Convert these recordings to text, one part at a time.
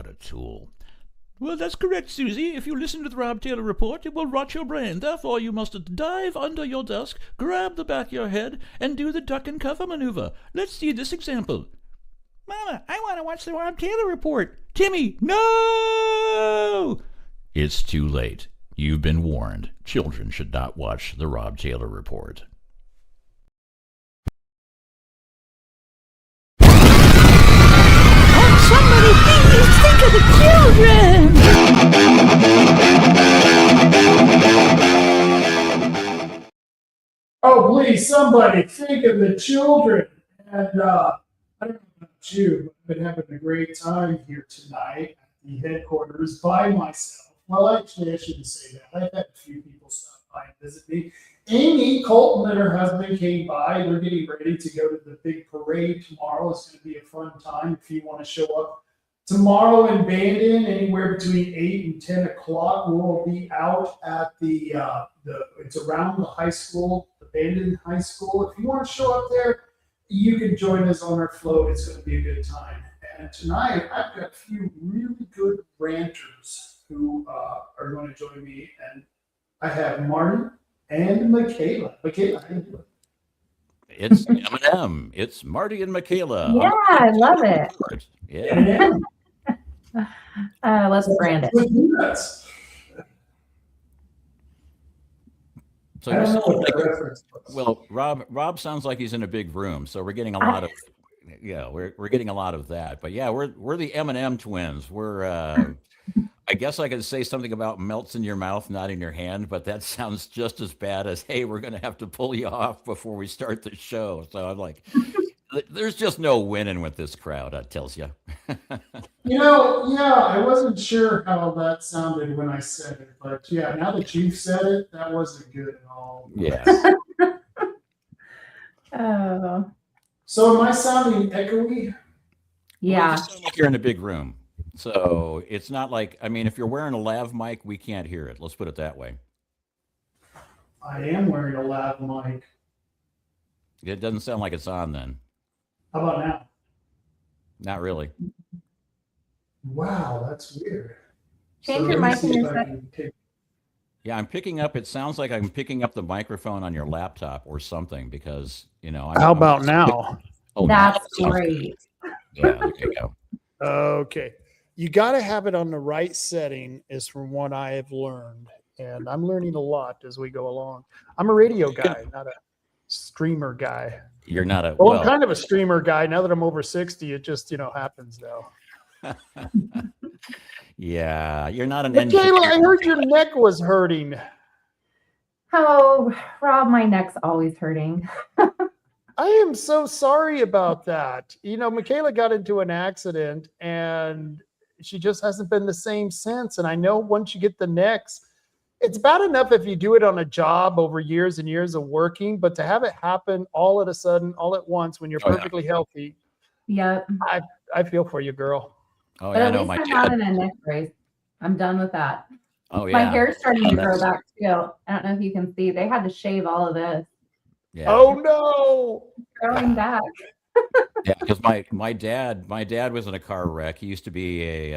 What a tool. Well, that's correct, Susie. If you listen to the Rob Taylor report, it will rot your brain. Therefore, you must dive under your desk, grab the back of your head, and do the duck and cover maneuver. Let's see this example. Mama, I want to watch the Rob Taylor report. Timmy, no! It's too late. You've been warned. Children should not watch the Rob Taylor report. Somebody please think of the children! Oh, please, somebody think of the children. And I don't know about you, but I've been having a great time here tonight at the headquarters by myself. Well, actually, I shouldn't say that. I've had a few people stop by and visit me. Amy Colton and her husband came by. They're getting ready to go to the big parade tomorrow. It's going to be a fun time if you want to show up tomorrow in Bandon, anywhere between 8 and 10 o'clock. We'll be out at the it's around the high school, the Bandon High School. If you want to show up there, you can join us on our float. It's going to be a good time. And tonight, I've got a few really good ranters who are going to join me. And I have Marty and Michaela. Michaela, how you doing? It's M&M. It's Marty and Michaela. Yeah, I love it. Yeah. Let's brand it. So you sound like, well, Rob sounds like he's in a big room, so we're getting a lot of, we're getting a lot of that. But yeah, we're the M&M twins. We're I guess I could say something about melts in your mouth, not in your hand, but that sounds just as bad as, hey, we're going to have to pull you off before we start the show. So I'm like, there's just no winning with this crowd, that tells you. I wasn't sure how that sounded when I said it, but yeah, now that you've said it, that wasn't good at all. Yeah. Oh. So am I sounding echoey? Yeah. Well, you sound like you're in a big room. So it's not like, I mean, if you're wearing a lav mic, we can't hear it. Let's put it that way. I am wearing a lav mic. It doesn't sound like it's on then. How about now? Not really. Wow, that's weird. Change your mic in your second. Yeah, I'm picking up. It sounds like I'm picking up the microphone on your laptop or something because, How about now? Oh, that's great. Yeah, there you go. Okay. You got to have it on the right setting, is from what I have learned. And I'm learning a lot as we go along. I'm a radio guy, not a streamer guy. You're not a... Well, I'm kind of a streamer guy. Now that I'm over 60, it just, happens though. Yeah, you're not an Michaela, I heard your neck was hurting. Oh, Rob, my neck's always hurting. I am so sorry about that. Michaela got into an accident and she just hasn't been the same since. And I know once you get the necks, it's bad enough if you do it on a job over years and years of working, but to have it happen all at a sudden, all at once, when you're perfectly healthy. Yep. I feel for you, girl. Oh, but yeah, at no, least my I'm dad. not in a neck brace. I'm done with that. Oh, yeah. My hair's starting to grow back too. I don't know if you can see. They had to shave all of this. Yeah. Oh no! Growing back. Yeah, because my dad was in a car wreck. He used to be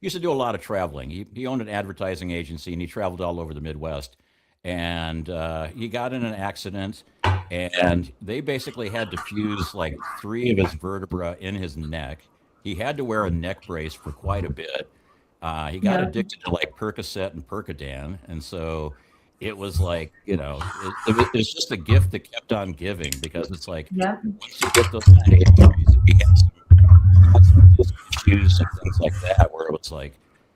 used to do a lot of traveling. He owned an advertising agency and he traveled all over the Midwest. And he got in an accident, and they basically had to fuse like 3 of his vertebrae in his neck. He had to wear a neck brace for quite a bit. He got addicted to like Percocet and Percodan, and so it was like, it's just a gift that kept on giving, because it's like once you get those kind of injuries, he had some disc issues and things like that, where it was like,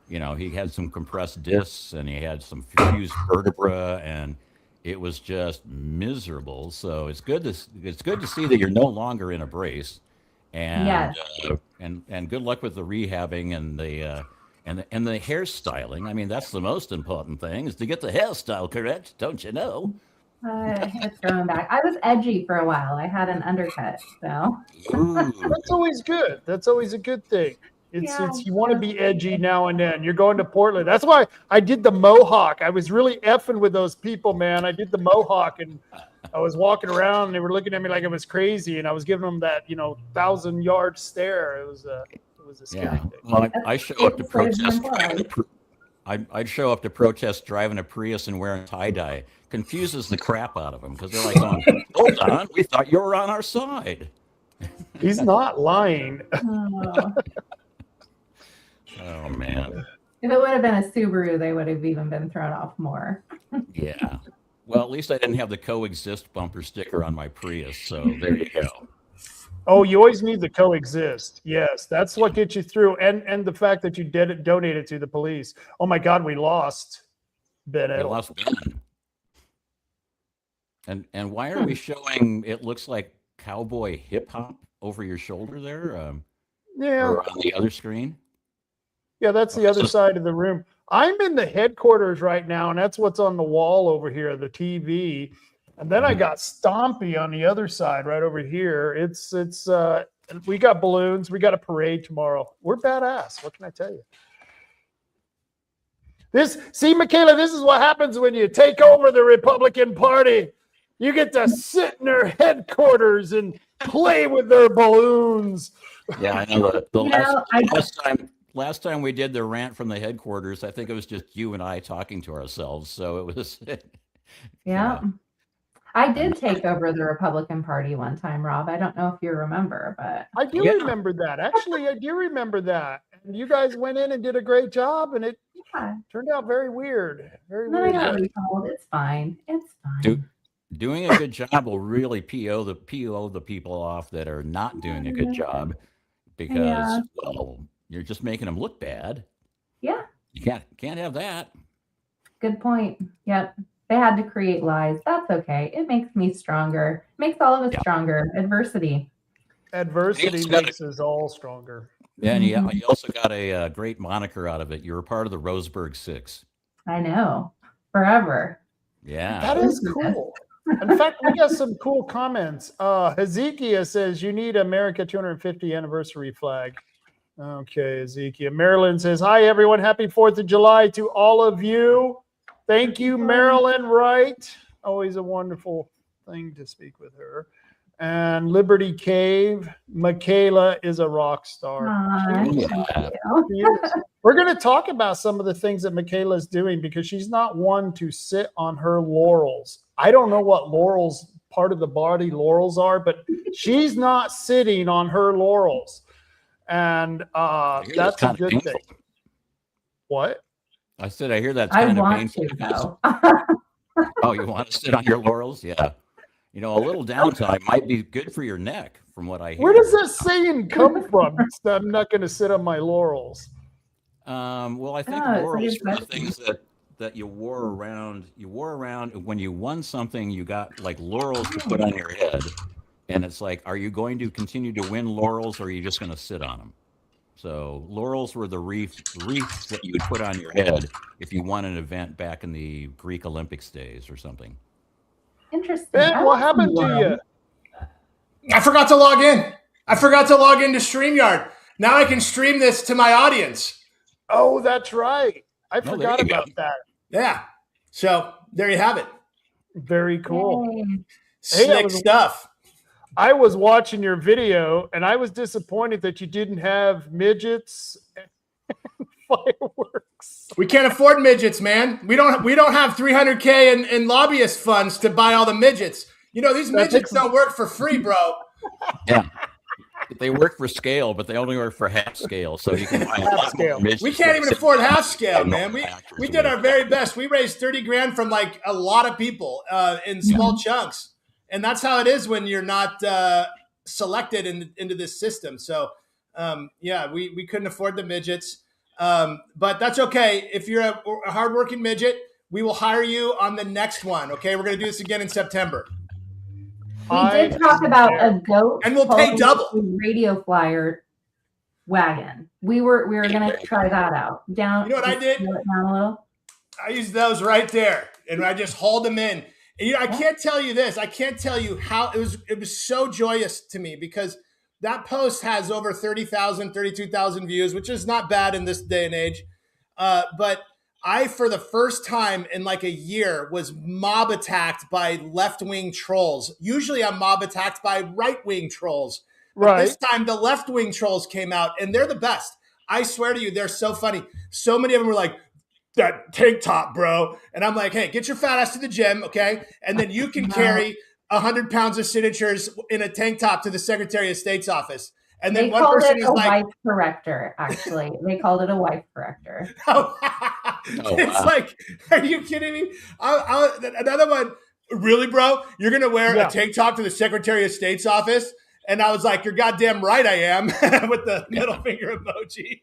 he had some compressed discs and he had some fused vertebra, and it was just miserable. So it's good to see that you're no longer in a brace, and and good luck with the rehabbing and the hairstyling. I mean, that's the most important thing, is to get the hairstyle correct, don't you know? It's growing back. I was edgy for a while. I had an undercut, so. That's always good. That's always a good thing. It's you want to be edgy now and then. You're going to Portland. That's why I did the mohawk. I was really effing with those people, man. I did the mohawk, and I was walking around and they were looking at me like I was crazy, and I was giving them that 1,000-yard stare. It was It was a scary thing. Well, I show up to It saves protest. them I'd show up to protest driving a Prius and wearing tie dye. Confuses the crap out of them because they're like, going, "Hold on, we thought you were on our side." He's not lying. Oh. Oh man. If it would have been a Subaru, they would have even been thrown off more. Yeah. Well, at least I didn't have the coexist bumper sticker on my Prius, so there you go. Oh, you always need the coexist. Yes, that's what gets you through. And the fact that you did it, donated to the police. Oh my God, we lost Ben. I lost Ben. And why are we showing? It looks like cowboy hip hop over your shoulder there, Yeah, or on the other screen. yeah, that's the other side of the room. I'm in the headquarters right now, and that's what's on the wall over here, the TV. And then I got Stompy on the other side, right over here. It's we got balloons. We got a parade tomorrow. We're badass. What can I tell you? See, Michaela, this is what happens when you take over the Republican Party. You get to sit in their headquarters and play with their balloons. Yeah, I know. Last time we did the rant from the headquarters, I think it was just you and I talking to ourselves. So it was. Yeah. I did take over the Republican Party one time, Rob. I don't know if you remember, but I do remember that. Actually, I do remember that. And you guys went in and did a great job, and it turned out very weird. Very then I weird. got recalled. It's fine. It's fine. Doing a good job will really PO the people off that are not doing a good job, because well, you're just making them look bad. Yeah. You can't have that. Good point. Yep. They had to create lies. That's okay. It makes me stronger. Makes all of us stronger. Adversity. Adversity makes us all stronger. Yeah, and you also got a great moniker out of it. You were part of the Roseburg Six. I know. Forever. Yeah. That is cool. In fact, we got some cool comments. Hezekiah says you need America 250 anniversary flag. Okay, Ezekiel. Marilyn says, hi, everyone. Happy 4th of July to all of you. Thank you, Marilyn Wright. Always a wonderful thing to speak with her. And Liberty Cave, Michaela is a rock star. Yeah. We're going to talk about some of the things that Michaela is doing, because she's not one to sit on her laurels. I don't know what laurels, part of the body laurels are, but she's not sitting on her laurels. And that's a good thing. What? I said, I hear that's I kind of want painful. to, though. Oh, you want to sit on your laurels? Yeah. You know, a little downtime might be good for your neck, from what I hear. Where does that saying come from? I'm not going to sit on my laurels. Well, I think laurels were the things that you wore around. You wore around when you won something. You got like laurels to put on your head, and it's like, are you going to continue to win laurels, or are you just going to sit on them? So laurels were the wreaths that you would put on your head if you won an event back in the Greek Olympics days or something. Interesting. Ben, what happened to you? I forgot to log in. I forgot to log into StreamYard. Now I can stream this to my audience. Oh, that's right. I forgot about that. Yeah. So there you have it. Very cool. Yay. Slick stuff. I was watching your video, and I was disappointed that you didn't have midgets and fireworks. We can't afford midgets, man. We don't have $300K in lobbyist funds to buy all the midgets. You know, these midgets don't work for free, bro. Yeah. They work for scale, but they only work for half scale. So you can buy a lot more midgets. We can't even afford half scale, man. We did our very best. We raised 30 grand from like a lot of people in small chunks. And that's how it is when you're not selected into this system. So, we couldn't afford the midgets. But that's okay. If you're a hardworking midget, we will hire you on the next one. Okay, we're going to do this again in September. We did talk about a goat, and we'll pay double. Radio flyer wagon. We were going to try that out. Down. You know what I did? Down a little. I used those right there, and I just hauled them in. And, you know, I can't tell you this. I can't tell you how it was so joyous to me, because that post has over 30,000, 32,000 views, which is not bad in this day and age. But I, for the first time in like a year, was mob attacked by left-wing trolls. Usually I'm mob attacked by right-wing trolls. But this Right. time the left-wing trolls came out, and they're the best. I swear to you, they're so funny. So many of them were like, that tank top, bro. And I'm like, hey, get your fat ass to the gym, okay? And then you can carry 100 pounds of signatures in a tank top to the Secretary of State's office. And then They one called person it is a like, wife corrector, actually. They called it a wife corrector. oh, it's wow. like, are you kidding me? Another one, really, bro? You're going to wear Yeah. a tank top to the Secretary of State's office? And I was like, you're goddamn right I am, with the middle finger emoji.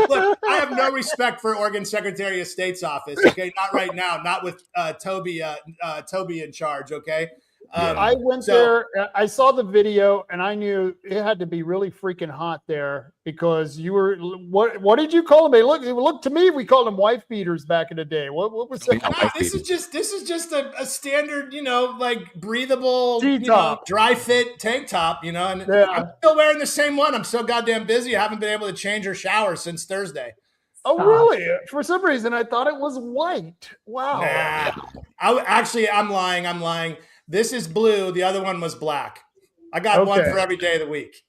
Look, I have no respect for Oregon Secretary of State's office. Okay, not right now. Not with Toby in charge. Okay. I went there. I saw the video, and I knew it had to be really freaking hot there because you were. What did you call them? They look to me. We called them wife beaters back in the day. What was that? Yeah. This is just a standard, like breathable, T-top. dry fit tank top, and Yeah. I'm still wearing the same one. I'm so goddamn busy. I haven't been able to change or shower since Thursday. Oh, Stop. really? For some reason, I thought it was white. Wow. Nah. I'm lying. This is blue. The other one was black. I got one Okay. for every day of the week.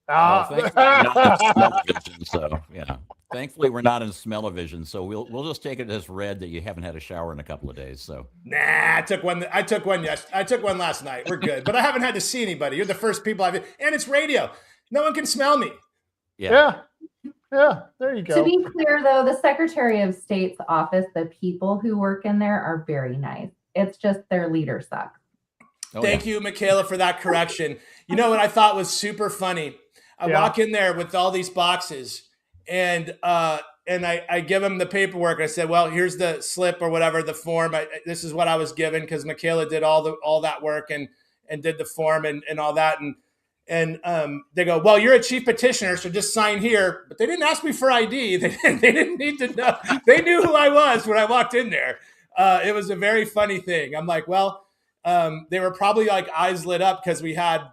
Well, thankfully, we're not in smell-o-vision, so yeah. Thankfully, we're not in smell-o-vision, so we'll just take it as read that you haven't had a shower in a couple of days. So Nah, I took one. I took one last night. We're good, but I haven't had to see anybody. You're the first people and it's radio. No one can smell me. Yeah. There you go. To be clear, though, the Secretary of State's office, the people who work in there are very nice. It's just their leader sucks. Thank you, Michaela, for that correction. You know what I thought was super funny? I walk in there with all these boxes, and I give them the paperwork. I said, "Well, here's the slip or whatever, the form. This is what I was given because Michaela did all that work and did the form and all that." And they go, "Well, you're a chief petitioner, so just sign here." But they didn't ask me for ID. They didn't need to know. They knew who I was when I walked in there. It was a very funny thing. I'm like, well. They were probably like eyes lit up because we had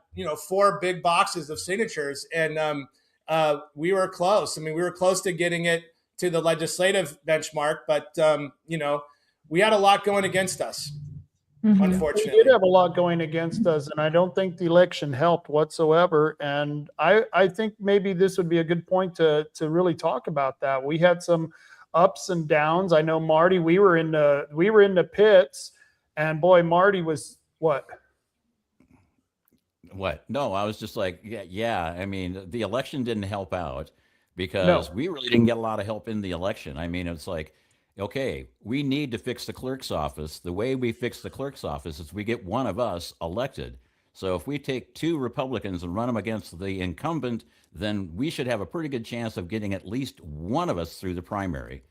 4 big boxes of signatures, and we were close. I mean, we were close to getting it to the legislative benchmark, but we had a lot going against us. Mhm. We Unfortunately, did have a lot going against us, and I don't think the election helped whatsoever. And I think maybe this would be a good point to really talk about that. We had some ups and downs. I know, Marty, we were in the pits. And boy, Marty was what? What? No, I was just like, yeah. I mean, the election didn't help out because we really didn't get a lot of help in the election. I mean, it's like, okay, we need to fix the clerk's office. The way we fix the clerk's office is we get one of us elected. So if we take 2 Republicans and run them against the incumbent, then we should have a pretty good chance of getting at least one of us through the primary.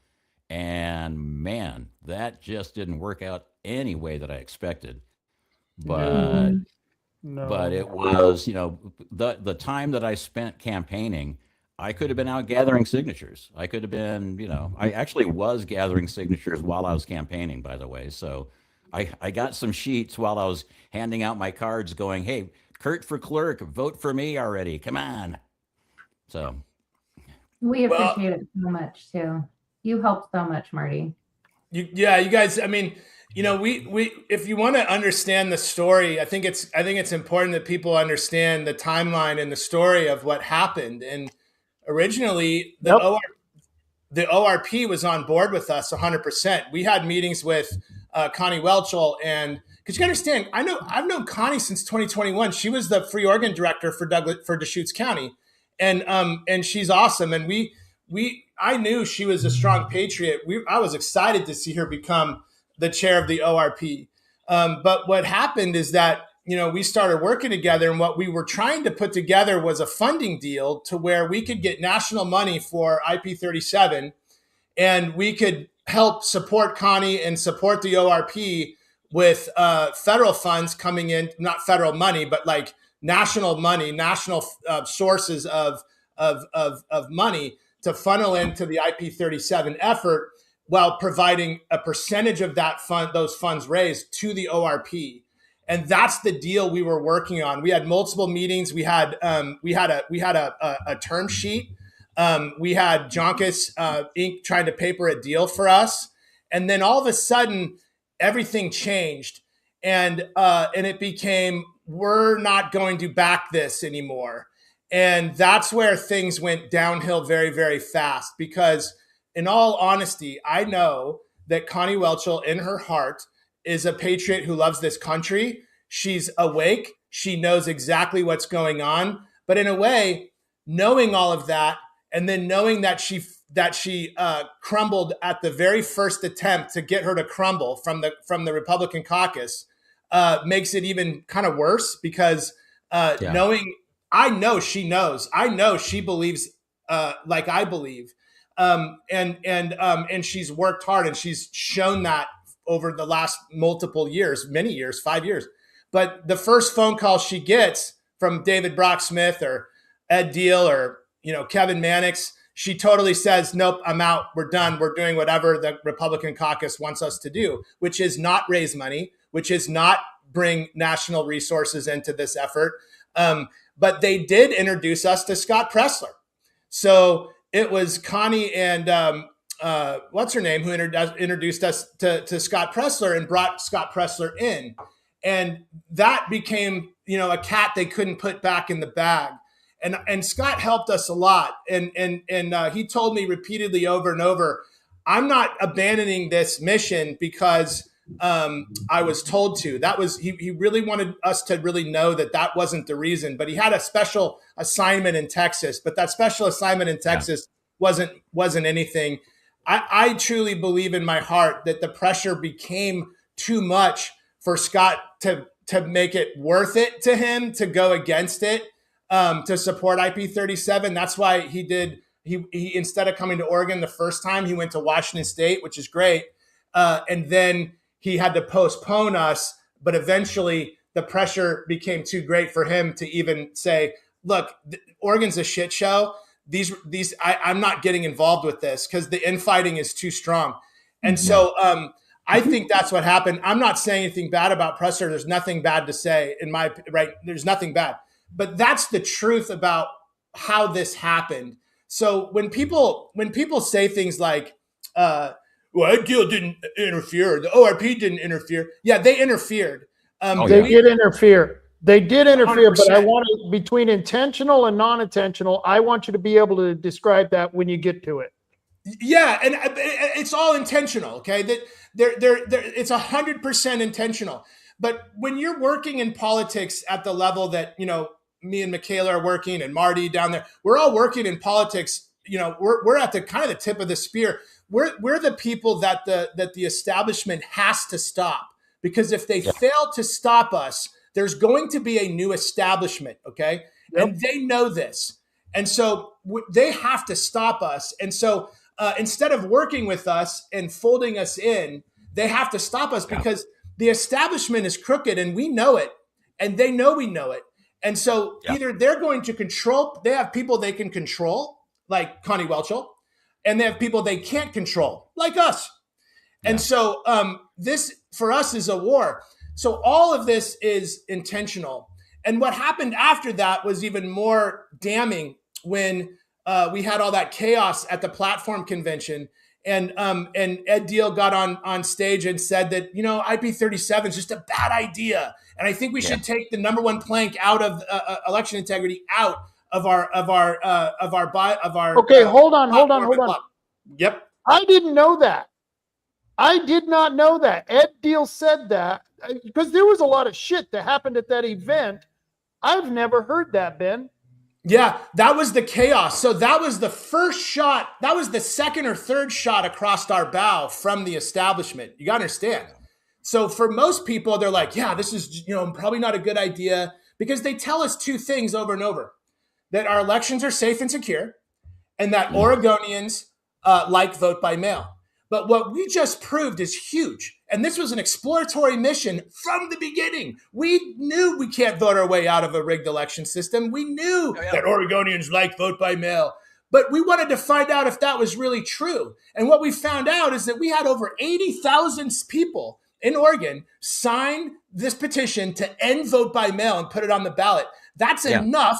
And man, that just didn't work out any way that I expected. But but it was, the time that I spent campaigning, I could have been out gathering signatures. I could have been, I actually was gathering signatures while I was campaigning, by the way. So I got some sheets while I was handing out my cards going, hey, Kuhrt for clerk, vote for me already. Come on. So We appreciate it so much, too. You helped so much, Marty. you guys. I mean, we if you want to understand the story, I think it's important that people understand the timeline and the story of what happened. And originally, the ORP was on board with us 100%. We had meetings with Connie Welchel, and because you understand, I've known Connie since 2021. She was the free organ director for Deschutes County, and she's awesome. And I knew she was a strong patriot. I was excited to see her become the chair of the ORP. But what happened is that, we started working together, and what we were trying to put together was a funding deal to where we could get national money for IP37, and we could help support Connie and support the ORP with federal funds coming in, not federal money, but like national money, national sources of money to funnel into the IP37 effort, while providing a percentage of those funds raised to the ORP. And that's the deal we were working on. We had multiple meetings. We had a term sheet. We had Jonkus Inc. trying to paper a deal for us, and then all of a sudden, everything changed, and it became we're not going to back this anymore. And that's where things went downhill very, very fast, because in all honesty, I know that Connie Welchel in her heart is a patriot who loves this country. She's awake. She knows exactly what's going on. But in a way, knowing all of that, and then knowing that she crumbled at the very first attempt to get her to crumble from the Republican caucus, makes it even kind of worse, because knowing, I know she knows, I know she believes like I believe, and she's worked hard, and she's shown that over the last multiple years, many years, 5 years. But the first phone call she gets from David Brock Smith or Edtl or Kevin Mannix, she totally says, nope, I'm out. We're done. We're doing whatever the Republican caucus wants us to do, which is not raise money, which is not bring national resources into this effort. But they did introduce us to Scott Pressler. So it was Connie and what's her name who introduced us to Scott Pressler and brought Scott Pressler in. And that became, a cat they couldn't put back in the bag. And Scott helped us a lot. And he told me repeatedly over and over, I'm not abandoning this mission because I was told to. That was, he really wanted us to really know that wasn't the reason. But he had a special assignment in Texas. But that special assignment in Texas wasn't anything. I truly believe in my heart that the pressure became too much for Scott to make it worth it to him to go against it, to support IP37. That's why he instead of coming to Oregon the first time, he went to Washington State, which is great. And then he had to postpone us, but eventually the pressure became too great for him to even say, look, Oregon's a shit show. I'm not getting involved with this because the infighting is too strong. And so I think that's what happened. I'm not saying anything bad about Pressler. There's nothing bad to say there's nothing bad, but that's the truth about how this happened. So when people say things like, well, Edtl didn't interfere, the ORP didn't interfere. Yeah, they interfered. They did interfere. They did interfere, 100%. but I want to, between intentional and non-intentional, I want you to be able to describe that when you get to it. Yeah, and it's all intentional, okay? That it's 100% intentional. But when you're working in politics at the level that, me and Michaela are working, and Marty down there, we're all working in politics, we're at the kind of the tip of the spear. We're the people that the establishment has to stop, because if they fail to stop us, there's going to be a new establishment, okay? Yep. And they know this. And so they have to stop us. And so instead of working with us and folding us in, they have to stop us because the establishment is crooked and we know it, and they know we know it. And so either they're going to control, they have people they can control, like Connie Welchel, and they have people they can't control, like us. And so this, for us, is a war. So all of this is intentional. And what happened after that was even more damning when we had all that chaos at the platform convention, and Edtl got on stage and said that, IP37 is just a bad idea. And I think we should take the number one plank out of election integrity out of our. Okay, hold on. Yep. I didn't know that. I did not know that. Edtl said that because there was a lot of shit that happened at that event. I've never heard that, Ben. Yeah, that was the chaos. So that was the first shot. That was the second or third shot across our bow from the establishment. You got to understand. So for most people, they're like, yeah, this is, probably not a good idea, because they tell us two things over and over: that our elections are safe and secure, and that Oregonians like vote by mail. But what we just proved is huge. And this was an exploratory mission from the beginning. We knew we can't vote our way out of a rigged election system. We knew that Oregonians like vote by mail. But we wanted to find out if that was really true. And what we found out is that we had over 80,000 people in Oregon sign this petition to end vote by mail and put it on the ballot. That's enough,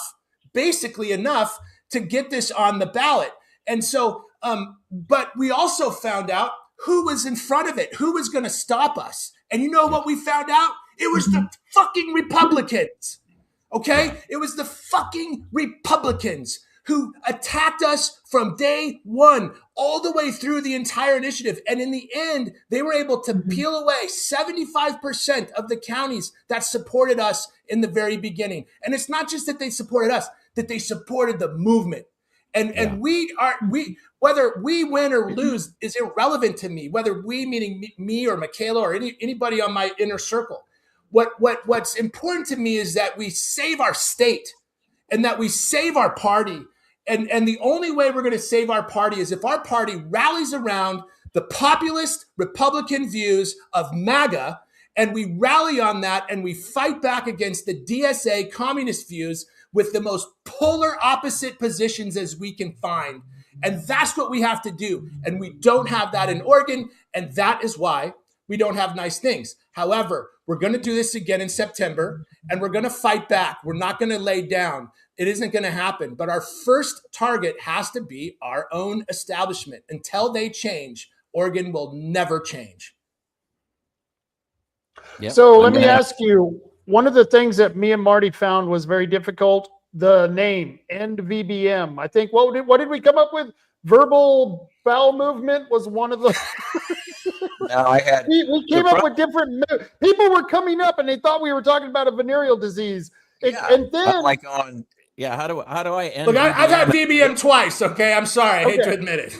basically enough, to get this on the ballot. And so, but we also found out who was in front of it, who was going to stop us. And you know what we found out? It was the fucking Republicans. Okay? It was the fucking Republicans who attacked us from day one all the way through the entire initiative. And in the end, they were able to peel away 75% of the counties that supported us in the very beginning. And it's not just that they supported us, that they supported the movement. And whether we win or lose is irrelevant to me, whether we, meaning me or Michaela or anybody on my inner circle. What's important to me is that we save our state and that we save our party. And the only way we're going to save our party is if our party rallies around the populist Republican views of MAGA, and we rally on that and we fight back against the DSA communist views with the most polar opposite positions as we can find. And that's what we have to do. And we don't have that in Oregon. And that is why we don't have nice things. However, we're going to do this again in September, and we're going to fight back. We're not going to lay down. It isn't going to happen. But our first target has to be our own establishment. Until they change, Oregon will never change. Yep. So let me ask you, one of the things that me and Marty found was very difficult, the name, End VBM. I think, what did we come up with? Verbal bowel movement was one of the... No, I had. We came up with different... People were coming up and they thought we were talking about a venereal disease. And then... I'm like going, yeah, how do I end? Look, I've had VBM twice, okay? I'm sorry. I hate to admit it.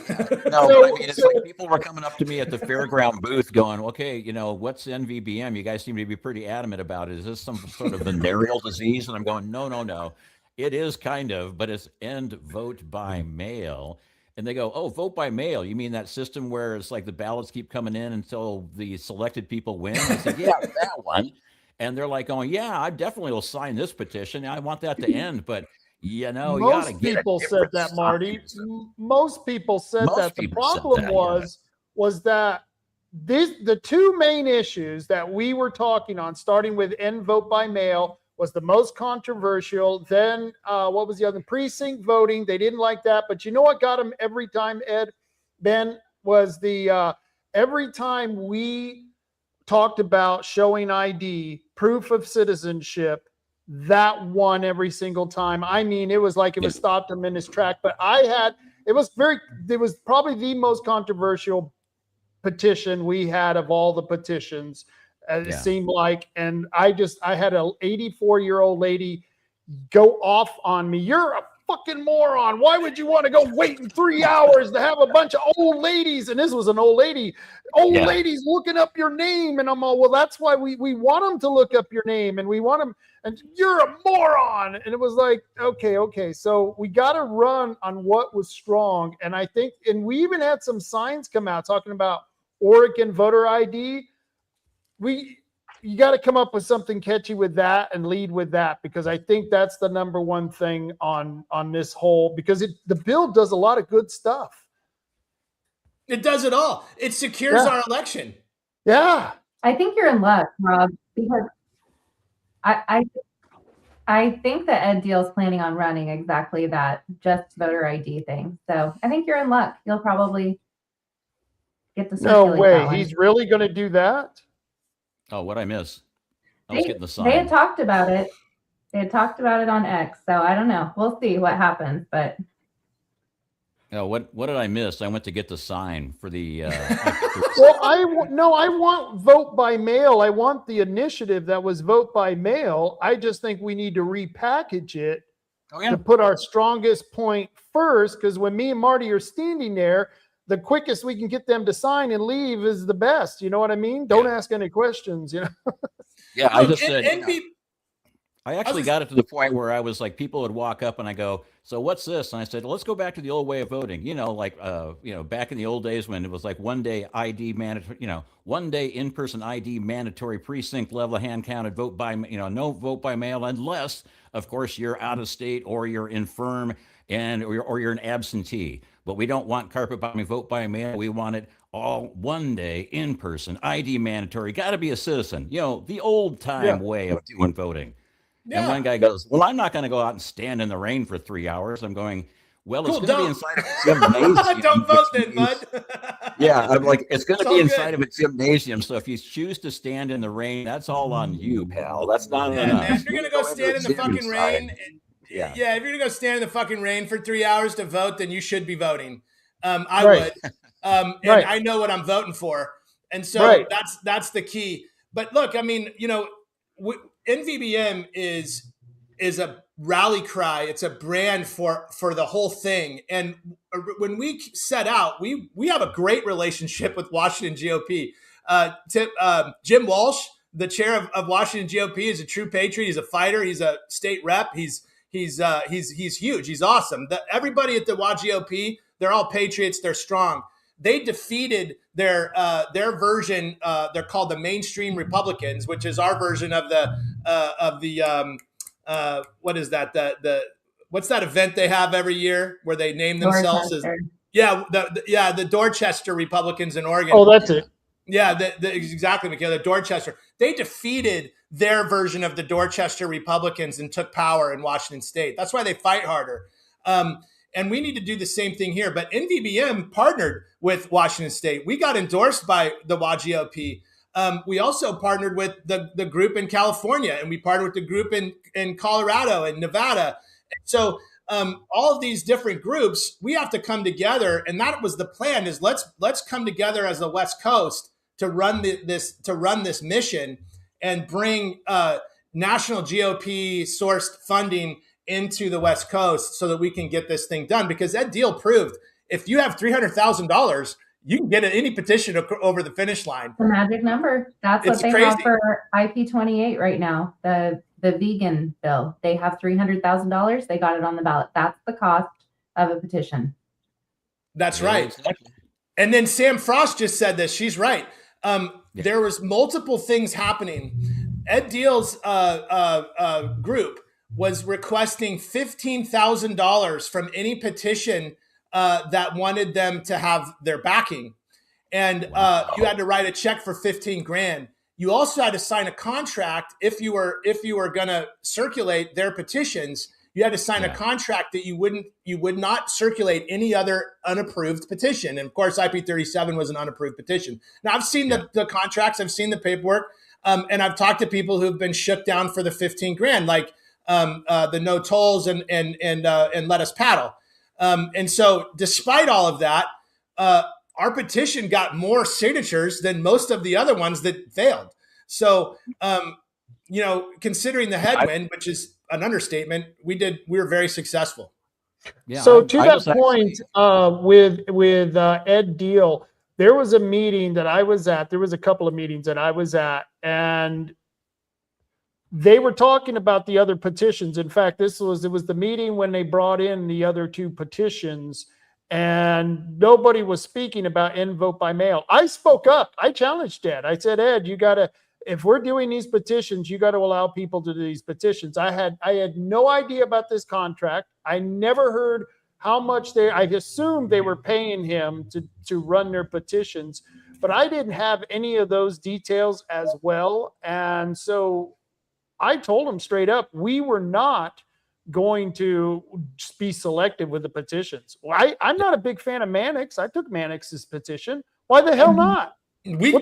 No, but I mean, it's like people were coming up to me at the fairground booth going, okay, what's NVBM? You guys seem to be pretty adamant about it. Is this some sort of venereal disease? And I'm going, no. It is kind of, but it's end vote by mail. And they go, oh, vote by mail. You mean that system where it's like the ballots keep coming in until the selected people win? I said, yeah, that one. And they're like going, yeah, I definitely will sign this petition. I want that to end. But, you got to get people said that, Marty. Most people said that. The problem was that the two main issues that we were talking on, starting with end vote by mail, was the most controversial. Then what was the other? Precinct voting. They didn't like that. But you know what got them every time, Ben, was the every time we talked about showing ID, proof of citizenship, that won every single time. I mean, it was like it was stopped him in his track. But it was probably the most controversial petition we had of all the petitions. It seemed like, and I had an 84-year-old lady go off on me. You're a fucking moron. Why would you want to go waiting 3 hours to have a bunch of old ladies? And this was an old lady. Ladies looking up your name. And I'm all, well, that's why we want them to look up your name. And we want them, and you're a moron. And it was like, okay. So we got to run on what was strong. And I think, and we even had some signs come out talking about Oregon voter ID. You got to come up with something catchy with that and lead with that, because I think that's the number one thing on this whole, because the bill does a lot of good stuff. It does it all. It secures our election. Yeah. I think you're in luck, Rob, because I think that Edtl is planning on running exactly that, just voter ID thing. So I think you're in luck. You'll probably get to circulate. No way. That one. He's really going to do that? Oh, what'd I miss? I was getting the sign. They had talked about it. They had talked about it on X. So I don't know. We'll see what happens. But what did I miss? I went to get the sign for the. Well, I want vote by mail. I want the initiative that was vote by mail. I just think we need to repackage it to put our strongest point first. Because when me and Marty are standing there, the quickest we can get them to sign and leave is the best. You know what I mean? Don't ask any questions, Yeah, I just said, I actually got it to the point where I was like, people would walk up and I go, so what's this? And I said, let's go back to the old way of voting. Back in the old days when it was like 1 day ID mandatory, 1 day in-person ID mandatory precinct level hand counted vote by, no vote by mail, unless of course you're out of state or you're infirm or you're an absentee. But we don't want carpet bombing, vote by mail. We want it all 1 day in person, ID mandatory. Got to be a citizen. The old time way of doing voting. Yeah. And one guy goes, well, I'm not going to go out and stand in the rain for 3 hours. I'm going, well, it's going to be inside of 7 days. Don't vote then, bud. Yeah, I'm like, it's going to It's be all inside good. of a gymnasium. So if you choose to stand in the rain, that's all on you, pal. That's not on Yeah, man, us. if you're You gonna go go into stand in the gym fucking inside. rain, Yeah. yeah, if you're gonna go stand in the fucking rain for 3 hours to vote, then you should be voting. I Right. would, and Right. I know what I'm voting for, and so Right. that's the key. But look, I mean, you know, NVBM is a rally cry. It's a brand for the whole thing. And when we set out, we have a great relationship with Washington GOP. Jim Walsh, the chair of Washington GOP, is a true patriot. He's a fighter. He's a state rep. He's huge. He's awesome. Everybody at the GOP, they're all patriots. They're strong. They defeated their version. They're called the mainstream Republicans, which is our version of what is that? What's that event they have every year where they name themselves as the Dorchester Republicans in Oregon. Oh, that's it. Yeah, exactly, Michaela. Dorchester. They defeated their version of the Dorchester Republicans and took power in Washington State. That's why they fight harder. And we need to do the same thing here. But NVBM partnered with Washington State. We got endorsed by the WGOP. We also partnered with the group in California, and we partnered with the group in Colorado and Nevada. So all of these different groups, we have to come together, and that was the plan: is let's come together as the West Coast to run this mission and bring national GOP sourced funding into the West Coast so that we can get this thing done. Because that deal proved if you have $300,000, you can get any petition over the finish line. The magic number. That's what they have for IP28 right now. The vegan bill. They have $300,000. They got it on the ballot. That's the cost of a petition. That's right. Exactly. And then Sam Frost just said this. She's right. There was multiple things happening. Edtl's group was requesting $15,000 from any petition that wanted them to have their backing. And you had to write a check for $15,000. You also had to sign a contract if you were going to circulate their petitions. You had to sign a contract that you would not circulate any other unapproved petition. And of course, IP37 was an unapproved petition. Now I've seen the contracts, I've seen the paperwork, and I've talked to people who've been shook down for the $15,000, like the no tolls and let us paddle. And so, despite all of that, our petition got more signatures than most of the other ones that failed. So, considering the headwind, which is an understatement, we were very successful. Yeah, so to that point, with Edtl, there was a meeting that I was at. There was a couple of meetings that I was at, and they were talking about the other petitions. In fact, it was the meeting when they brought in the other two petitions, and nobody was speaking about end vote by mail. I spoke up. I challenged Ed. I said, Ed, you got to, if we're doing these petitions, you got to allow people to do these petitions. I had no idea about this contract. I never heard how much I assumed they were paying him to run their petitions, but I didn't have any of those details as well. And so I told him straight up, we were not going to be selective with the petitions. Well, I'm not a big fan of Mannix. I took Mannix's petition. Why the hell not? We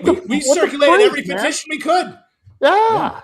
circulated every petition we could. Yeah.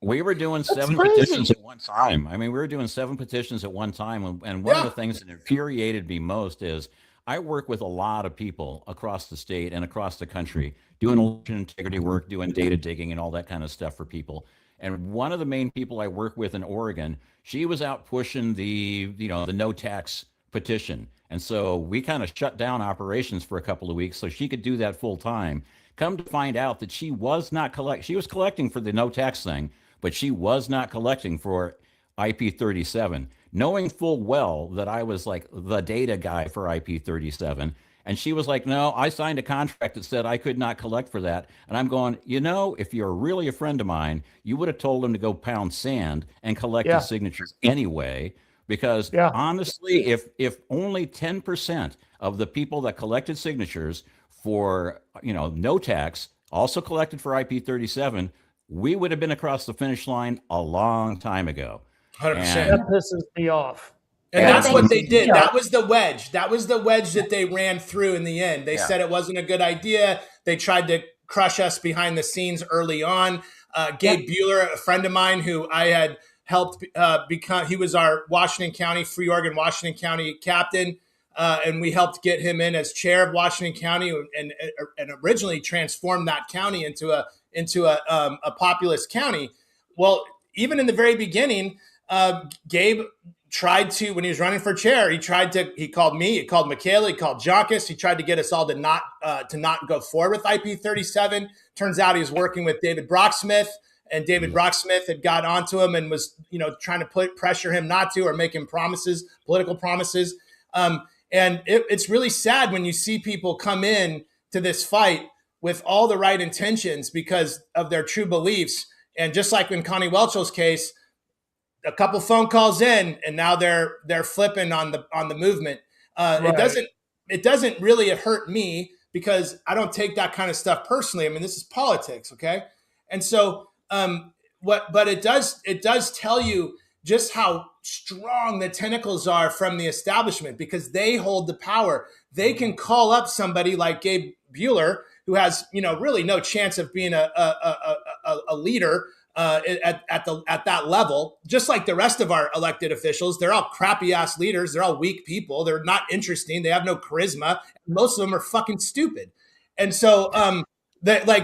We were doing seven petitions at one time. I mean, we were doing 7 petitions at one time. And one of the things that infuriated me most is I work with a lot of people across the state and across the country doing election integrity work, doing data digging and all that kind of stuff for people. And one of the main people I work with in Oregon, she was out pushing the no tax petition. And so we kind of shut down operations for a couple of weeks so she could do that full time. Come to find out that she was not she was collecting for the no tax thing, but she was not collecting for IP37, knowing full well that I was like the data guy for IP37. And she was like, no, I signed a contract that said I could not collect for that. And I'm going, if you're really a friend of mine, you would have told him to go pound sand and collect the signatures anyway. Because honestly, if only 10% of the people that collected signatures for, no tax also collected for IP37, we would have been across the finish line a long time ago. 100%. That pisses me off. And Yeah, that's thank what they you. did. That was the wedge. That was the wedge that they ran through in the end. They Yeah. said it wasn't a good idea. They tried to crush us behind the scenes early on. Gabe Bueller, a friend of mine who I had helped become, he was our Washington County, Free Oregon, Washington County captain. And we helped get him in as chair of Washington County and originally transformed that county into a populous county. Well, even in the very beginning, Gabe tried to, when he was running for chair, he called me, he called Michaela, he called Jockus. He tried to get us all to not go forward with IP37. Turns out he was working with David Brocksmith, and David Brocksmith had got onto him and was, trying to pressure him not to, or make him promises, political promises. And it's really sad when you see people come in to this fight with all the right intentions because of their true beliefs. And just like in Connie Welchell's case, a couple phone calls in, and now they're flipping on the movement. Right. It doesn't really hurt me because I don't take that kind of stuff personally. I mean, this is politics, okay? And so, but it does tell you just how strong the tentacles are from the establishment, because they hold the power. They can call up somebody like Gabe Bueller, who has really no chance of being a leader. At that level, just like the rest of our elected officials. They're all crappy ass leaders. They're all weak people. They're not interesting. They have no charisma. Most of them are fucking stupid. And so,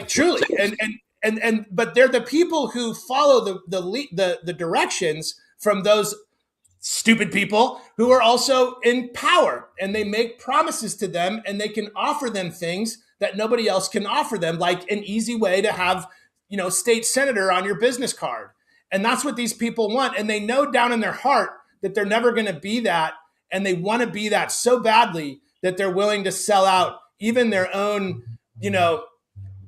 truly, but they're the people who follow the directions from those stupid people who are also in power, and they make promises to them, and they can offer them things that nobody else can offer them, like an easy way to have state senator on your business card. And that's what these people want. And they know down in their heart that they're never going to be that. And they want to be that so badly that they're willing to sell out even their own,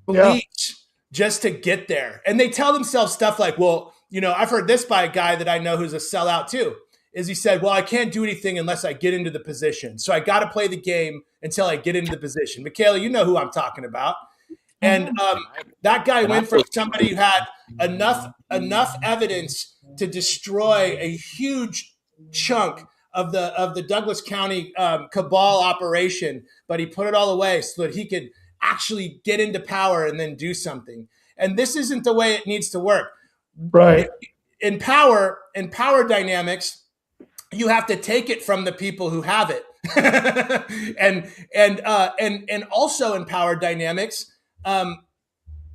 beliefs just to get there. And they tell themselves stuff like, well, I've heard this by a guy that I know who's a sellout too, is he said, well, I can't do anything unless I get into the position. So I got to play the game until I get into the position. Michaela, you know who I'm talking about. And that guy went from somebody who had enough evidence to destroy a huge chunk of the Douglas County cabal operation, but he put it all away so that he could actually get into power and then do something. And this isn't the way it needs to work. Right. In power dynamics, you have to take it from the people who have it. and also in power dynamics,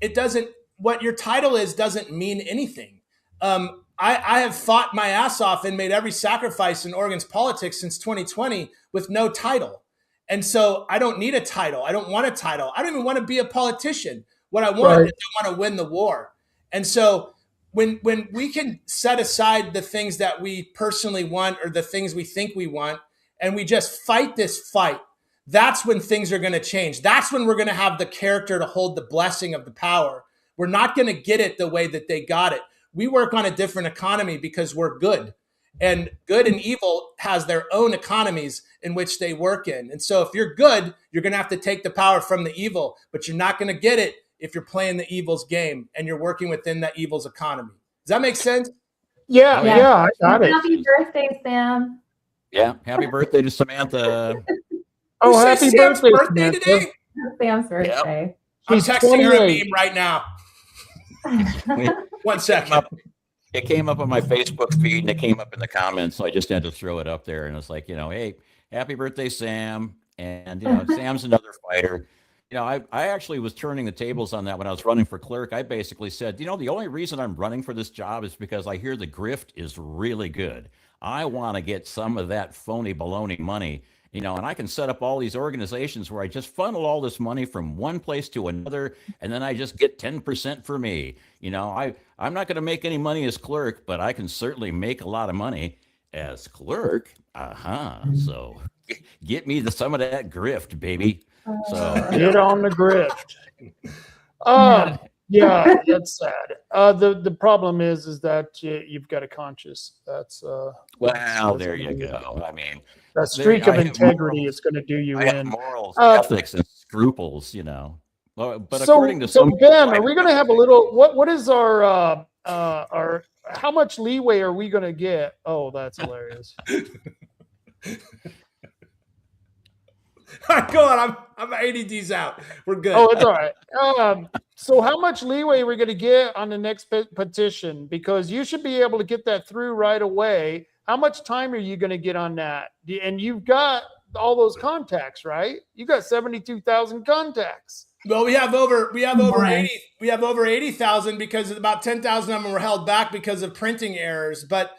it doesn't, what your title is doesn't mean anything. I have fought my ass off and made every sacrifice in Oregon's politics since 2020 with no title. And so I don't need a title. I don't want a title. I don't even want to be a politician. What I want is I want to win the war. And so when we can set aside the things that we personally want or the things we think we want, and we just fight this fight, that's when things are going to change. That's when we're going to have the character to hold the blessing of the power. We're not going to get it the way that they got it. We work on a different economy because we're good. And good and evil has their own economies in which they work in. And so if you're good, you're going to have to take the power from the evil, but you're not going to get it if you're playing the evil's game and you're working within that evil's economy. Does that make sense? Yeah, I got it. Happy birthday, Sam. Yeah, happy birthday to Samantha. Oh, You happy say Sam's birthday today? Sam's birthday. I'm She's texting her a 28. meme right now. 1 second. It came up on my Facebook feed and it came up in the comments, so I just had to throw it up there. And it's like, hey, happy birthday, Sam. And Sam's another fighter. I actually was turning the tables on that when I was running for clerk. I basically said, the only reason I'm running for this job is because I hear the grift is really good. I want to get some of that phony baloney money, and I can set up all these organizations where I just funnel all this money from one place to another, and then I just get 10% for me. I'm not going to make any money as clerk, but I can certainly make a lot of money as clerk. So get me some of that grift, baby. So Get on the grift. Yeah, that's sad. The problem is that you've got a conscience. That's well, there you go. I mean, that streak of integrity is going to do you I have in. morals, ethics, and scruples. But So, according to some Ben, people, are we going to have a little? What is our how much leeway are we going to get? Oh, that's hilarious. Go on. I'm ADD's out. We're good. Oh, it's all right. So how much leeway are we going to get on the next petition? Because you should be able to get that through right away. How much time are you going to get on that? And you've got all those contacts, right? You got 72,000 contacts. Well, we have over Right. 80,000 because about 10,000 of them were held back because of printing errors. But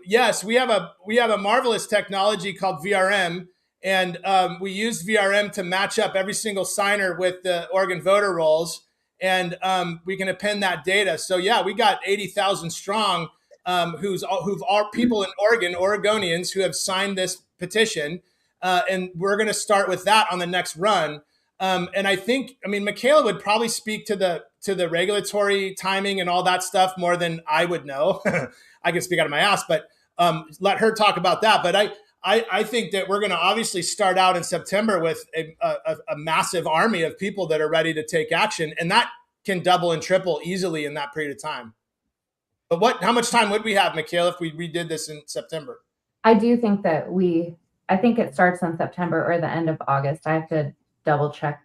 yes, we have a marvelous technology called VRM, and we use VRM to match up every single signer with the Oregon voter rolls, and we can append that data. So yeah, we got 80,000 strong, who've are people in Oregon, Oregonians who have signed this petition, and we're going to start with that on the next run. And I mean, Michaela would probably speak to the regulatory timing and all that stuff more than I would know. I can speak out of my ass, but let her talk about that. But I think that we're going to obviously start out in September with a massive army of people that are ready to take action, and that can double and triple easily in that period of time. But how much time would we have, Michaela, if we redid this in September? I do think that I think it starts in September or the end of August. I have to double check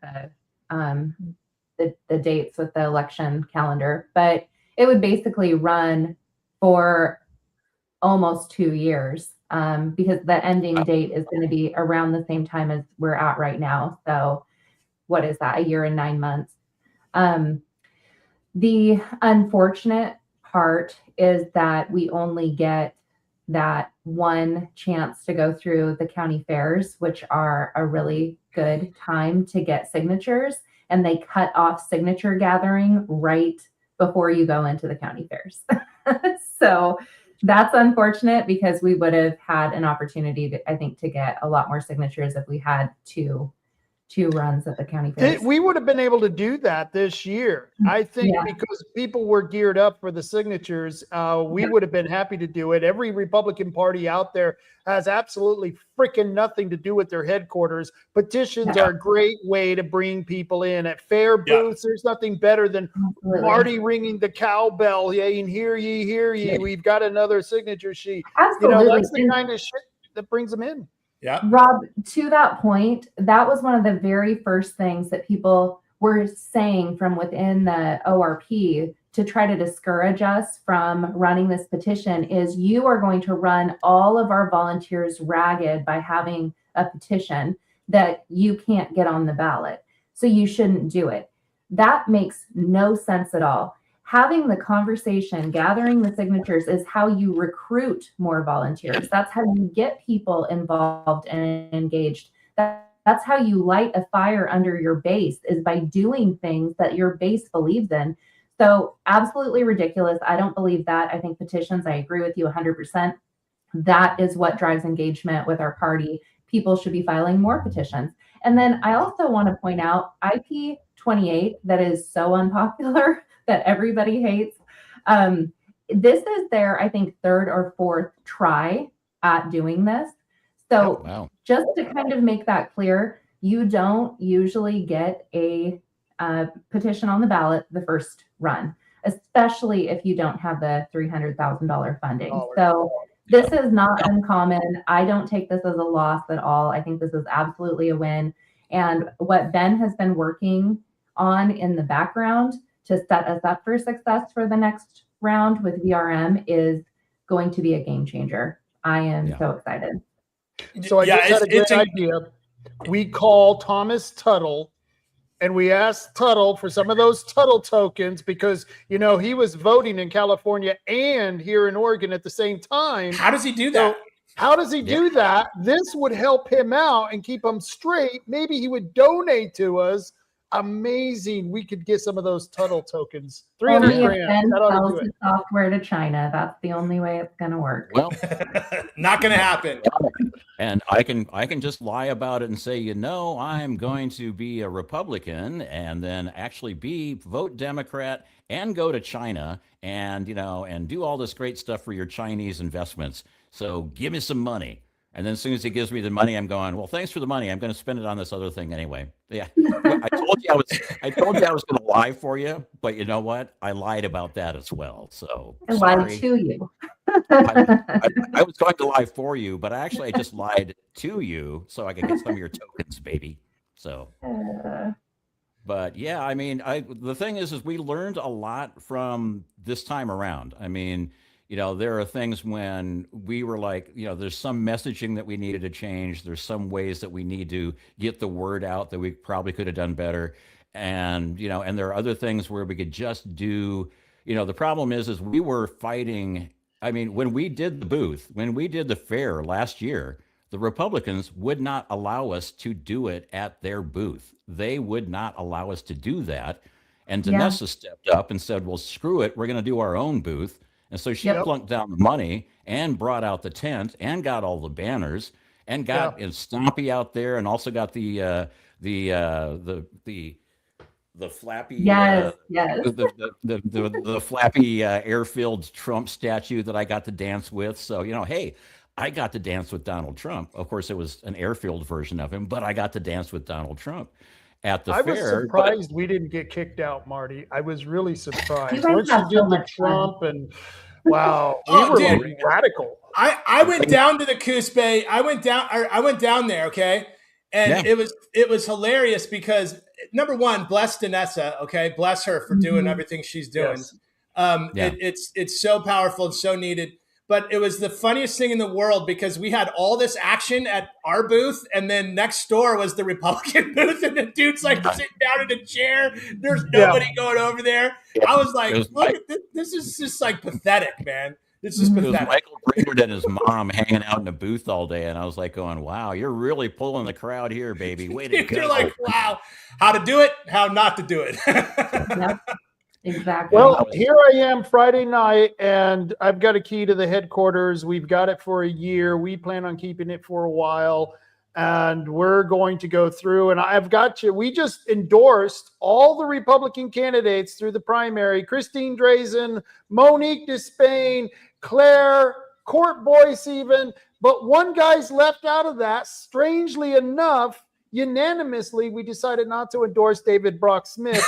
the dates with the election calendar, but it would basically run for almost 2 years, because the ending date is going to be around the same time as we're at right now. So what is that? 1 year and 9 months. The unfortunate part is that we only get that one chance to go through the county fairs, which are a really good time to get signatures, and they cut off signature gathering right before you go into the county fairs. So that's unfortunate, because we would have had an opportunity to, I think, to get a lot more signatures if we had two runs at the county fairs. We would have been able to do that this year. I think because people were geared up for the signatures, we would have been happy to do it. Every Republican Party out there has absolutely freaking nothing to do with their headquarters. Petitions are a great way to bring people in. At fair booths, there's nothing better than Marty ringing the cowbell. Yeah, and hear ye, hear ye. We've got another signature sheet. Absolutely. That's the kind of shit that brings them in. Yeah. Rob, to that point, that was one of the very first things that people were saying from within the ORP to try to discourage us from running this petition is, you are going to run all of our volunteers ragged by having a petition that you can't get on the ballot. So you shouldn't do it. That makes no sense at all. Having the conversation, gathering the signatures is how you recruit more volunteers. That's how you get people involved and engaged. That's how you light a fire under your base, is by doing things that your base believes in. So absolutely ridiculous. I don't believe that. I think petitions, I agree with you 100%. That is what drives engagement with our party. People should be filing more petitions. And then I also want to point out IP 28, that is so unpopular, that everybody hates. This is their, I think, third or fourth try at doing this. So just to kind of make that clear, you don't usually get a petition on the ballot the first run, especially if you don't have the $300,000 funding. So this is not uncommon. I don't take this as a loss at all. I think this is absolutely a win. And what Ben has been working on in the background to set us up for success for the next round with VRM is going to be a game changer. I am so excited. So I just had a great idea. We call Thomas Tuttle, and we asked Tuttle for some of those Tuttle tokens, because, he was voting in California and here in Oregon at the same time. How does he do that? So how does he do that? This would help him out and keep him straight. Maybe he would donate to us. Amazing. We could get some of those Tuttle tokens. 300 grand. That sells the software to China. That's the only way it's going to work. Well, not going to happen. And I can just lie about it and say, I'm going to be a Republican and then actually vote Democrat and go to China and, and do all this great stuff for your Chinese investments. So give me some money. And then as soon as he gives me the money, I'm going, well, thanks for the money. I'm going to spend it on this other thing anyway. Yeah. I told you I was going to lie for you, but you know what? I lied about that as well. So I lied to you. I was going to lie for you, but I just lied to you so I could get some of your tokens, baby. So, but yeah, I mean, the thing is we learned a lot from this time around. I mean, there are things when we were like, there's some messaging that we needed to change. There's some ways that we need to get the word out that we probably could have done better. And, and there are other things where we could just do, the problem is we were fighting. I mean, when we did the booth, when we did the fair last year, the Republicans would not allow us to do it at their booth. They would not allow us to do that. And Yeah. Danessa stepped up and said, well, screw it. We're going to do our own booth. And so she Yep. plunked down the money and brought out the tent and got all the banners and got Stompy out there and also got the flappy Yes. the flappy air-filled Trump statue that I got to dance with. So, hey, I got to dance with Donald Trump. Of course, it was an air-filled version of him, but I got to dance with Donald Trump at the I fair. was surprised we didn't get kicked out, Marty. I was really surprised. You guys Once have you so did the much fun. Trump and wow, we Oh, were dude. like radical. I went down to the Coos Bay. I went down there, okay? And Yeah. it was hilarious because number one, bless Danessa, okay? Bless her for doing Mhm. everything she's doing. Yes. Yeah. It's so powerful and so needed. But it was the funniest thing in the world because we had all this action at our booth, and then next door was the Republican booth, and the dude's like sitting down in a chair. There's nobody going over there. I was like, It was look at this. This is just like pathetic, man. This is It was pathetic. Michael Brainerd and his mom hanging out in a booth all day, and I was like going, wow, you're really pulling the crowd here, baby. Way to go. You're like, wow, how to do it, how not to do it. Yep. Exactly. Well, here I am Friday night, and I've got a key to the headquarters. We've got it for a year. We plan on keeping it for a while, and we're going to go through. And I've got you. We just endorsed all the Republican candidates through the primary: Christine Drazen, Monique Despain, Claire, Court Boyce, even. But one guy's left out of that. Strangely enough, unanimously, we decided not to endorse David Brock Smith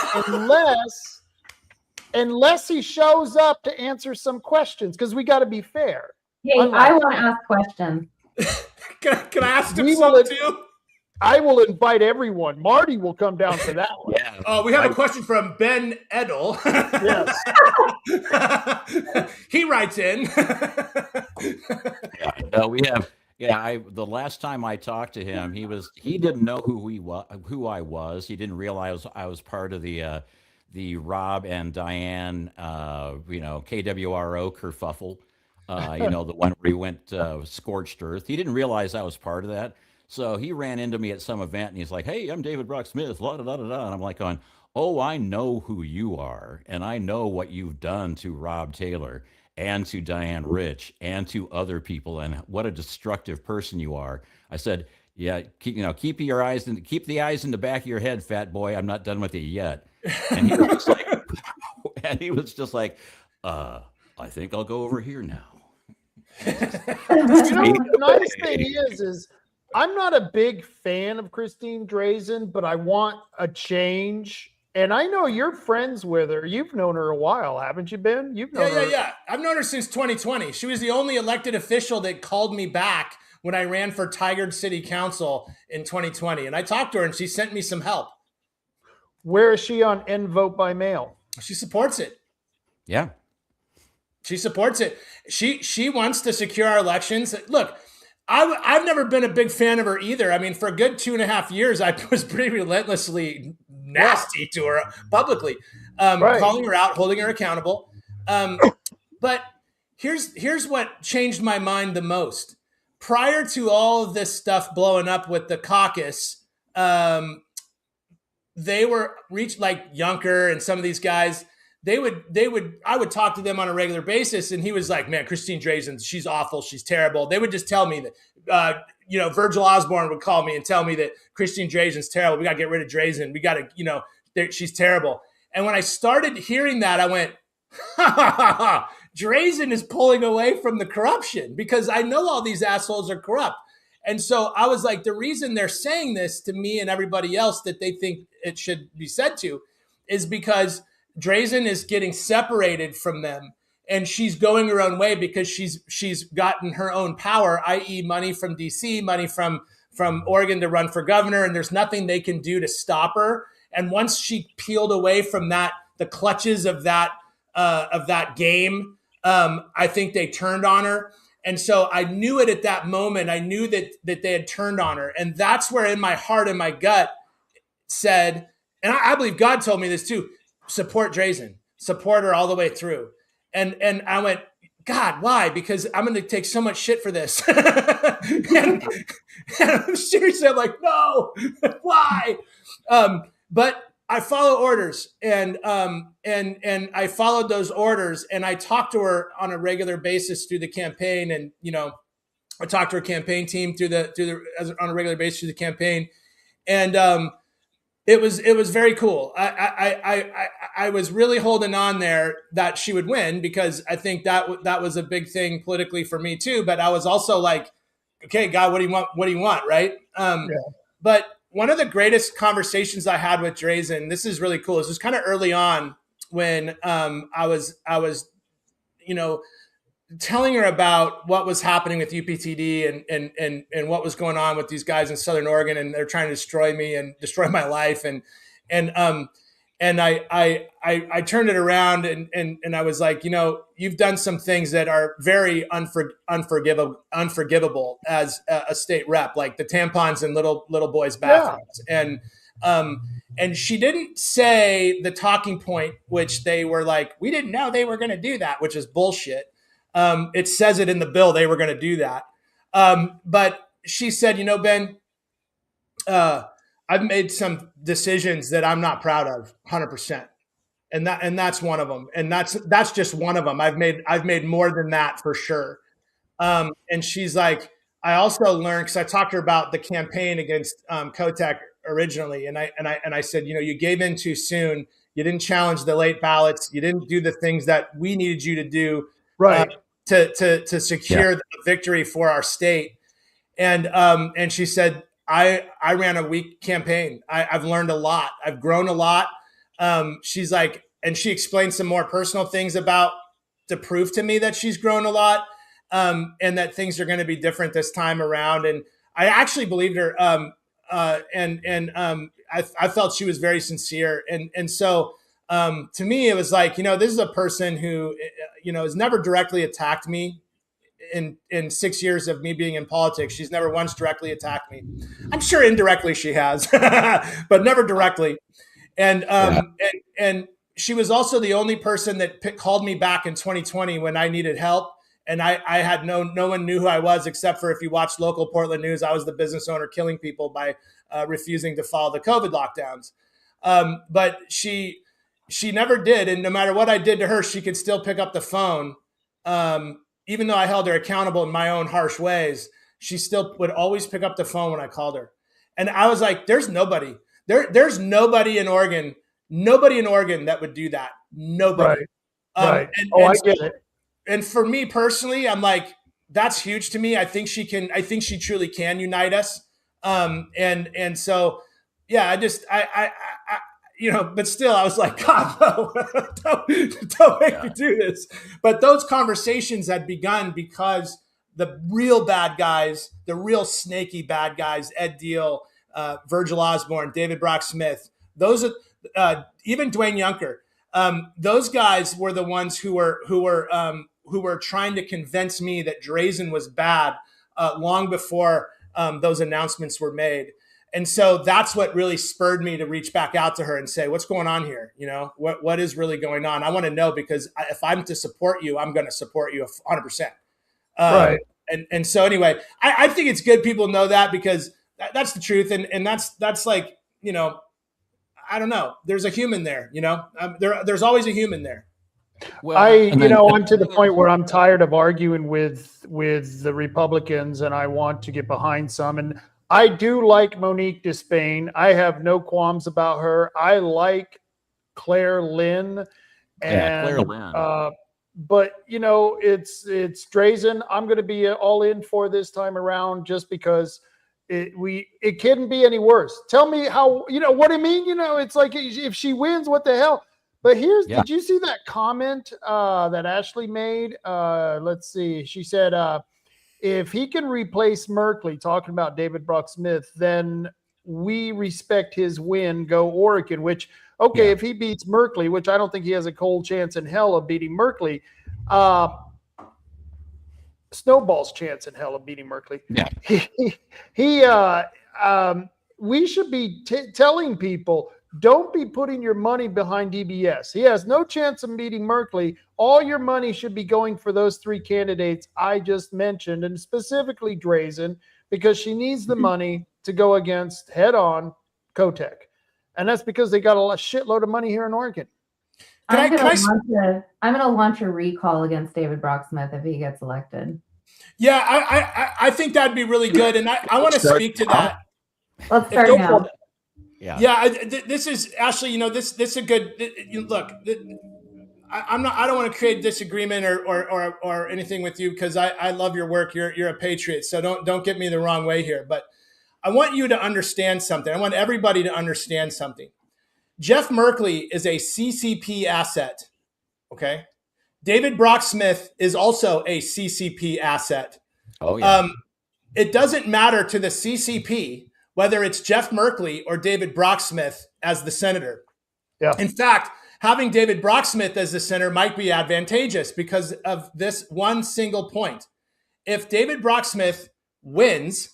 unless he shows up to answer some questions, because we got to be fair. Hey, I want to ask questions. Can I ask him We something will- too? I will invite everyone. Marty will come down for that one. Yeah. We have a question from Ben Edtl. Yes. He writes in. Yeah. No, we have. Yeah, the last time I talked to him, he didn't know who I was. He didn't realize I was part of the Rob and Diane, KWRO kerfuffle. The one where he went scorched earth. He didn't realize I was part of that. So he ran into me at some event and he's like, "Hey, I'm David Brock Smith." La, da, da, da, da. And I'm like going, "Oh, I know who you are. And I know what you've done to Rob Taylor and to Diane Rich and to other people, and what a destructive person you are." I said, "Yeah, keep the eyes in the back of your head, fat boy. I'm not done with you yet." And he was just like, "I think I'll go over here now." The nice thing is I'm not a big fan of Christine Drazen, but I want a change. And I know you're friends with her. You've known her a while, haven't you, Ben? You've known her. Yeah. I've known her since 2020. She was the only elected official that called me back when I ran for Tigard City Council in 2020. And I talked to her and she sent me some help. Where is she on end vote by mail? She supports it. Yeah. She supports it. She wants to secure our elections. Look, I've never been a big fan of her either. I mean, for a good 2.5 years, I was pretty relentlessly nasty to her publicly, calling her out, holding her accountable. But here's what changed my mind the most. Prior to all of this stuff blowing up with the caucus, they were reached like Juncker and some of these guys. I would talk to them on a regular basis, and he was like, "Man, Christine Drazen, she's awful, she's terrible." They would just tell me that, Virgil Osborne would call me and tell me that Christine Drazen's terrible. We got to get rid of Drazen. We got to, she's terrible. And when I started hearing that, I went, Drazen is pulling away from the corruption, because I know all these assholes are corrupt. And so I was like, the reason they're saying this to me and everybody else that they think it should be said to is because Drazen is getting separated from them. and she's going her own way because she's gotten her own power, i.e., money from DC, money from Oregon to run for governor, and there's nothing they can do to stop her. And once she peeled away from that, the clutches of that game, I think they turned on her. And so I knew it at that moment. I knew that they had turned on her, and that's where in my heart and my gut said, and I believe God told me this too: support Drazen, support her all the way through. And I went, God, why? Because I'm going to take so much shit for this. and I'm seriously, I'm like, no, why? But I follow orders, and I followed those orders, and I talked to her on a regular basis through the campaign, and I talked to her campaign team on a regular basis through the campaign, and it was very cool. I was really holding on there that she would win, because I think that was a big thing politically for me too. But I was also like, okay, God, what do you want? What do you want? Right. But one of the greatest conversations I had with Drazen, this is really cool. This was kind of early on when I was telling her about what was happening with UPTD and what was going on with these guys in Southern Oregon, and they're trying to destroy me and destroy my life. And I turned it around and I was like, you've done some things that are very unforgivable as a state rep, like the tampons in little boys' bathrooms. Yeah. And she didn't say the talking point, which they were like, we didn't know they were going to do that, which is bullshit. It says it in the bill they were going to do that. But she said, Ben, I've made some decisions that I'm not proud of 100%. And that's one of them. And that's just one of them. I've made more than that for sure. And she's like, I also learned, cause I talked to her about the campaign against, Kotek originally. And I said, you gave in too soon. You didn't challenge the late ballots. You didn't do the things that we needed you to do. Right. To secure the victory for our state. And she said, I ran a weak campaign. I've learned a lot. I've grown a lot. She's like, and she explained some more personal things to prove to me that she's grown a lot, and that things are going to be different this time around. And I actually believed her. I felt she was very sincere. And so, to me, it was like, this is a person who, has never directly attacked me in 6 years of me being in politics. She's never once directly attacked me. I'm sure indirectly she has, but never directly. And she was also the only person that called me back in 2020 when I needed help. And I had no one knew who I was, except for, if you watch local Portland news, I was the business owner killing people by refusing to follow the COVID lockdowns. But she never did. And no matter what I did to her, she could still pick up the phone. Even though I held her accountable in my own harsh ways, she still would always pick up the phone when I called her. And I was like, there's nobody in Oregon that would do that. Nobody. Right. I get it. And for me personally, I'm like, that's huge to me. I think she truly can unite us. And so, yeah, but still, I was like, God, no, don't make me do this. But those conversations had begun because the real bad guys, the real snaky bad guys, Edtl, Virgil Osborne, David Brock Smith, those are even Dwayne Yunker. Those guys were the ones who were trying to convince me that Drazen was bad long before those announcements were made. And so that's what really spurred me to reach back out to her and say, what's going on here? What is really going on? I want to know, because if I'm to support you, I'm going to support you 100%. Right. And so anyway, I think it's good people know that, because that's the truth. And that's like, I don't know. There's a human there, there's always a human there. Well, I'm to the point where I'm tired of arguing with the Republicans, and I want to get behind some. And I do like Monique Despain. I have no qualms about her. I like Claire Lynn. Claire Lynn. But it's Drazen. I'm going to be all in for this time around, just because it couldn't be any worse. Tell me how, what do you mean? It's like, if she wins, what the hell? But here's, Yeah. did you see that comment that Ashley made? Let's see. She said, if he can replace Merkley, talking about David Brock Smith, then we respect his win. Go Oregon. Which, okay, Yeah. if he beats Merkley, which I don't think he has a cold chance in hell of beating Merkley, snowball's chance in hell of beating Merkley. Yeah. We should be telling people, don't be putting your money behind DBS. He has no chance of beating Merkley. All your money should be going for those three candidates I just mentioned, and specifically Drazen, because she needs the money to go against head-on Kotek. And that's because they got a shitload of money here in Oregon. I'm going to launch a recall against David Brock Smith if he gets elected. Yeah, I think that'd be really good, and I want to speak to that. Let's start now. Yeah. This is Ashley. You know, this is a good look. I don't want to create disagreement or anything with you, because I love your work. You're a patriot, so don't get me the wrong way here. But I want you to understand something. I want everybody to understand something. Jeff Merkley is a CCP asset. Okay. David Brock Smith is also a CCP asset. Oh, yeah. It doesn't matter to the CCP whether it's Jeff Merkley or David Brock Smith as the senator. Yeah. In fact, having David Brock Smith as the senator might be advantageous because of this one single point. If David Brock Smith wins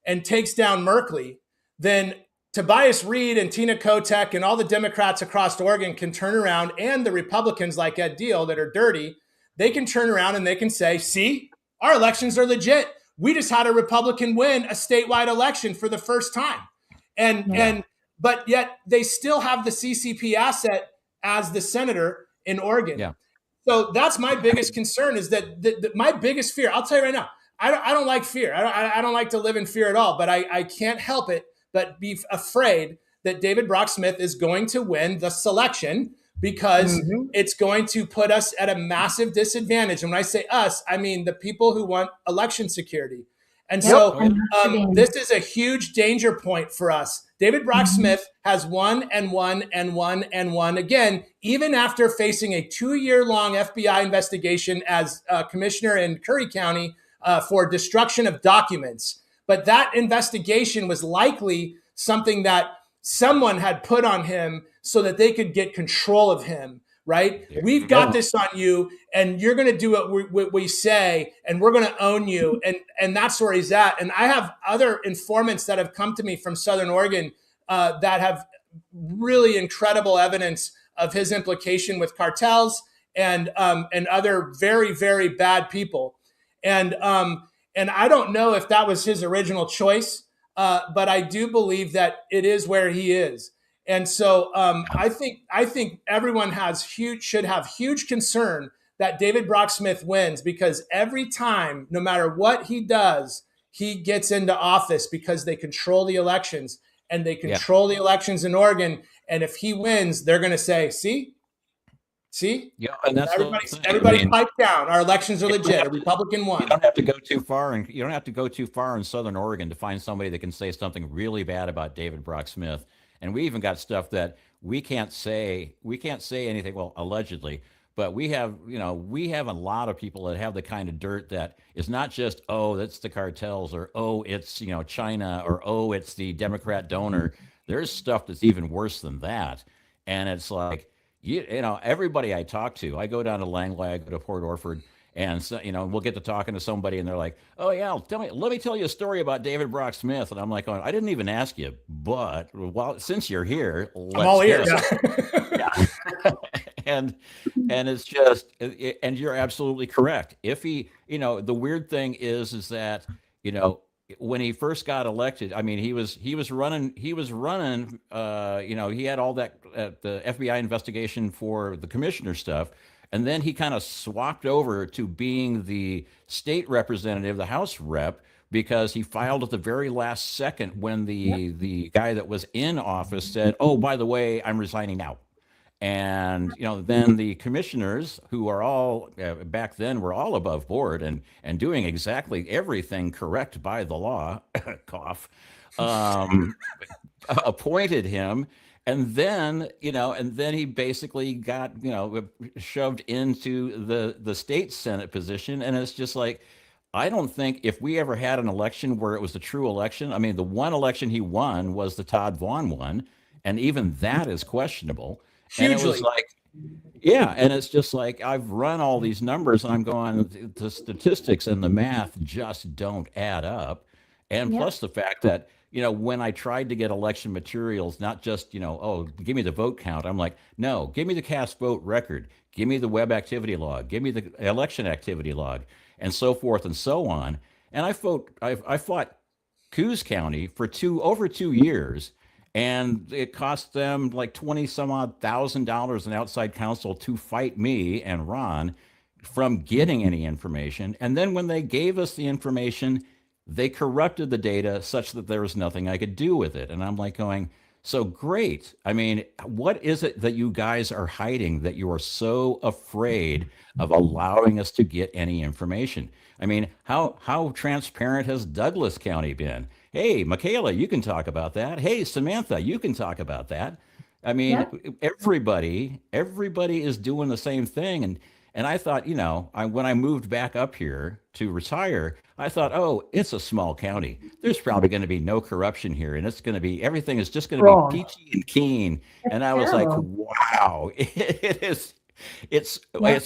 and takes down Merkley, then Tobias Reed and Tina Kotek and all the Democrats across Oregon can turn around, and the Republicans like Edtl that are dirty, they can turn around and they can say, see, our elections are legit. We just had a Republican win a statewide election for the first time. But yet they still have the CCP asset as the senator in Oregon. Yeah. So that's my biggest concern, is that my biggest fear, I'll tell you right now, I don't like fear. I don't like to live in fear at all, but I can't help it but be afraid that David Brock Smith is going to win the selection, because it's going to put us at a massive disadvantage. And when I say us, I mean the people who want election security. And so this is a huge danger point for us. David Brock Smith has won and won and won and won again, even after facing a 2-year-long FBI investigation as commissioner in Curry County for destruction of documents. But that investigation was likely something that someone had put on him so that they could get control of him, right? We've got this on you, and you're going to do what we say, and we're going to own you. And that's where he's at. And I have other informants that have come to me from Southern Oregon that have really incredible evidence of his implication with cartels and other very, very bad people. And I don't know if that was his original choice, but I do believe that it is where he is. And so I think everyone should have huge concern that David Brock Smith wins, because every time, no matter what he does, he gets into office because they control the elections, and they control the elections in Oregon. And if he wins, they're going to say, see, yeah, and that's everybody pipe down. Our elections are legit. A Republican won. You don't have to go too far, and you don't have to go too far in Southern Oregon to find somebody that can say something really bad about David Brock Smith. And we even got stuff that we can't say anything. Well, allegedly, but we have a lot of people that have the kind of dirt that is not just, oh, that's the cartels, or oh, it's China, or oh, it's the Democrat donor. There's stuff that's even worse than that, and it's like. Everybody I talk to, I go down to Langley, I go to Port Orford, and so, we'll get to talking to somebody, and they're like, "Oh yeah, let me tell you a story about David Brock Smith," and I'm like, "I didn't even ask you, but since you're here, I'm all ears." and it's just, and you're absolutely correct. If he, the weird thing is that when he first got elected, I mean, he was running, he had all that the FBI investigation for the commissioner stuff. And then he kind of swapped over to being the state representative, the House rep, because he filed at the very last second when the guy that was in office said, oh, by the way, I'm resigning now. And, then the commissioners, who are all back then were all above board and doing exactly everything correct by the law, cough, appointed him. And then, he basically got, shoved into the state Senate position. And it's just like, I don't think if we ever had an election where it was a true election, I mean, the one election he won was the Todd Vaughn one. And even that is questionable. And it was Hugely. like, yeah. And it's just like, I've run all these numbers and I'm going, the statistics and the math just don't add up. And Yeah. plus the fact that, when I tried to get election materials, not just, oh, give me the vote count. I'm like, no, give me the cast vote record. Give me the web activity log. Give me the election activity log, and so forth and so on. And I fought Coos County for over 2 years, and it cost them like 20 some odd $1,000 in outside counsel to fight me and Ron from getting any information. And then when they gave us the information, they corrupted the data such that there was nothing I could do with it. And I'm like going, so great. I mean, what is it that you guys are hiding that you are so afraid of allowing us to get any information? I mean, how transparent has Douglas County been? Hey, Michaela, you can talk about that. Hey, Samantha, you can talk about that. I mean, Yeah. everybody is doing the same thing. And I thought, when I moved back up here to retire, I thought, oh, it's a small county. There's probably going to be no corruption here, and everything is just going to Wrong. be peachy and keen. And I was like, terrible. wow, it is. It's Yeah.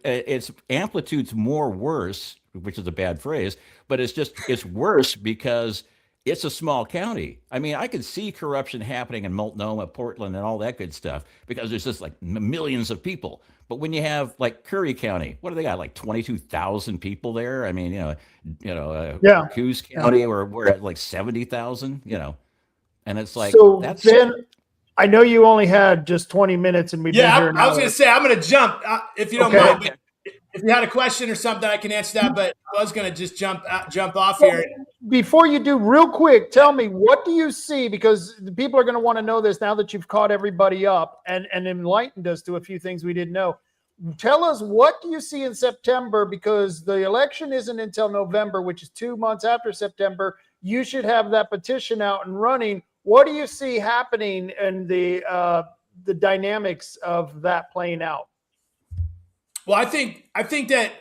it's amplitude's more worse, which is a bad phrase, but it's worse because it's a small county. I mean, I could see corruption happening in Multnomah, Portland, and all that good stuff because there's just like millions of people. But when you have like Curry County, what do they got? Like 22,000 people there. I mean, Yeah. Coos County, or we're at like 70,000. And it's like So that's then I know you only had just 20 minutes and we've been Yeah, here an I was hour. going to say, I'm going to jump if you don't Okay. mind. But if you had a question or something, I can answer that. But I was going to just jump off here. Before you do, real quick, tell me, what do you see? Because the people are going to want to know this now that you've caught everybody up and enlightened us to a few things we didn't know. Tell us, what do you see in September? Because the election isn't until November, which is 2 months after September. You should have that petition out and running. What do you see happening and the dynamics of that playing out? Well, I think that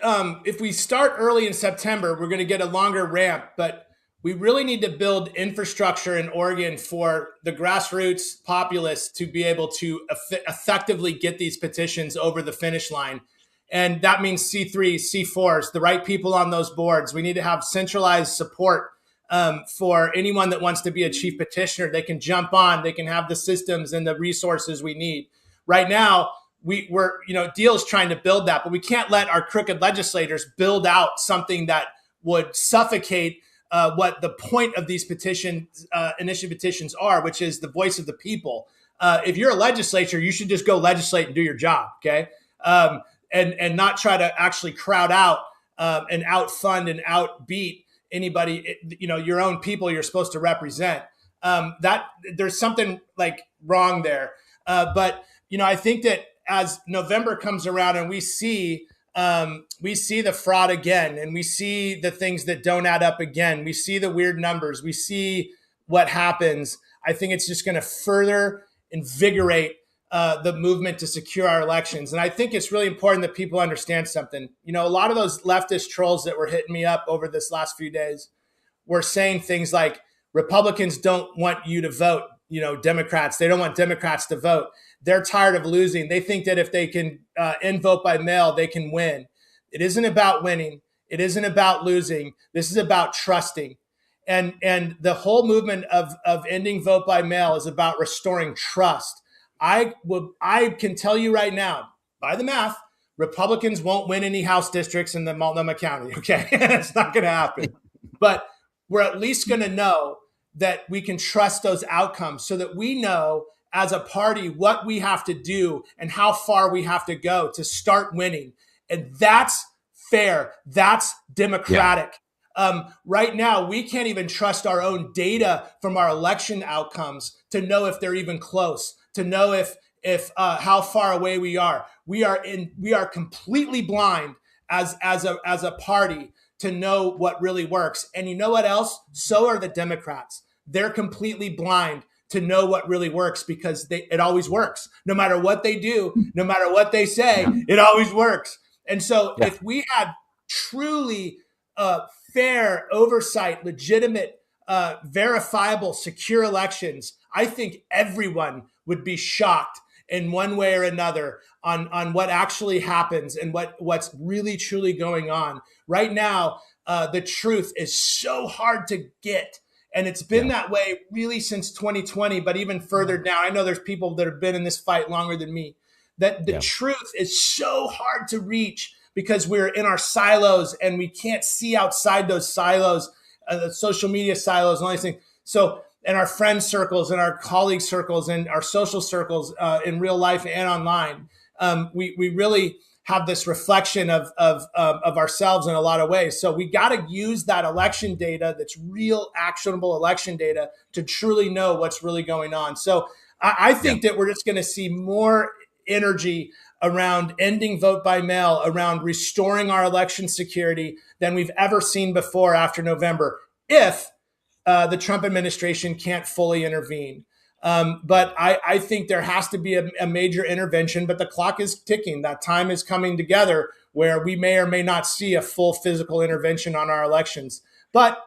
if we start early in September, we're going to get a longer ramp, but we really need to build infrastructure in Oregon for the grassroots populace to be able to effectively get these petitions over the finish line. And that means C3, C4s, the right people on those boards. We need to have centralized support for anyone that wants to be a chief petitioner. They can jump on, they can have the systems and the resources we need. Right now, we're Deal's trying to build that, but we can't let our crooked legislators build out something that would suffocate what the point of these initiative petitions are, which is the voice of the people. If you're a legislature, you should just go legislate and do your job, okay? And not try to actually crowd out and outfund and outbeat anybody, your own people you're supposed to represent. That there's something like wrong there. But I think that as November comes around and we see the fraud again, and we see the things that don't add up again, we see the weird numbers, we see what happens, I think it's just going to further invigorate the movement to secure our elections. And I think it's really important that people understand something. A lot of those leftist trolls that were hitting me up over this last few days were saying things like, Republicans don't want you to vote. Democrats, they don't want Democrats to vote. They're tired of losing. They think that if they can end vote by mail, they can win. It isn't about winning. It isn't about losing. This is about trusting. And the whole movement of ending vote by mail is about restoring trust. I can tell you right now, by the math, Republicans won't win any House districts in the Multnomah County. Okay, it's not going to happen. But we're at least going to know that we can trust those outcomes, so that we know as a party what we have to do and how far we have to go to start winning. And that's fair. That's democratic. Yeah. Right now, we can't even trust our own data from our election outcomes to know if they're even close, to know if how far away we are. We are completely blind as a party to know what really works. And you know what else? So are the Democrats. They're completely blind to know what really works, because it always works. No matter what they do, no matter what they say, it always works. And so if we had truly fair oversight, legitimate, verifiable, secure elections, I think everyone would be shocked in one way or another on what actually happens and what's really truly going on. Right now, the truth is so hard to get. And it's been that way really since 2020, but even further down. I know there's people that have been in this fight longer than me. That the truth is so hard to reach because we're in our silos and we can't see outside those silos, the social media silos and all these things. So in our friend circles and our colleague circles and our social circles in real life and online, we really have this reflection of ourselves in a lot of ways. So we got to use that election data, that's real actionable election data, to truly know what's really going on. So I think that we're just going to see more energy around ending vote by mail, around restoring our election security than we've ever seen before after November, if the Trump administration can't fully intervene. But I think there has to be a major intervention, but the clock is ticking. That time is coming together where we may or may not see a full physical intervention on our elections. But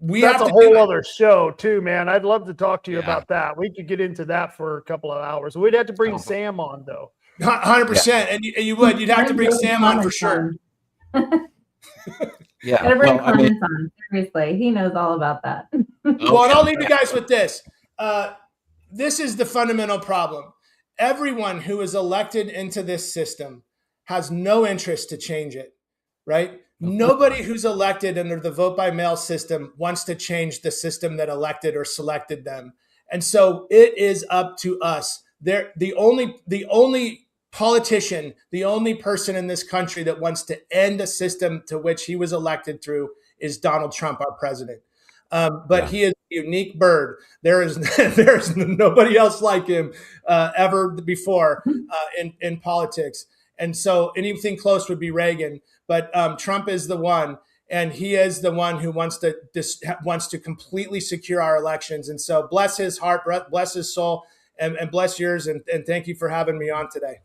that's a whole other show too, man. I'd love to talk to you about that. We could get into that for a couple of hours. We'd have to bring Sam on though. 100%. And you'd have to bring Sam on for sure. Gotta bring Clemens on. Seriously, he knows all about that. Well, and I'll leave you guys with this. This is the fundamental problem. Everyone who is elected into this system has no interest to change it, right? Nobody who's elected under the vote by mail system wants to change the system that elected or selected them. And so it is up to us. The only politician, the only person in this country that wants to end a system to which he was elected through is Donald Trump, our president. But he is a unique bird. There is nobody else like him ever before in politics. And so anything close would be Reagan. But Trump is the one, and he is the one who wants to completely secure our elections. And so bless his heart, bless his soul, and bless yours. And thank you for having me on today.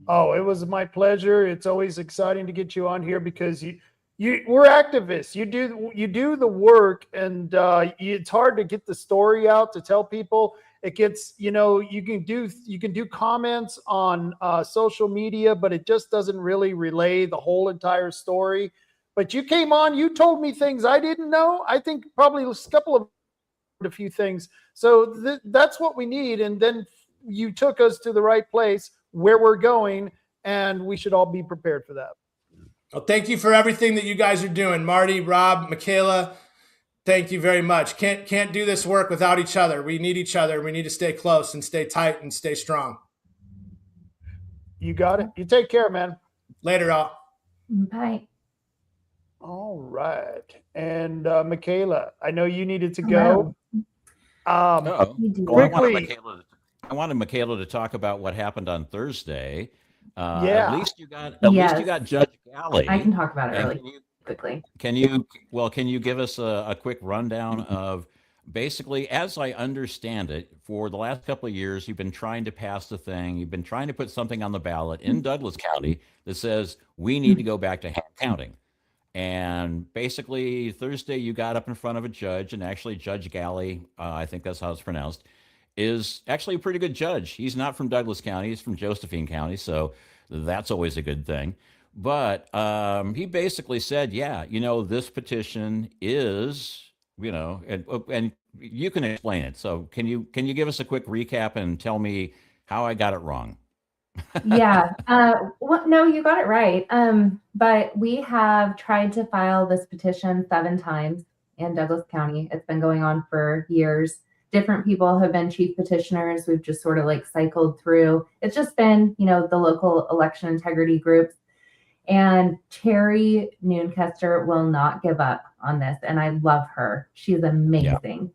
Oh, it was my pleasure. It's always exciting to get you on here because we're activists. You do the work, and it's hard to get the story out to tell people. It gets, you can do comments on social media, but it just doesn't really relay the whole entire story. But you came on, you told me things I didn't know. I think probably a few things. So that's what we need. And then you took us to the right place where we're going, and we should all be prepared for that. Well, thank you for everything that you guys are doing. Marty, Rob, Michaela, thank you very much. Can't do this work without each other. We need each other. We need to stay close and stay tight and stay strong. You got it. You take care, man. Later, all. Bye. All right. And Michaela, I know you needed to go. Quickly. I wanted Michaela to talk about what happened on Thursday. At least you got Judge Galley. I can talk about it really quickly. Can you give us a quick rundown of basically, as I understand it, for the last couple of years, you've been trying to pass the thing. You've been trying to put something on the ballot in Douglas County that says we need to go back to hand counting. And basically, Thursday, you got up in front of a judge, and actually Judge Galley, I think that's how it's pronounced, is actually a pretty good judge. He's not from Douglas County. He's from Josephine County, so that's always a good thing. But he basically said, this petition is, and you can explain it. So can you give us a quick recap and tell me how I got it wrong? No, you got it right. But we have tried to file this petition 7 times in Douglas County. It's been going on for years. Different people have been chief petitioners. We've just sort of cycled through. It's just been, the local election integrity groups. And Terry Noonkester will not give up on this. And I love her. She's amazing.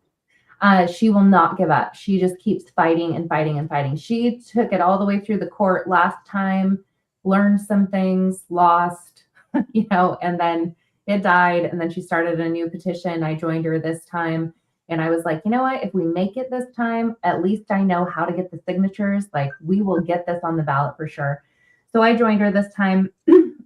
She will not give up. She just keeps fighting and fighting and fighting. She took it all the way through the court last time, learned some things, lost, and then it died. And then she started a new petition. I joined her this time. And I was like, you know what? If we make it this time, at least I know how to get the signatures. Like, we will get this on the ballot for sure. So I joined her this time.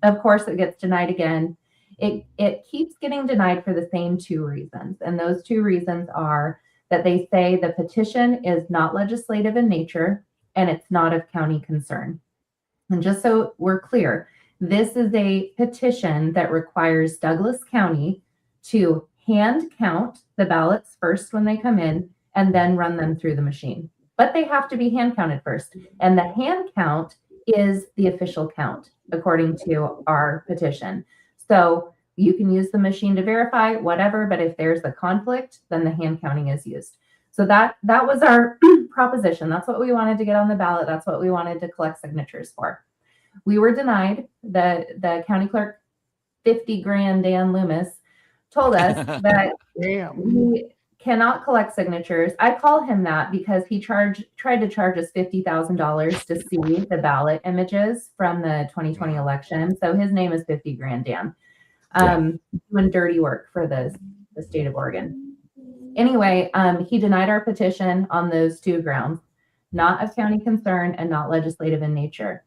Of course, it gets denied again. It keeps getting denied for the same two reasons. And those two reasons are that they say the petition is not legislative in nature and it's not of county concern. And just so we're clear, this is a petition that requires Douglas County to hand count the ballots first when they come in and then run them through the machine. But they have to be hand counted first. And the hand count is the official count according to our petition. So you can use the machine to verify whatever, but if there's a conflict, then the hand counting is used. So that was our proposition. That's what we wanted to get on the ballot. That's what we wanted to collect signatures for. We were denied. The county clerk, 50 grand Dan Loomis, told us that we cannot collect signatures. I call him that because he tried to charge us $50,000 to see the ballot images from the 2020 election. So his name is 50 grand Dan. Doing dirty work for the state of Oregon. Anyway, he denied our petition on those two grounds, not of county concern and not legislative in nature.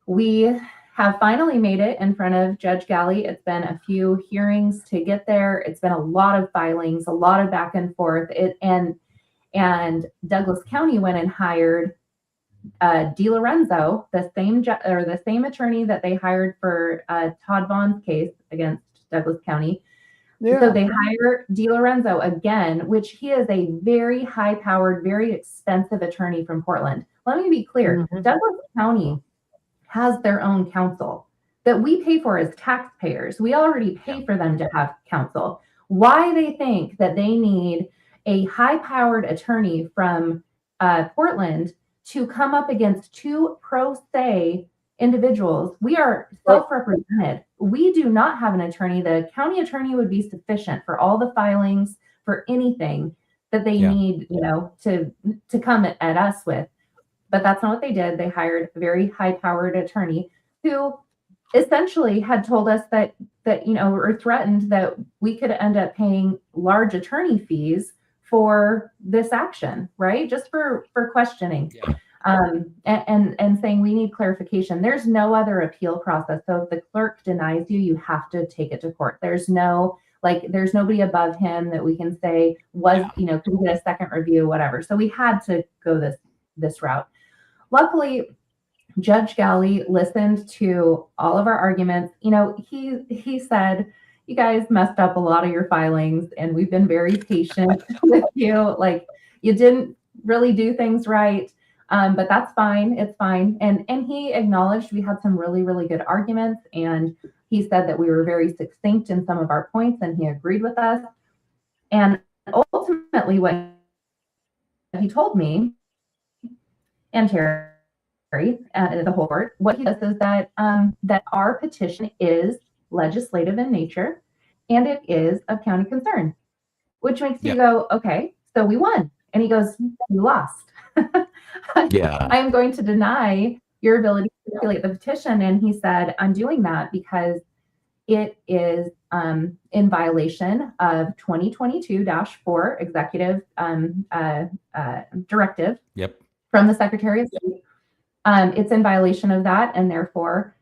We have finally made it in front of Judge Galley. It's been a few hearings to get there. It's been a lot of filings, a lot of back and forth. And Douglas County went and hired DiLorenzo, the same attorney that they hired for Todd Vaughn's case against Douglas County. Yeah. So they hire DiLorenzo again, which he is a very high-powered, very expensive attorney from Portland. Let me be clear. Douglas County has their own counsel that we pay for as taxpayers. We already pay for them to have counsel. Why they think that they need a high-powered attorney from Portland to come up against two pro se individuals. We are self-represented. We do not have an attorney. The county attorney would be sufficient for all the filings, for anything that they need, to come at us with. But that's not what they did. They hired a very high-powered attorney who essentially had told us that or threatened that we could end up paying large attorney fees for this action, right? Just for questioning. Yeah. And saying we need clarification. There's no other appeal process. So if the clerk denies you, you have to take it to court. There's nobody above him that we can say could we get a second review, whatever. So we had to go this route. Luckily, Judge Galley listened to all of our arguments. He said, you guys messed up a lot of your filings and we've been very patient with you. Like, you didn't really do things right. But that's fine. It's fine. And he acknowledged we had some really, really good arguments. And he said that we were very succinct in some of our points and he agreed with us. And ultimately what he told me and Terry, the whole court, what he says is that our petition is legislative in nature and it is of county concern, which makes you go, okay, so we won. And he goes, you lost. Yeah. I am going to deny your ability to circulate the petition. And he said, I'm doing that because it is in violation of 2022-4 executive directive from the Secretary of State. It's in violation of that. And therefore,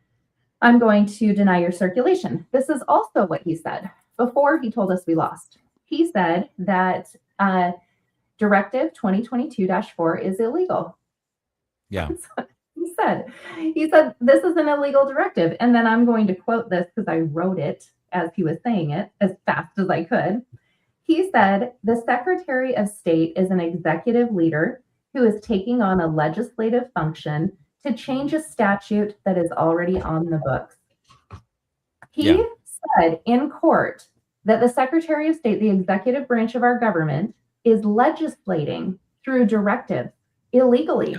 I'm going to deny your circulation. This is also what he said before he told us we lost. He said that Directive 2022-4 is illegal. Yeah. He said, this is an illegal directive. And then I'm going to quote this because I wrote it as he was saying it as fast as I could. He said, the Secretary of State is an executive leader who is taking on a legislative function to change a statute that is already on the books. He said in court that the Secretary of State, the executive branch of our government, is legislating through directives illegally.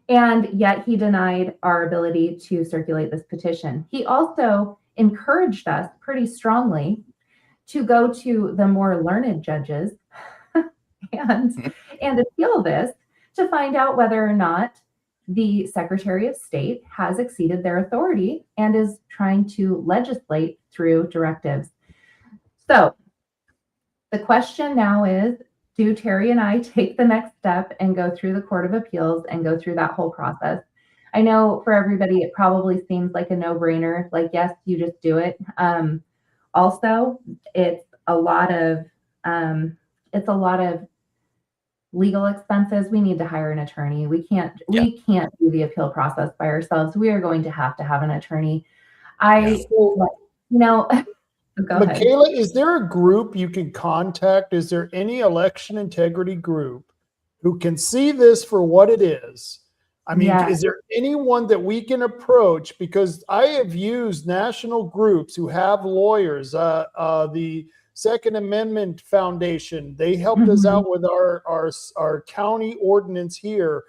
And yet he denied our ability to circulate this petition. He also encouraged us pretty strongly to go to the more learned judges and appeal this to find out whether or not the Secretary of State has exceeded their authority and is trying to legislate through directives. So The question now is, do Terry and I take the next step and go through the Court of Appeals and go through that whole process? I know for everybody, it probably seems like a no-brainer. Like, yes, you just do it. Also, it's a lot of legal expenses. We need to hire an attorney. We can't do the appeal process by ourselves. We are going to have an attorney. Go ahead. Michaela, is there a group you can contact? Is there any election integrity group who can see this for what it is? I mean, is there anyone that we can approach? Because I have used national groups who have lawyers, the Second Amendment Foundation. They helped us out with our county ordinance here.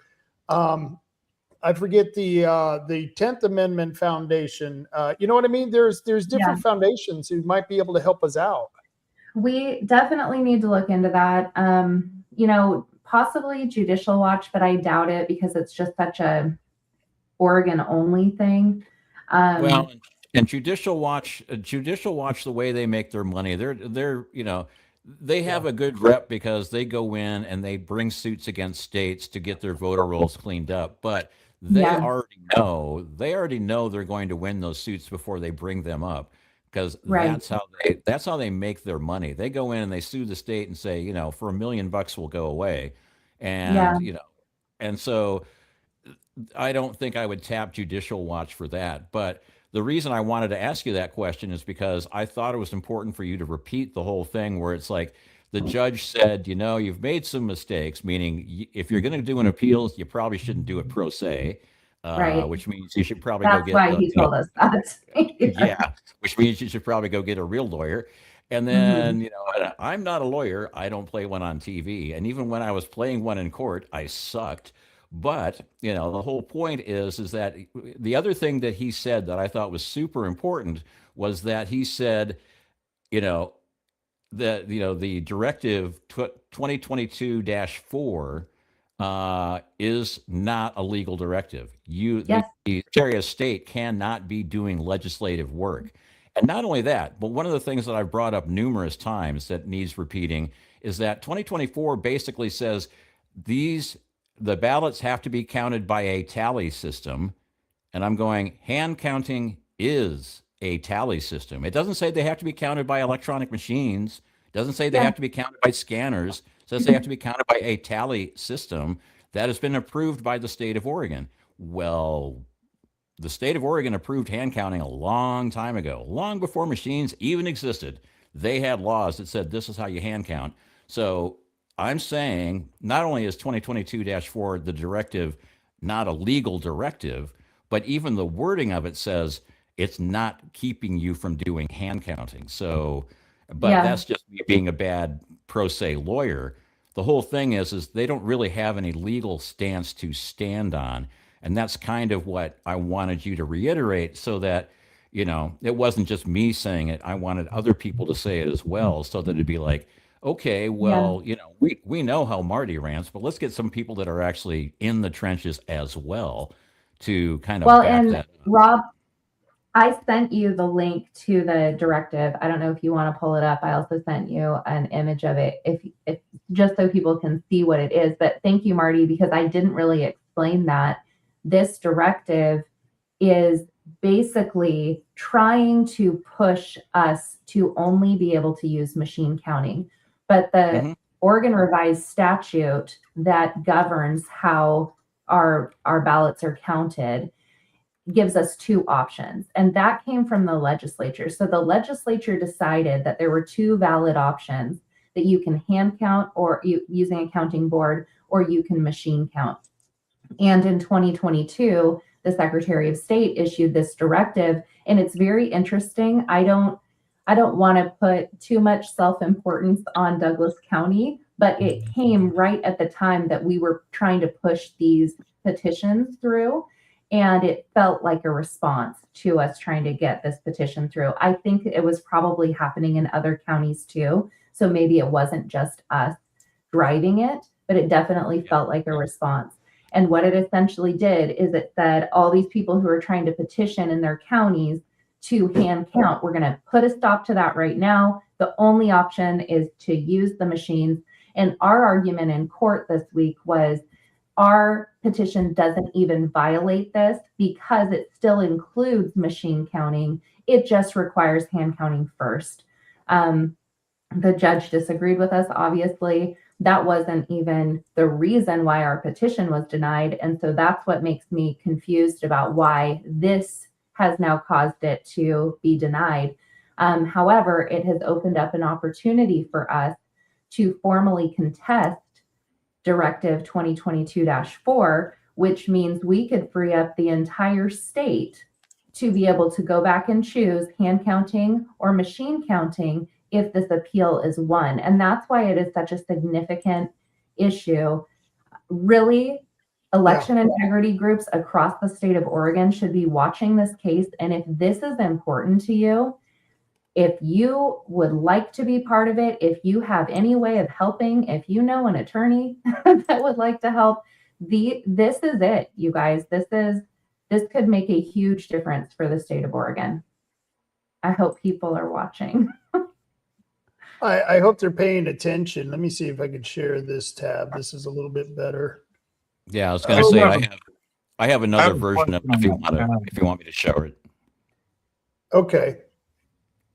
I forget the 10th Amendment Foundation. You know what I mean? There's different foundations who might be able to help us out. We definitely need to look into that. Possibly Judicial Watch, but I doubt it because it's just such a Oregon only thing. Well, and Judicial Watch, the way they make their money, they have a good rep because they go in and they bring suits against states to get their voter rolls cleaned up. But they already know they're going to win those suits before they bring them up, because that's how they make their money. They go in and they sue the state and say, for $1 million will go away, and and so I don't think I would tap Judicial Watch for that. But the reason I wanted to ask you that question is because I thought it was important for you to repeat the whole thing where it's like the judge said, you've made some mistakes, meaning if you're going to do an appeal, you probably shouldn't do it pro se, which means you should probably go get. That's why he told us that. Which means you should probably go get a real lawyer. And then, I'm not a lawyer. I don't play one on TV. And even when I was playing one in court, I sucked. But, the whole point is that the other thing that he said that I thought was super important was that he said, that, the directive 2022-4 is not a legal directive. The Secretary of State cannot be doing legislative work. And not only that, but one of the things that I've brought up numerous times that needs repeating is that 2024 basically says the ballots have to be counted by a tally system. And I'm going, hand counting is a tally system. It doesn't say they have to be counted by electronic machines. It doesn't say they have to be counted by scanners. It says they have to be counted by a tally system that has been approved by the state of Oregon. Well, the state of Oregon approved hand counting a long time ago, long before machines even existed. They had laws that said this is how you hand count. So I'm saying not only is 2022-4 the directive not a legal directive, but even the wording of it says it's not keeping you from doing hand counting. So, but that's just me being a bad pro se lawyer. The whole thing is they don't really have any legal stance to stand on. And that's kind of what I wanted you to reiterate so that, it wasn't just me saying it. I wanted other people to say it as well, so that it'd be like, okay, well, we know how Marty rants, but let's get some people that are actually in the trenches as well to kind of back that up. Rob, I sent you the link to the directive. I don't know if you want to pull it up. I also sent you an image of it, if just so people can see what it is. But thank you, Marty, because I didn't really explain that. This directive is basically trying to push us to only be able to use machine counting. But the Oregon revised statute that governs how our ballots are counted gives us two options. And that came from the legislature. So the legislature decided that there were two valid options, that you can hand count or using a counting board, or you can machine count. And in 2022, the Secretary of State issued this directive, and it's very interesting. I don't want to put too much self-importance on Douglas County, but it came right at the time that we were trying to push these petitions through, and it felt like a response to us trying to get this petition through. I think it was probably happening in other counties too, so maybe it wasn't just us driving it, but it definitely felt like a response. And what it essentially did is it said all these people who are trying to petition in their counties to hand count, we're going to put a stop to that right now. The only option is to use the machines. And our argument in court this week was our petition doesn't even violate this because it still includes machine counting. It just requires hand counting first. The judge disagreed with us, obviously. That wasn't even the reason why our petition was denied. And so that's what makes me confused about why this has now caused it to be denied. However, it has opened up an opportunity for us to formally contest Directive 2022-4, which means we could free up the entire state to be able to go back and choose hand counting or machine counting if this appeal is won. And that's why it is such a significant issue. Really, election integrity groups across the state of Oregon should be watching this case. And if this is important to you, if you would like to be part of it, if you have any way of helping, if you know an attorney that would like to help, this is it, you guys. This could make a huge difference for the state of Oregon. I hope people are watching. I hope they're paying attention. Let me see if I can share this tab. This is a little bit better. Yeah, I was going to say I have another version of it if you want me to show it. Okay.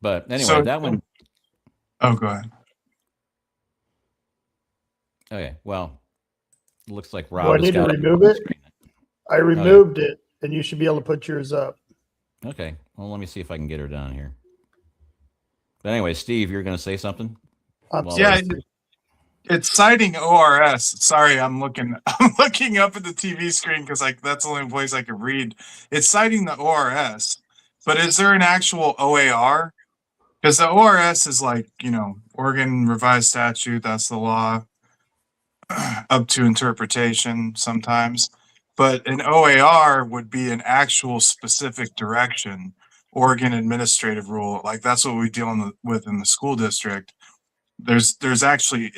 But anyway, So- that one. Oh, go ahead. Okay, well, it looks like Do Rob I has need to got remove on the it? screen. I removed it, and you should be able to put yours up. Okay, well, let me see if I can get her down here. But anyway, Steve, you're going to say something? Well, Yeah, it's citing ORS. Sorry, I'm looking up at the TV screen because that's the only place I can read. It's citing the ORS, but is there an actual OAR? Because the ORS is Oregon Revised Statute, that's the law, up to interpretation sometimes. But an OAR would be an actual specific direction, Oregon administrative rule. Like that's what we deal with in the school district. There's actually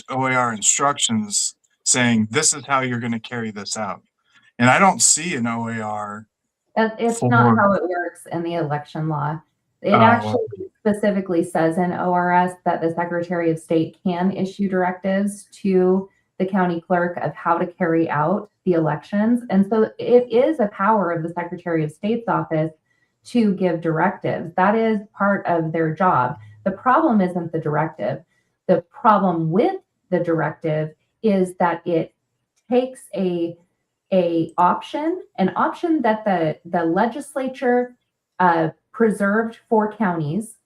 OAR instructions saying this is how you're going to carry this out. And I don't see an OAR. It's not how it works in the election law. It actually specifically says in ORS that the Secretary of State can issue directives to the county clerk of how to carry out the elections. And so it is a power of the Secretary of State's office to give directives. That is part of their job. The problem isn't the directive. The problem with the directive is that it takes an option that the legislature preserved for counties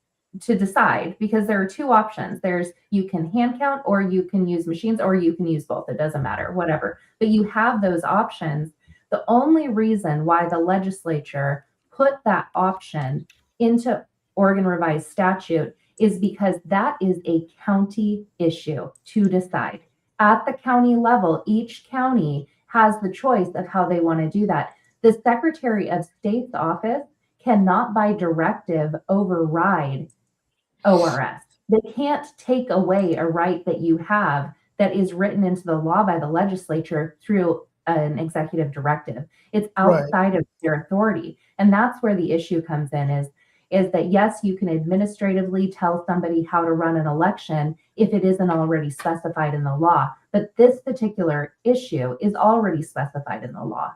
to decide, because there are two options. You can hand count, or you can use machines, or you can use both. It doesn't matter, whatever. But you have those options. The only reason why the legislature put that option into Oregon Revised Statute is because that is a county issue to decide. At the county level, each county has the choice of how they want to do that. The Secretary of State's office cannot, by directive, override ORS. They can't take away a right that you have that is written into the law by the legislature through an executive directive. It's outside of their authority. And that's where the issue comes in is that, yes, you can administratively tell somebody how to run an election if it isn't already specified in the law. But this particular issue is already specified in the law.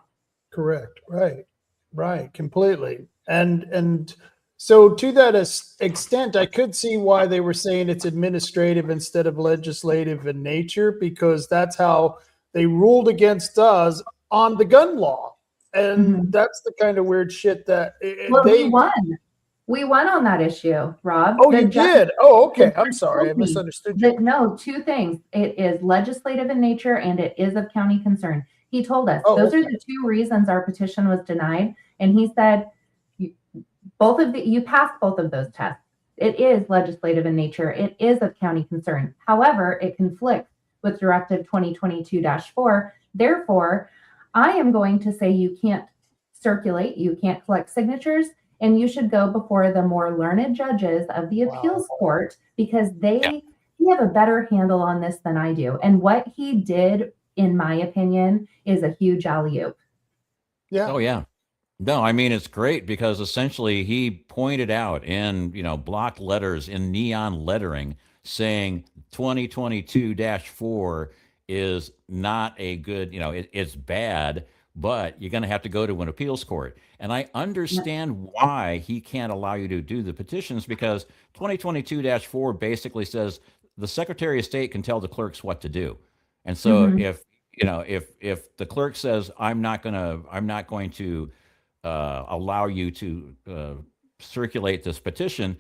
Correct. Right. Completely. And so to that extent, I could see why they were saying it's administrative instead of legislative in nature, because that's how they ruled against us on the gun law. And that's the kind of weird shit that we won. We won on that issue, Rob. Oh, you did? Oh, okay. I'm sorry. I misunderstood you. No, two things. It is legislative in nature and it is of county concern. He told us those are the two reasons our petition was denied. And he said, you passed both of those tests. It is legislative in nature. It is of county concern. However, it conflicts with Directive 2022-4. Therefore, I am going to say you can't circulate, you can't collect signatures, and you should go before the more learned judges of the appeals court, because they have a better handle on this than I do. And what he did, in my opinion, is a huge alley-oop. Yeah. Oh, yeah. No, I mean it's great because essentially he pointed out in block letters in neon lettering saying 2022-4 is not a good, it's bad, but you're going to have to go to an appeals court. And I understand why he can't allow you to do the petitions because 2022-4 basically says the Secretary of State can tell the clerks what to do. And so Mhm. if the clerk says I'm not going to allow you to circulate this petition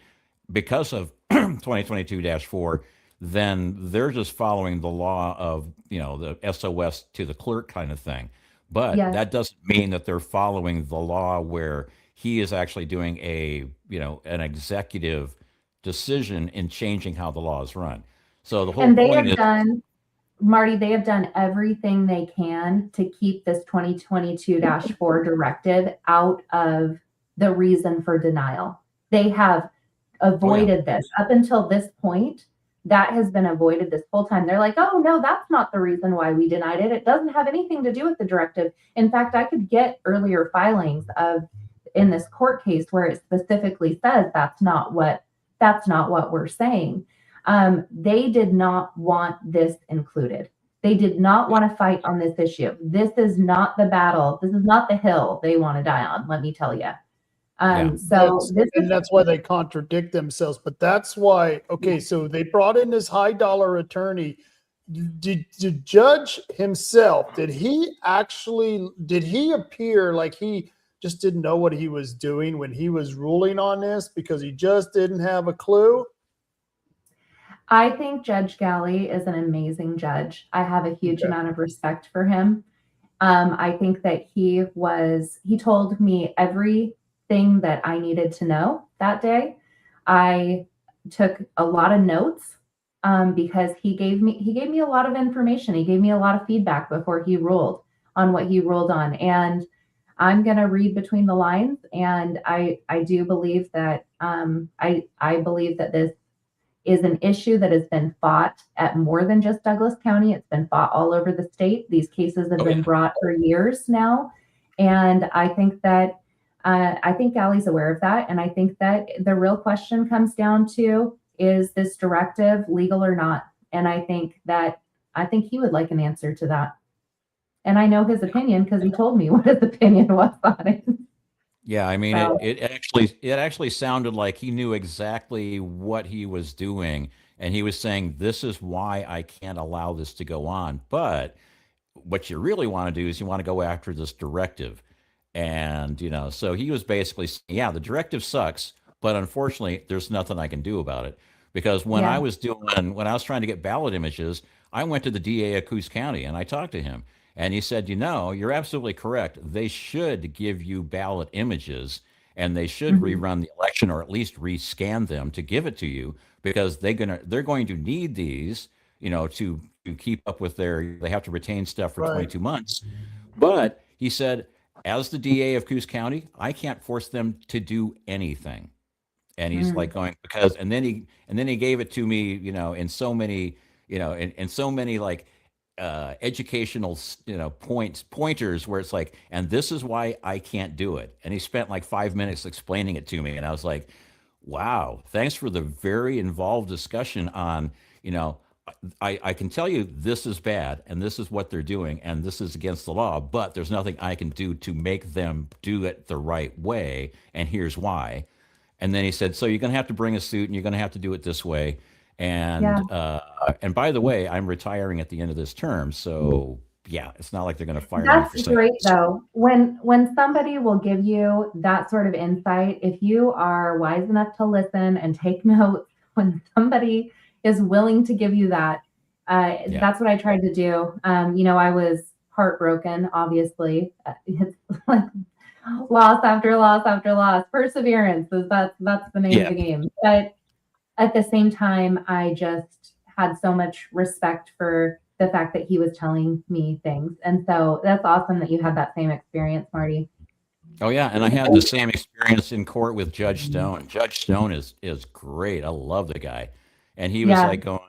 because of 2022-4, then they're just following the law of, the SOS to the clerk kind of thing. But Yes. that doesn't mean that they're following the law where he is actually doing an executive decision in changing how the law is run. So the whole And they point have is, done, Marty, they have done everything they can to keep this 2022-4 directive out of the reason for denial. They have avoided this up until this point. That has been avoided this whole time. They're like, oh, no, that's not the reason why we denied it. It doesn't have anything to do with the directive. In fact, I could get earlier filings in this court case where it specifically says that's not what we're saying. They did not want this included. They did not want to fight on this issue. This is not the battle. This is not the hill they want to die on, let me tell you. That's why they contradict themselves. But that's why, okay, so they brought in this high dollar attorney. Did the judge himself, did he appear like he just didn't know what he was doing when he was ruling on this because he just didn't have a clue? I think Judge Galley is an amazing judge. I have a huge amount of respect for him. I think that he told me everything that I needed to know that day. I took a lot of notes because he gave me a lot of information. He gave me a lot of feedback before he ruled on what he ruled on. And I'm going to read between the lines. And I do believe that I believe that this is an issue that has been fought at more than just Douglas County. It's been fought all over the state. These cases have been brought for years now. And I think that Galley's aware of that. And I think that the real question comes down to, is this directive legal or not? And I think he would like an answer to that. And I know his opinion because he told me what his opinion was on it. yeah, I mean, So- it actually sounded like he knew exactly what he was doing, and he was saying, "This is why I can't allow this to go on." But what you really want to do is you want to go after this directive, and so he was basically saying, "Yeah, the directive sucks, but unfortunately, there's nothing I can do about it." Because when Yeah. I was trying to get ballot images, I went to the DA of Coos County and I talked to him. And he said, you're absolutely correct. They should give you ballot images and they should rerun the election or at least rescan them to give it to you because they're going to need these, to keep up with they have to retain stuff for 22 months. But he said, as the DA of Coos County, I can't force them to do anything. And he's like going and then he gave it to me, in so many, in so many like educational pointers where it's like, and this is why I can't do it. And he spent like 5 minutes explaining it to me, and I was like, wow, thanks for the very involved discussion on, I can tell you this is bad and this is what they're doing and this is against the law, but there's nothing I can do to make them do it the right way, and here's why. And then he said, so you're going to have to bring a suit and you're going to have to do it this way. And by the way, I'm retiring at the end of this term. So yeah, it's not like they're going to fire me for That's saying great this. though. When somebody will give you that sort of insight, if you are wise enough to listen and take notes, when somebody is willing to give you that, that's what I tried to do. I was heartbroken, obviously. It's like loss after loss after loss. Perseverance that's the name of the game. But at the same time, I just had so much respect for the fact that he was telling me things. And so that's awesome that you had that same experience, Marty. Oh yeah, and I had the same experience in court with Judge Stone. Judge Stone is great. I love the guy. And he was like going,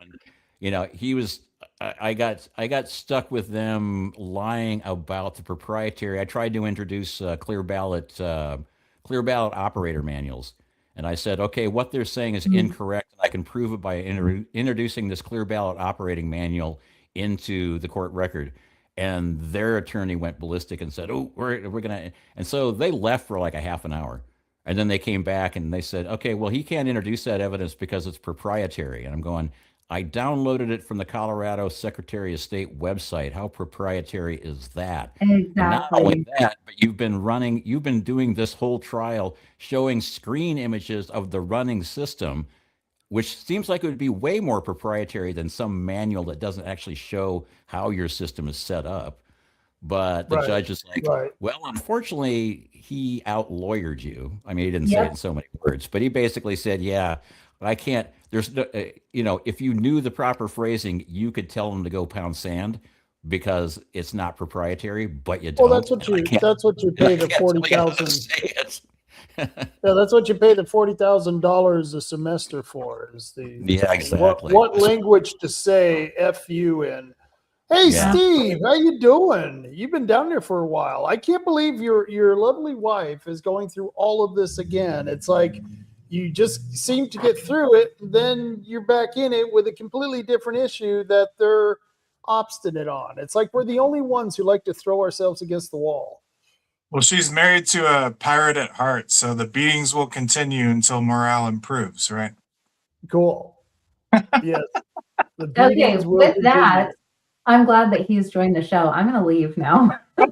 he was I got stuck with them lying about the proprietary. I tried to introduce clear ballot operator manuals, and I said, okay, what they're saying is incorrect, and I can prove it by introducing this clear ballot operating manual into the court record. And their attorney went ballistic and said, "Oh, we're gonna," and so they left for like a half an hour. And then they came back and they said, okay, well, he can't introduce that evidence because it's proprietary. And I'm going, I downloaded it from the Colorado Secretary of State website. How proprietary is that? And not only Exactly. that, but you've been doing this whole trial showing screen images of the running system, which seems like it would be way more proprietary than some manual that doesn't actually show how your system is set up. But the Right, judge is like, right. well, unfortunately, he out-lawyered you. I mean, he didn't say it Yep. in so many words, but he basically said, yeah, I can't, there's no, if you knew the proper phrasing, you could tell him to go pound sand because it's not proprietary, but you Well, don't. that's what And I you can't, that's what you and I pay the can't tell you how to 40,000. say it. Yeah, that's what you pay the $40,000 a semester for. Is the Yeah, exactly. what language to say "f you" in? Hey, Yeah. Steve, how you doing? You've been down there for a while. I can't believe your lovely wife is going through all of this again. It's like you just seem to get through it, then you're back in it with a completely different issue that they're obstinate on. It's like we're the only ones who like to throw ourselves against the wall. Well, she's married to a pirate at heart, so the beatings will continue until morale improves, right? Cool. Yes. The Okay, beatings will with continue. that, I'm glad that he's joined the show. I'm going to leave now. And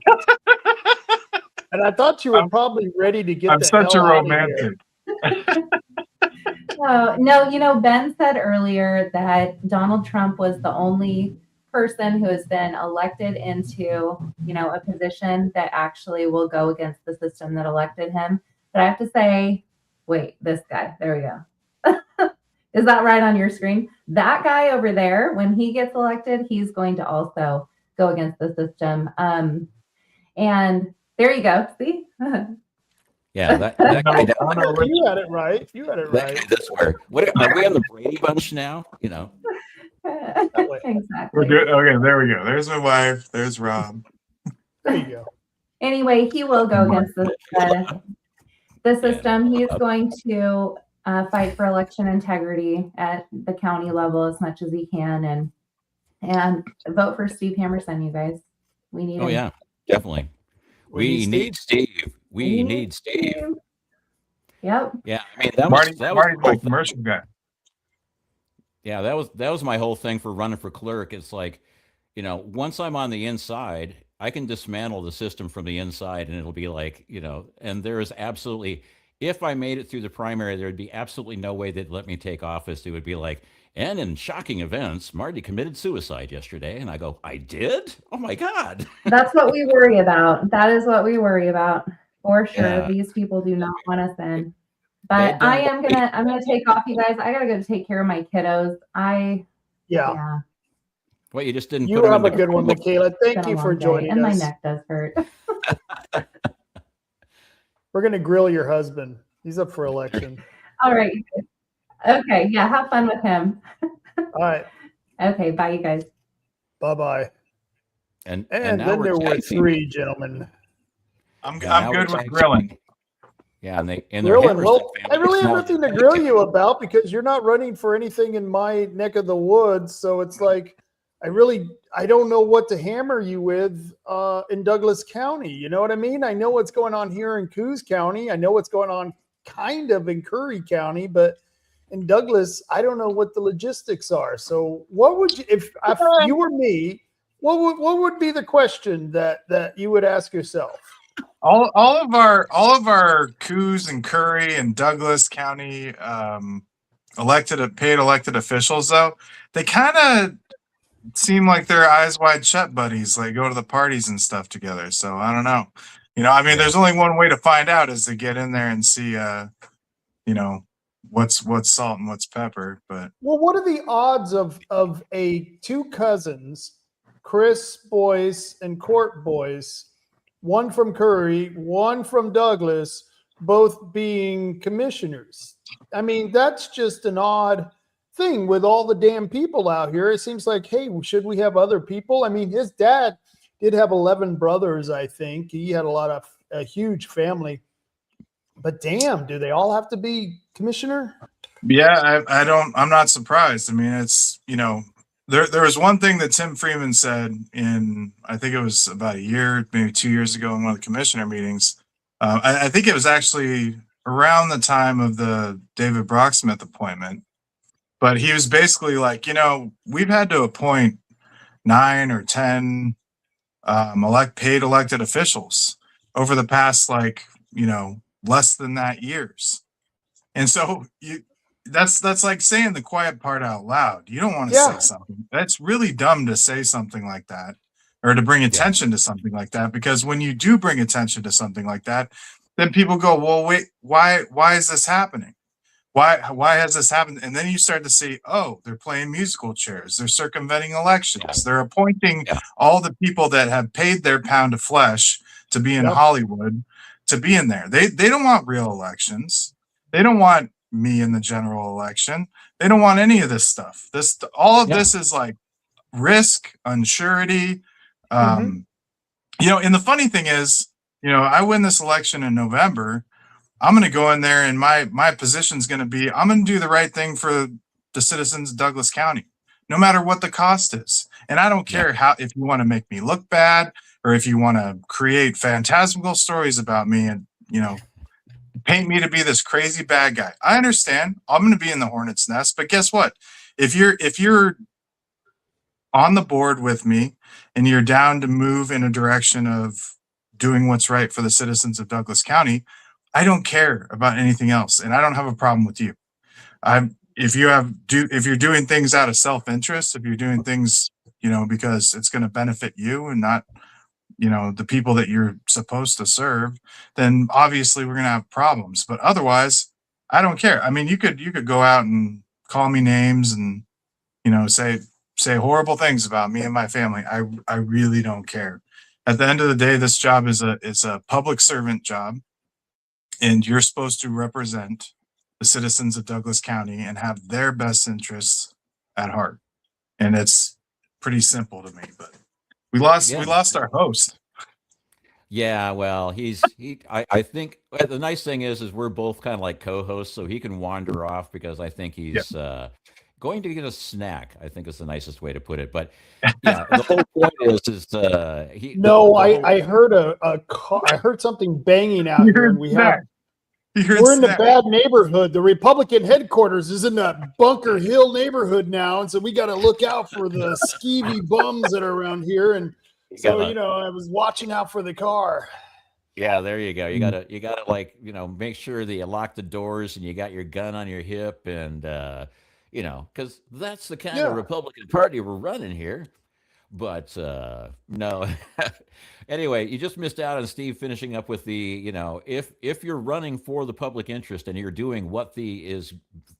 I thought you were probably ready to get I'm the such a hell out of here. romantic. No, Ben said earlier that Donald Trump was the only person who has been elected into, a position that actually will go against the system that elected him. But I have to say, wait, this guy, there we go. Is that right on your screen? That guy over there, when he gets elected, he's going to also go against the system. And there you go. See? Yeah, that guy down there. You had it right. You had it That guy right. this where. What are we on the Brady Bunch now? way. Exactly. We're good. Okay, there we go. There's my wife. There's Rob. There you go. Anyway, he will go against the system. He is going to fight for election integrity at the county level as much as he can, and vote for Steve Hammerson, you guys. We need him. Oh yeah, definitely. We need Steve. We need Steve. Yep. Yeah, I mean that Marty's was the my whole thing. commercial guy. Yeah, that was my whole thing for running for clerk. It's like, once I'm on the inside, I can dismantle the system from the inside, and it'll be like, and there is absolutely, if I made it through the primary, there would be absolutely no way they'd let me take office. It would be like, and in shocking events, Marty committed suicide yesterday. And I go, I did? Oh my God. That's what we worry about. That is what we worry about for sure. Yeah. These people do not want us in. But I'm gonna take off, you guys. I gotta go take care of my kiddos. Yeah. Well, you just didn't. You put have them a good one, Michaela. Thank Been a you for long day, joining and my us. neck does hurt. We're gonna grill your husband. He's up for election. All right. Okay. Yeah. Have fun with him. All right. Okay. Bye, you guys. Bye-bye. And And now then we're there were tag teaming. 3 gentlemen. I'm Now good we're with tag grilling. teaming. Yeah, and they're Grilling. Well, Hammerson I really have family. nothing to grill you about because you're not running for anything in my neck of the woods. So it's like, I don't know what to hammer you with in Douglas County. You know what I mean? I know what's going on here in Coos County. I know what's going on kind of in Curry County, but in Douglas, I don't know what the logistics are. So what would you, if you were me, what would be the question that you would ask yourself? All of our Coos and Curry and Douglas County paid elected officials, though, they kind of seem like they're eyes wide shut buddies. Like go to the parties and stuff together. So I don't know. I mean, there's only one way to find out is to get in there and see what's salt and what's pepper. But Well, what are the odds of two cousins, Chris Boyce and Court Boyce, one from Curry, one from Douglas, both being commissioners? I mean, that's just an odd thing with all the damn people out here. It seems like, hey, should we have other people? I mean, his dad did have 11 brothers, I think. He had a huge family. But damn, do they all have to be commissioner? Yeah, I'm not surprised. I mean, it's, there was one thing that Tim Freeman said in, I think it was about a year, maybe 2 years ago in one of the commissioner meetings. I think it was actually around the time of the David Brocksmith appointment. But he was basically like, we've had to appoint 9 or 10 paid elected officials over the past, less than that years. And so that's like saying the quiet part out loud. You don't want to say something. That's really dumb to say something like that, or to bring attention to something like that, because when you do bring attention to something like that, then people go, well, wait, why is this happening? Why has this happened? And then you start to see, oh, they're playing musical chairs. They're circumventing elections. They're appointing all the people that have paid their pound of flesh to be in Hollywood to be in there. They don't want real elections. They don't want me in the general election. They don't want any of this stuff. All of this is like risk, unsurety. And the funny thing is, I win this election in November. I'm going to go in there and my position is going to be, I'm going to do the right thing for the citizens of Douglas County, no matter what the cost is. And I don't care if you want to make me look bad, or if you want to create phantasmal stories about me and, paint me to be this crazy bad guy. I understand. I'm going to be in the hornet's nest, but guess what? If you're on the board with me and you're down to move in a direction of doing what's right for the citizens of Douglas County, I don't care about anything else, and I don't have a problem with you. If you're doing things out of self-interest, if you're doing things, because it's going to benefit you and not, the people that you're supposed to serve, then obviously we're going to have problems. But otherwise, I don't care. I mean, you could go out and call me names and, say horrible things about me and my family. I really don't care. At the end of the day, this job is a public servant job, and you're supposed to represent the citizens of Douglas County and have their best interests at heart. And it's pretty simple to me, but we lost our host. Yeah, well, I think the nice thing is we're both kind of like co-hosts, so he can wander off because I think he's going to get a snack. I think is the nicest way to put it. But yeah, the whole point is I heard I heard something banging out here, and we're in the bad neighborhood. The Republican headquarters is in the Bunker Hill neighborhood now, and so we got to look out for the skeevy bums that are around here. And so, I was watching out for the car. Yeah, there you go. You gotta make sure that you lock the doors and you got your gun on your hip, and because that's the kind of Republican Party we're running here. But no. Anyway, you just missed out on Steve finishing up with the, if you're running for the public interest and you're doing what is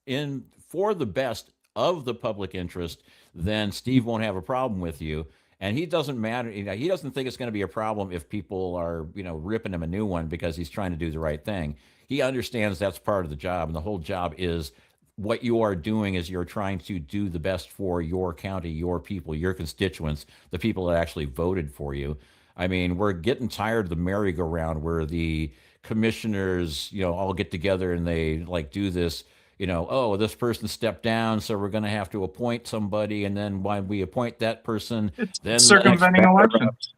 in for the best of the public interest, then Steve won't have a problem with you. And he doesn't matter. He doesn't think it's going to be a problem if people are, ripping him a new one because he's trying to do the right thing. He understands that's part of the job, and the whole job is what you are doing is you're trying to do the best for your county, your people, your constituents, the people that actually voted for you. I mean, we're getting tired of the merry-go-round where the commissioners, all get together and they do this, oh, this person stepped down, so we're going to have to appoint somebody. And then when we appoint that person, then circumventing elections.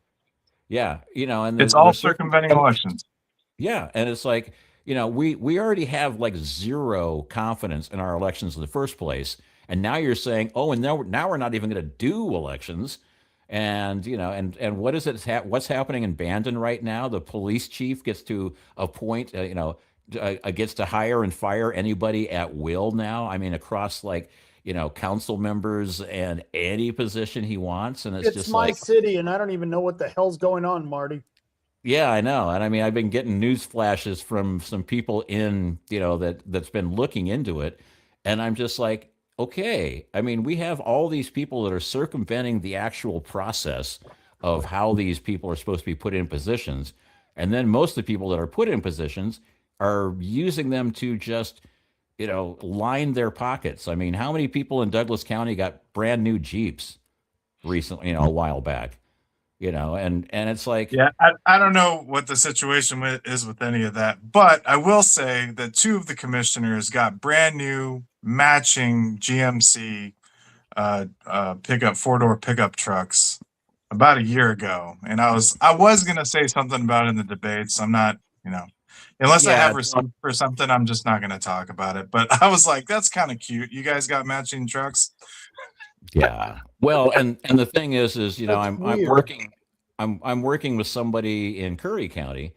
Yeah. And it's all circumventing elections. Yeah. And it's like, we already have zero confidence in our elections in the first place. And now you're saying, oh, and now we're not even going to do elections. And, and what is it? What's happening in Bandon right now? The police chief gets to appoint, gets to hire and fire anybody at will now. I mean, across council members and any position he wants. And it's just my city, and I don't even know what the hell's going on, Marty. Yeah, I know. And I mean, I've been getting news flashes from some people in, that's been looking into it. And I'm just like, okay. I mean, we have all these people that are circumventing the actual process of how these people are supposed to be put in positions. And then most of the people that are put in positions are using them to just line their pockets. I mean, how many people in Douglas County got brand new Jeeps recently, a while back, and it's like, Yeah, I don't know what the situation is with any of that, but I will say that 2 of the commissioners got brand new matching GMC pickup 4-door pickup trucks about a year ago, and I was gonna say something about it in the debates. I'm not, unless I have yeah, receipts for something, I'm just not gonna talk about it. But I was like, that's kind of cute. You guys got matching trucks. yeah. Well, and the thing is, That's I'm weird. working, I'm working with somebody in Curry County,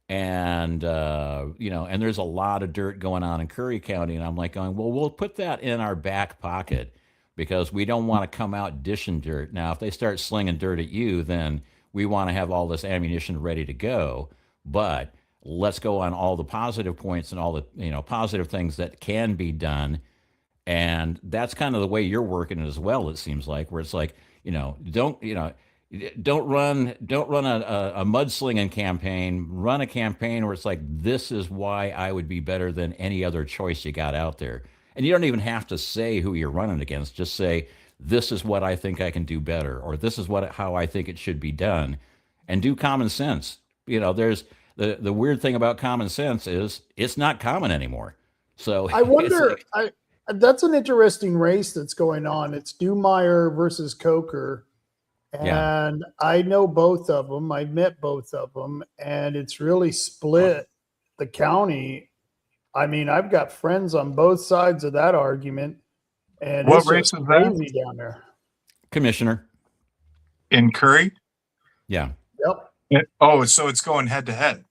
and and there's a lot of dirt going on in Curry County, and I'm like going, well, we'll put that in our back pocket because we don't want to come out dishing dirt. Now, if they start slinging dirt at you, then we want to have all this ammunition ready to go. But let's go on all the positive points and all the positive things that can be done, and that's kind of the way you're working it as well. It seems like where it's like don't run a mudslinging campaign. Run a campaign where it's like, this is why I would be better than any other choice you got out there. And you don't even have to say who you're running against. Just say, this is what I think I can do better, or this is how I think it should be done, and do common sense. There's the weird thing about common sense is it's not common anymore. So I wonder. That's an interesting race that's going on. It's Dumeyer versus Coker, and Yeah. I know both of them. I met both of them, and it's really split the county. I mean, I've got friends on both sides of that argument, and What it's race just is that? crazy down there. Commissioner. In Curry? Yeah. Yep. So it's going head to head.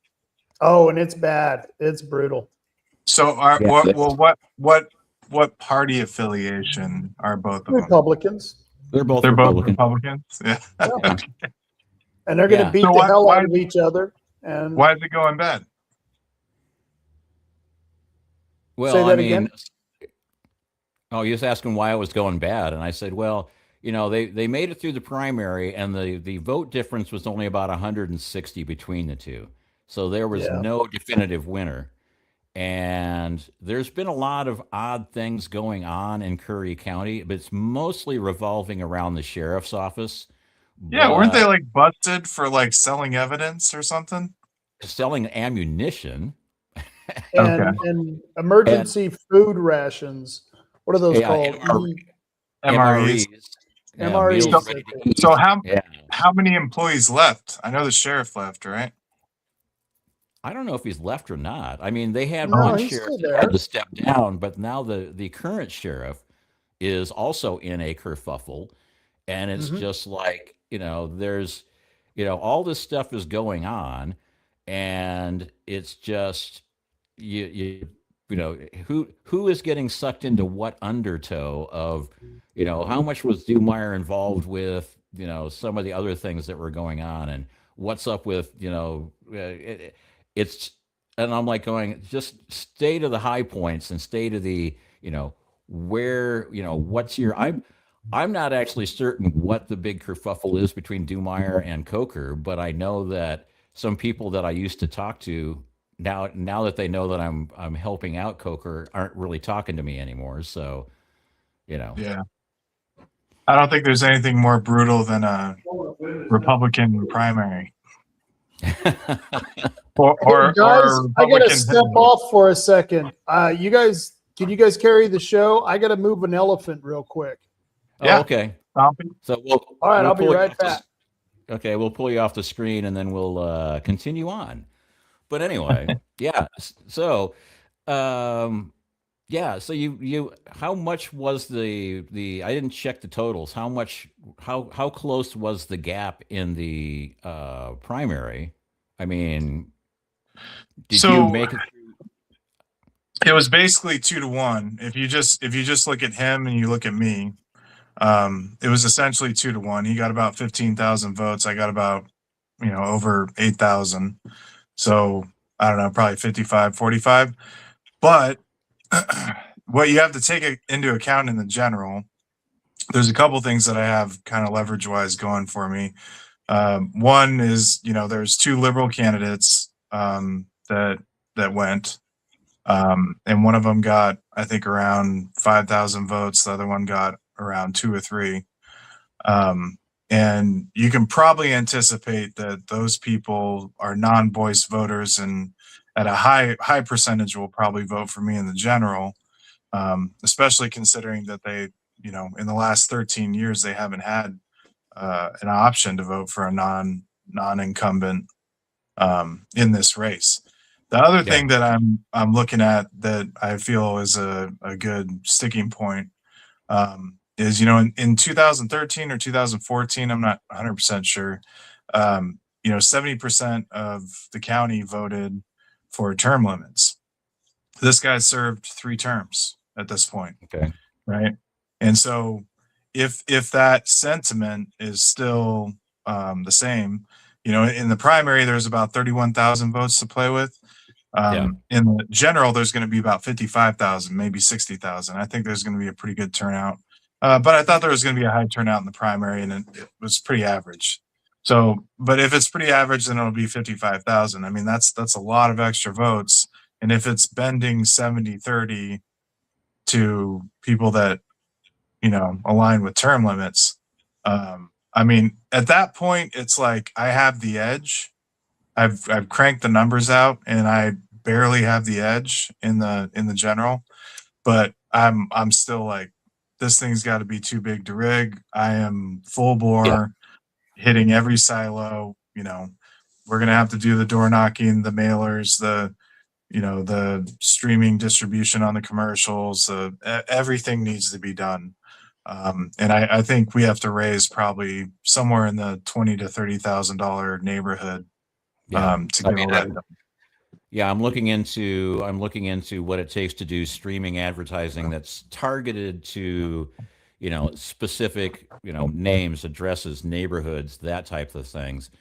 Oh, and it's bad. It's brutal. So what party affiliation are both of them? Republicans, They're both They're both Republican. Republicans. Yeah. Yeah. and they're going to Yeah. beat So the why- hell why- out of each other. And Why is it going bad? Well, Say that I mean, again? oh, he was asking why it was going bad, and I said, well, they made it through the primary, and the vote difference was only about 160 between the two, so there was Yeah. no definitive winner. And there's been a lot of odd things going on in Curry County, but it's mostly revolving around the sheriff's office. Yeah, weren't they But like busted for like selling evidence or something? selling ammunition? and emergency food rations. What are those Yeah, called? MREs. Yeah, MREs. meals ready to eat. So Yeah. how many employees left? I know the sheriff left, right? I don't know if he's left or not. I mean, they had No, one he's sheriff still that there. had to step down, but now the current sheriff is also in a kerfuffle, and it's Mhm. just like there's all this stuff is going on, and it's just who is getting sucked into what undertow of how much was Dumeyer involved with some of the other things that were going on, and what's up with it's and I'm like going, just stay to the high points and stay to the where what's your I'm not actually certain what the big kerfuffle is between Dumeyer and Coker, but I know that some people that I used to talk to now that they know that I'm helping out Coker aren't really talking to me anymore. So Yeah. I don't think there's anything more brutal than a Republican primary. Or Hey, guys, I gotta Republican step head. off for a second. Can you guys carry the show? I gotta move an elephant real quick. Yeah. Oh, okay. Stomping. So we'll All right, we'll I'll be pull you right off the- back. Okay, we'll pull you off the screen and then we'll continue on. But anyway, yeah. So, yeah. So you how much was the I didn't check the totals. How close was the gap in the primary? I mean, did So- you make it? It was basically 2-1. If you just look at him and you look at me, it was essentially 2-1. He got about 15,000 votes. I got about over 8,000. So I don't know, probably 55-45. But what you have to take into account in the general, there's a couple things that I have kind of leverage wise going for me. One is there's 2 liberal candidates that went. And one of them got I think, around 5,000 votes. The other one got around 2 or 3. And you can probably anticipate that those people are non-voice voters, and at a high percentage will probably vote for me in the general, especially considering that they, in the last 13 years, they haven't had an option to vote for a non-incumbent in this race. The other thing that I'm looking at that I feel is a good sticking point is, in 2013 or 2014, I'm not 100% sure, 70% of the county voted for term limits. This guy served 3 terms at this point. Okay. Right. And so if that sentiment is still the same, in the primary, there's about 31,000 votes to play with. In the general, there's going to be about 55,000, maybe 60,000. I think there's going to be a pretty good turnout. But I thought there was going to be a high turnout in the primary, and it was pretty average. So, but if it's pretty average, then it'll be 55,000. I mean, that's a lot of extra votes. And if it's bending 70-30 to people that, align with term limits, I mean, at that point, it's like I have the edge. I've cranked the numbers out, and I barely have the edge in the general, but I'm still like, this thing's got to be too big to rig. I am full bore, hitting every silo. We're gonna have to do the door knocking, the mailers, the streaming distribution on the commercials. Everything needs to be done. And I think we have to raise probably somewhere in the $20,000 to $30,000 neighborhood to get all that done. Yeah, I'm looking into what it takes to do streaming advertising that's targeted to, specific, names, addresses, neighborhoods, that type of things.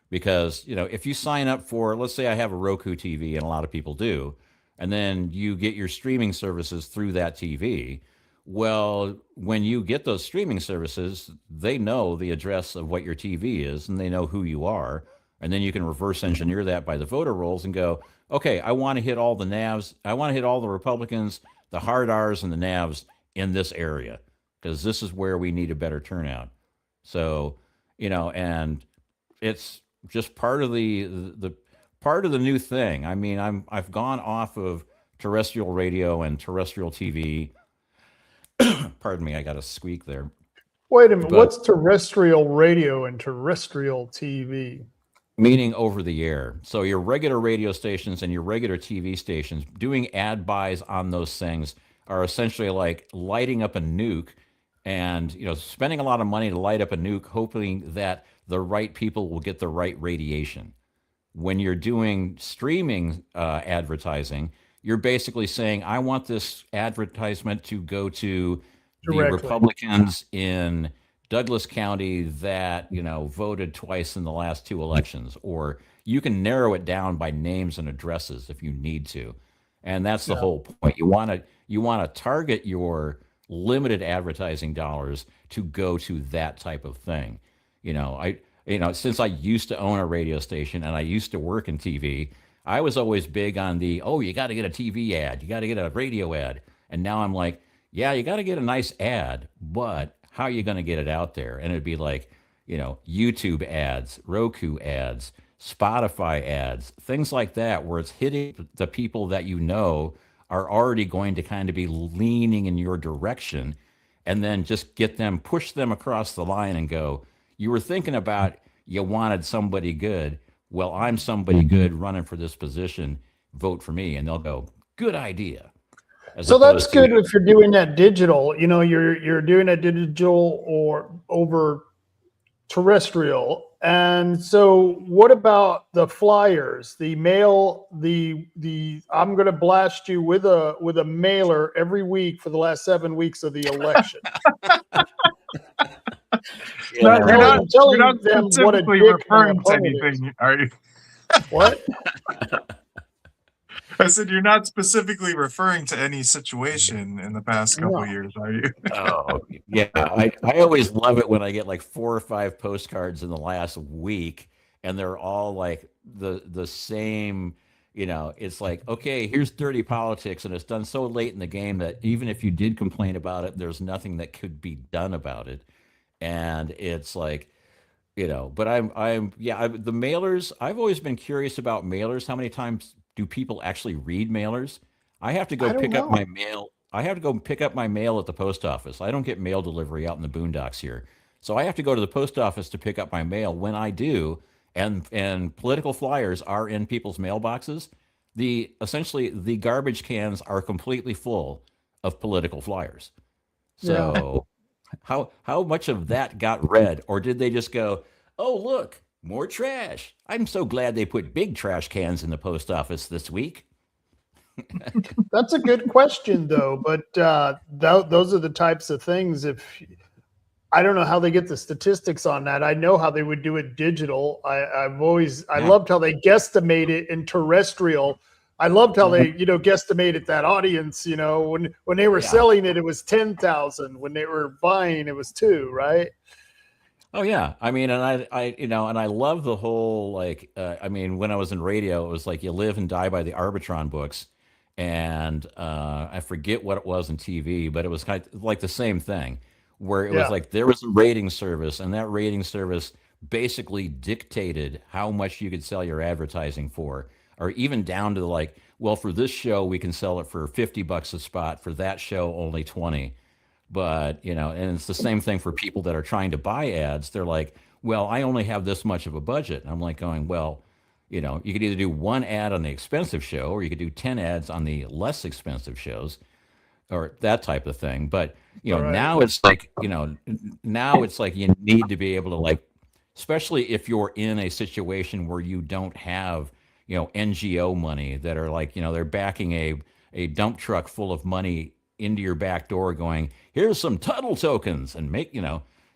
Because, if you sign up for, let's say I have a Roku TV, and a lot of people do, and then you get your streaming services through that TV. Well, when you get those streaming services, they know the address of what your TV is, and they know who you are. And then you can reverse engineer that by the voter rolls and go, okay, I want to hit all the NAVs. I want to hit all the Republicans, the hard R's, and the NAVs in this area, because this is where we need a better turnout. So, and it's just part of the part of the new thing. I mean, I've gone off of terrestrial radio and terrestrial TV. Pardon me, I got a squeak there. Wait a minute, what's terrestrial radio and terrestrial TV? Meaning over the air. So your regular radio stations and your regular TV stations doing ad buys on those things are essentially like lighting up a nuke and, spending a lot of money to light up a nuke, hoping that the right people will get the right radiation. When you're doing streaming advertising, you're basically saying, I want this advertisement to go to the Republicans in Douglas County that, voted twice in the last 2 elections. Or you can narrow it down by names and addresses if you need to. And that's the whole point. You want to target your limited advertising dollars to go to that type of thing. Since I used to own a radio station and I used to work in TV, I was always big on you got to get a TV ad, you got to get a radio ad. And now I'm like, yeah, you got to get a nice ad, but how are you going to get it out there? And it'd be like, YouTube ads, Roku ads, Spotify ads, things like that, where it's hitting the people that are already going to kind of be leaning in your direction, and then just push them across the line and go, you were thinking about, you wanted somebody good. Well, I'm somebody good running for this position. Vote for me. And they'll go, good idea. So that's good if you're doing that digital, you're doing that digital or over terrestrial. And so what about the flyers, the mail, I'm going to blast you with a mailer every week for the last 7 weeks of the election. You're not specifically referring to anything, are you? What? I said you're not specifically referring to any situation in the past couple of years, are you? Oh, yeah. I always love it when I get like 4 or 5 postcards in the last week, and they're all like the same it's like, okay, here's dirty politics, and it's done so late in the game that even if you did complain about it, there's nothing that could be done about it. And it's like, but the mailers, I've always been curious about mailers. How many times do people actually read mailers? I have to go I don't pick up know. my mail. I have to go pick up my mail at the post office. I don't get mail delivery out in the boondocks here. So I have to go to the post office to pick up my mail. When I do, and political flyers are in people's mailboxes, essentially the garbage cans are completely full of political flyers. Yeah. So how much of that got read, or did they just go, "Oh, look, more trash. I'm so glad they put big trash cans in the post office this week." That's a good question, though. But those are the types of things. If I don't know how they get the statistics on that. I know how they would do it digital. I loved how they guesstimate it in terrestrial. I loved how they, guesstimated that audience. When they were selling it, it was 10,000. When they were buying, it was 2, right? Oh yeah, I mean, and I love the whole when I was in radio, it was like you live and die by the Arbitron books, and I forget what it was in TV, but it was kind of like the same thing, where it was like there was a rating service, and that rating service basically dictated how much you could sell your advertising for, or even down to like, well, for this show we can sell it for $50 a spot, for that show only 20. But, and it's the same thing for people that are trying to buy ads. They're like, well, I only have this much of a budget. And I'm like going, well, you could either do one ad on the expensive show, or you could do 10 ads on the less expensive shows, or that type of thing. But, now it's like, now it's like you need to be able to, like, especially if you're in a situation where you don't have, NGO money that are like, they're backing a dump truck full of money into your back door going, here's some Tuttle tokens, and make,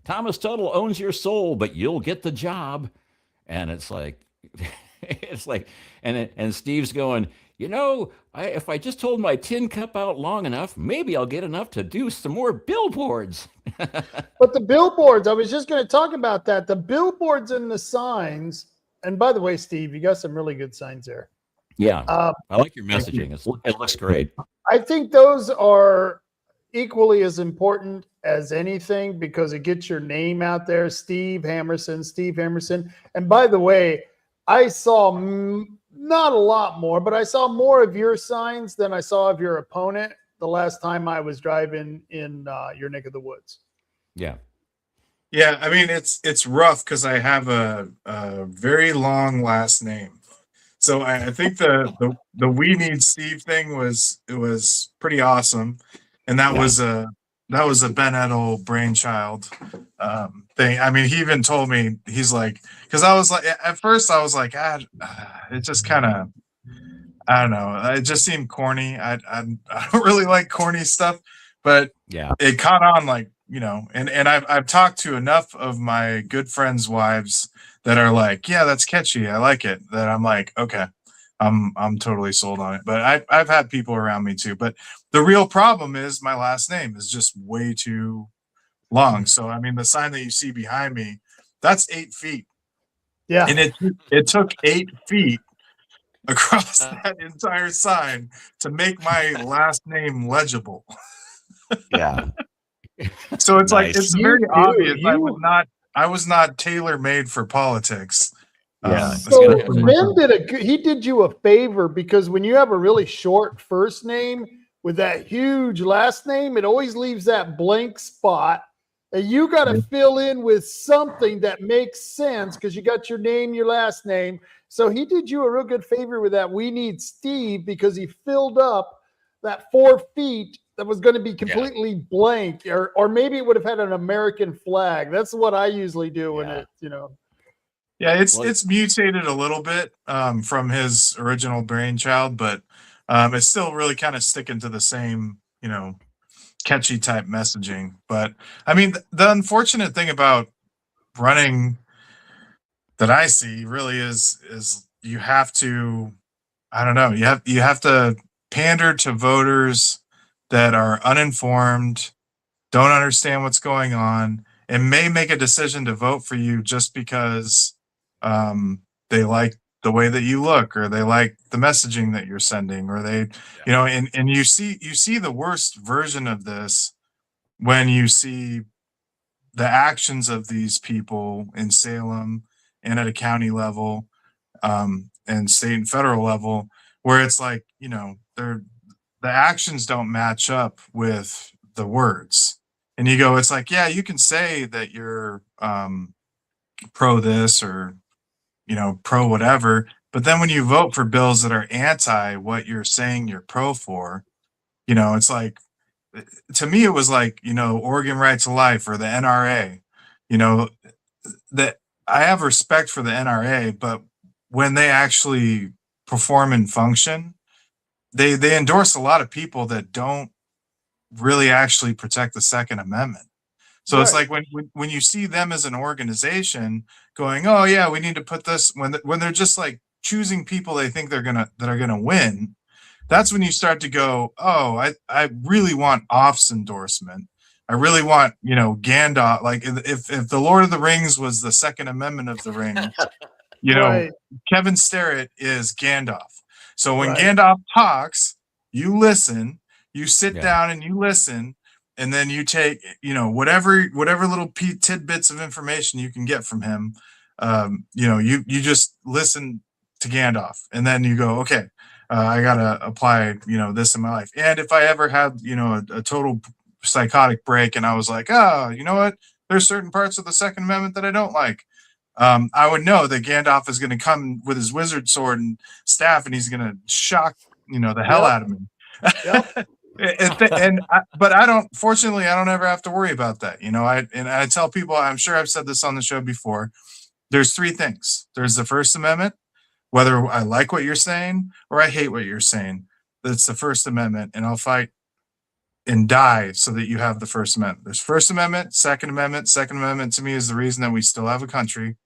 Thomas Tuttle owns your soul, but you'll get the job. And it's like, and Steve's going, if I just hold my tin cup out long enough, maybe I'll get enough to do some more billboards. But the billboards, I was just going to talk about that. The billboards and the signs. And by the way, Steve, you got some really good signs there. Yeah. I like your messaging. It looks great. I think those are equally as important as anything, because it gets your name out there. Steve Hammerson. And by the way, I saw not a lot more, but I saw more of your signs than I saw of your opponent the last time I was driving in your neck of the woods. Yeah. Yeah, I mean, it's rough because I have a very long last name. So I think the We Need Steve thing was pretty awesome, and that was a Ben Edtl brainchild thing. I mean, he even told me, he's like, because I was like, at first I was like, it just kind of, I don't know, it just seemed corny. I don't really like corny stuff, but it caught on, like, and I've talked to enough of my good friends' wives that are like, yeah, that's catchy, I like it, that I'm like, okay, I'm totally sold on it. But I've had people around me too. But the real problem is my last name is just way too long. So I mean, the sign that you see behind me, that's 8 feet. Yeah. And it took 8 feet across that entire sign to make my last name legible. Yeah. So it's like, Nice. it's very obvious I was not tailor-made for politics. Yeah. So Ben he did you a favor, because when you have a really short first name with that huge last name, it always leaves that blank spot, and you got to fill in with something that makes sense, because you got your name, your last name. So he did you a real good favor with that We Need Steve, because he filled up that 4 feet that was going to be completely blank, or maybe it would have had an American flag. That's what I usually do when it, Yeah, it's mutated a little bit from his original brainchild, but it's still really kind of sticking to the same, catchy type messaging. But I mean, the unfortunate thing about running that I see really is you have to, I don't know, you have to pander to voters that are uninformed, don't understand what's going on, and may make a decision to vote for you just because they like the way that you look, or they like the messaging that you're sending, or they, you know, and you see the worst version of this when you see the actions of these people in Salem and at a county level, and state and federal level, where it's like, you know, the actions don't match up with the words. And you go, it's like, yeah, you can say that you're pro this, or, you know, pro whatever, but then when you vote for bills that are anti what you're saying you're pro for, you know, it's like, to me, it was like, you know, Oregon Right to Life or the NRA, you know, that I have respect for the NRA, but when they actually perform and function, they endorse a lot of people that don't really actually protect the Second Amendment. So it's like when you see them as an organization going, oh yeah, we need to put this, when they're just like choosing people they think that are gonna win, that's when you start to go, oh, I really want Off's endorsement. I really want, you know, Gandalf. Like if the Lord of the Rings was the Second Amendment of the Ring, you know, Kevin Sterrett is Gandalf. So when Gandalf talks, you listen, you sit down and you listen, and then you take, you know, whatever little tidbits of information you can get from him. You know, you just listen to Gandalf, and then you go, okay, I gotta apply, you know, this in my life. And if I ever had, you know, a total psychotic break, and I was like, oh, you know what, there's certain parts of the Second Amendment that I don't like, I would know that Gandalf is going to come with his wizard sword and staff, and he's going to shock, you know, the hell out of me. But I don't, fortunately, I don't ever have to worry about that. You know, I tell people, I'm sure I've said this on the show before, there's three things. There's the First Amendment, whether I like what you're saying or I hate what you're saying. That's the First Amendment, and I'll fight and die so that you have the First Amendment. There's First Amendment, Second Amendment. Second Amendment to me is the reason that we still have a country.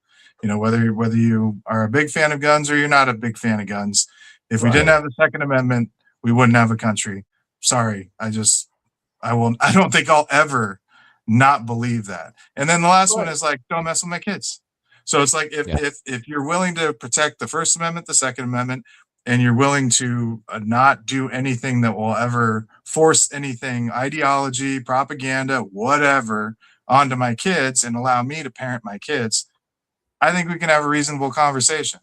You know, whether you are a big fan of guns or you're not a big fan of guns. If we didn't have the Second Amendment, we wouldn't have a country. Sorry, I don't think I'll ever not believe that. And then the last one is like, don't mess with my kids. So it's like, if you're willing to protect the First Amendment, the Second Amendment, and you're willing to not do anything that will ever force anything, ideology, propaganda, whatever, onto my kids and allow me to parent my kids, I think we can have a reasonable conversation.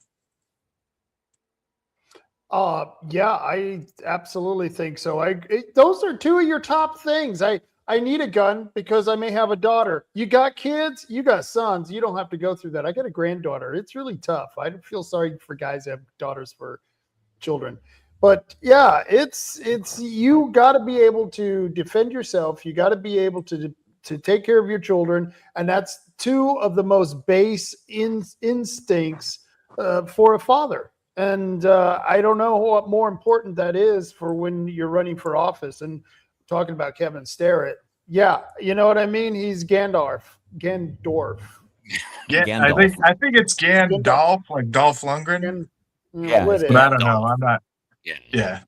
Yeah, I absolutely think so. Those are two of your top things. I need a gun because I may have a daughter. You got kids, you got sons. You don't have to go through that. I got a granddaughter. It's really tough. I feel sorry for guys that have daughters for children. But yeah, it's you got to be able to defend yourself. You got to be able to take care of your children, and that's two of the most base instincts for a father. And I don't know what more important that is for when you're running for office. And talking about Kevin Sterrett, yeah, you know what I mean. He's Gandalf. I think it's Gandalf, like Dolph Lundgren. But I don't know. I'm not. Yeah.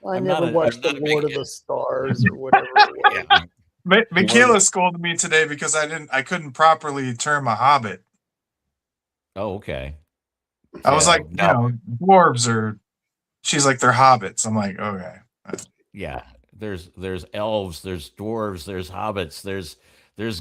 I never watched the Lord of the Stars or whatever it was. Michaela scolded me today because I couldn't properly term a hobbit. Oh, okay. I was like, you know, dwarves are. She's like, they're hobbits. I'm like, okay. Yeah, there's elves, there's dwarves, there's hobbits, there's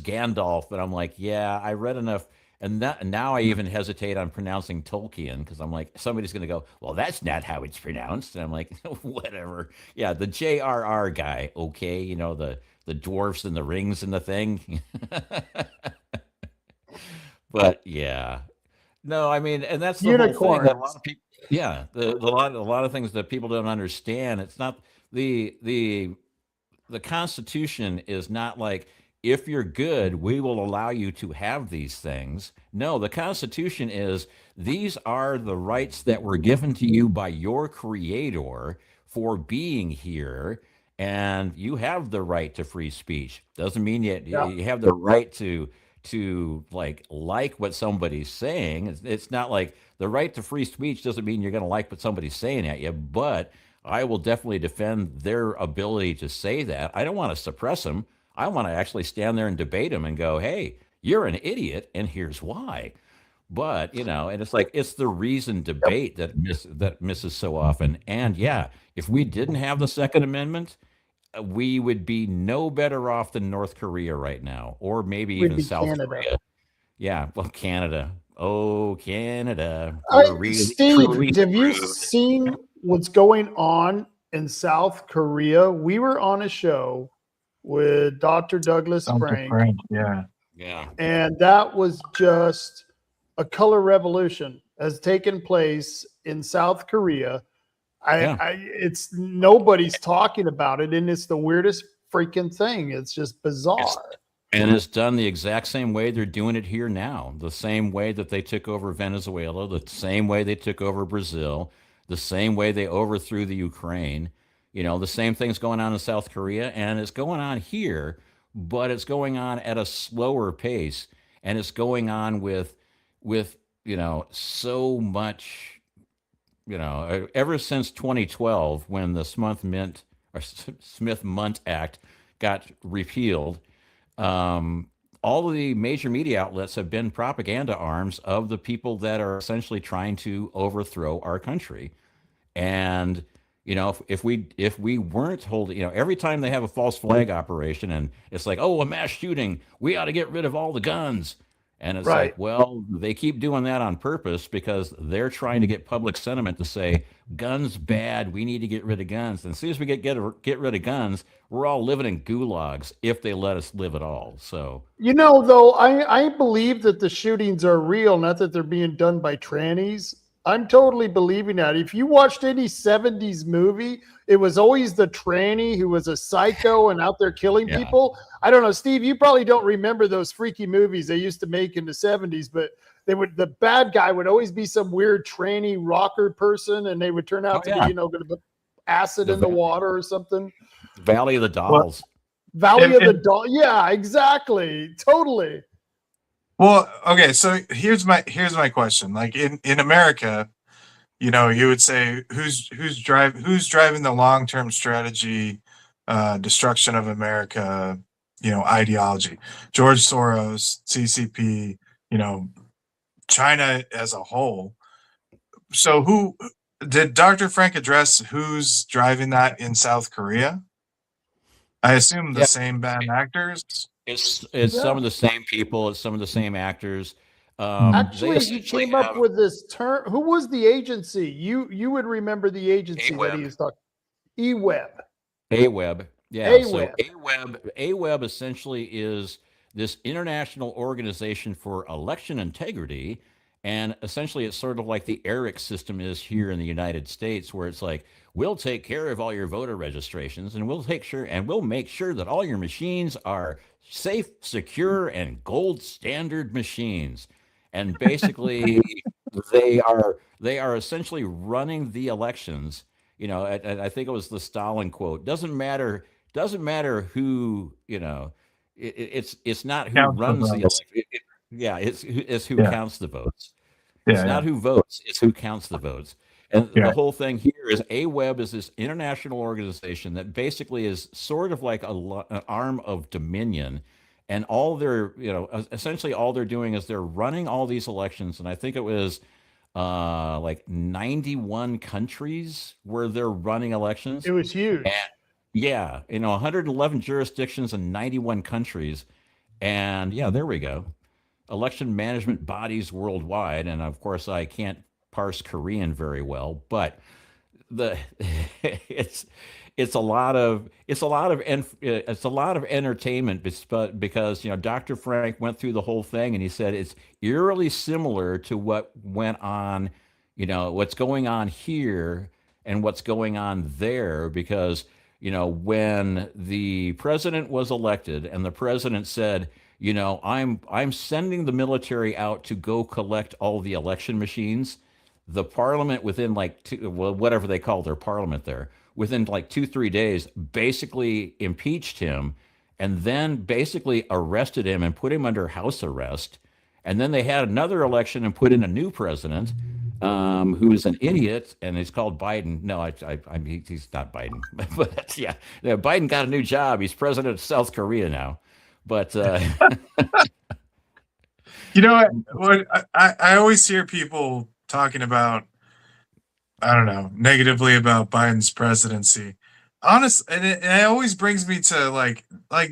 Gandalf, but I'm like, yeah, I read enough, and now I even hesitate on pronouncing Tolkien because I'm like, somebody's gonna go, well, that's not how it's pronounced, and I'm like, whatever. Yeah, the J.R.R. guy, okay, you know, the dwarfs and the rings and the thing, but yeah. No, I mean, and that's the whole thing. A lot of people, yeah, a lot of things that people don't understand. It's not the Constitution is not like, if you're good, we will allow you to have these things. No, the Constitution is, these are the rights that were given to you by your Creator for being here, and you have the right to free speech. Doesn't mean you have the right to like what somebody's saying. It's not like the right to free speech doesn't mean you're going to like what somebody's saying at you, but I will definitely defend their ability to say that. I don't want to suppress them. I want to actually stand there and debate them and go, hey, you're an idiot, and here's why. But and it's like it's the reason debate that misses so often. And yeah, if we didn't have the Second Amendment, we would be no better off than North Korea right now, or maybe Would even be South Canada. Korea. Yeah, well, Canada. Oh, Canada. We're really, Steve, truly have you screwed. seen what's going on in South Korea? We were on a show with Dr. Douglas Frank, Yeah. Yeah. and that was just a color revolution has taken place in South Korea. Yeah. It's nobody's talking about it, and it's the weirdest freaking thing. It's just bizarre. And it's done the exact same way they're doing it here now. The same way that they took over Venezuela, the same way they took over Brazil, the same way they overthrew the Ukraine. The same thing's going on in South Korea, and it's going on here, but it's going on at a slower pace, and it's going on with so much. Ever since 2012, when the Smith-Mundt Act got repealed, all of the major media outlets have been propaganda arms of the people that are essentially trying to overthrow our country. And if we weren't holding, every time they have a false flag operation, and it's like, oh, a mass shooting, we ought to get rid of all the guns. And it's Right. like, well, they keep doing that on purpose because they're trying to get public sentiment to say guns bad. We need to get rid of guns. And as soon as we get rid of guns, we're all living in gulags if they let us live at all. So Though I believe that the shootings are real, not that they're being done by trannies. I'm totally believing that. If you watched any 70s movie, it was always the tranny who was a psycho and out there killing Yeah. people. I don't know, Steve, you probably don't remember those freaky movies they used to make in the 70s, but the bad guy would always be some weird tranny rocker person, and they would turn out to be, going to put acid in the water or something. Valley of the Dolls. Valley of the Doll. Yeah, exactly. Totally. Well, okay, so here's my question. Like in America, you would say who's driving the long-term strategy, destruction of America, ideology. George Soros, CCP, China as a whole. So who did Dr. Frank address who's driving that in South Korea? I assume the same bad actors. It's some of the same people. It's some of the same actors. Actually, he came up with this term. Who was the agency? You would remember the agency that he was talking. EWEB. AWEB. Yeah. AWEB. So AWEB essentially is this international organization for election integrity. And essentially, it's sort of like the ERIC system is here in the United States, where it's like, we'll take care of all your voter registrations, and we'll make sure that all your machines are safe, secure, and gold standard machines. And basically, they are essentially running the elections. I think it was the Stalin quote. Doesn't matter who. It's not who runs the election. It's who counts the votes. It's not who votes, it's who counts the votes. And the whole thing here is AWEB is this international organization that basically is sort of like an arm of Dominion. And all they're, essentially all they're doing is they're running all these elections. And I think it was like 91 countries where they're running elections. It was huge. And, 111 jurisdictions and 91 countries. And there we go. Election management bodies worldwide. And of course, I can't parse Korean very well, but it's a lot of entertainment because Dr. Frank went through the whole thing and he said it's eerily similar to what went on, what's going on here and what's going on there, because when the president was elected and the president said, I'm sending the military out to go collect all the election machines. The parliament within whatever they call their parliament there, within 2-3 days, basically impeached him and then basically arrested him and put him under house arrest. And then they had another election and put in a new president who is an idiot, and he's called Biden. No, he's not Biden. But Biden got a new job. He's president of South Korea now. But You know what I always hear people talking about, I don't know, negatively about Biden's presidency. Honest, and it always brings me to like,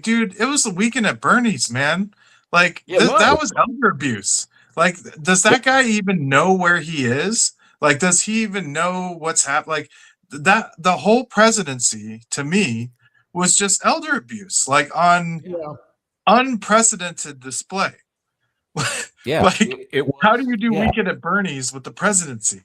dude, it was the weekend at Bernie's, man. Like Yeah, it that was. was elder abuse. Like, does that guy even know where he is? Like, does he even know what's happening? Like that, the whole presidency to me was just elder abuse, like on Yeah. unprecedented display. Yeah, Like, it was. how do you do Yeah. weekend at Bernie's with the presidency?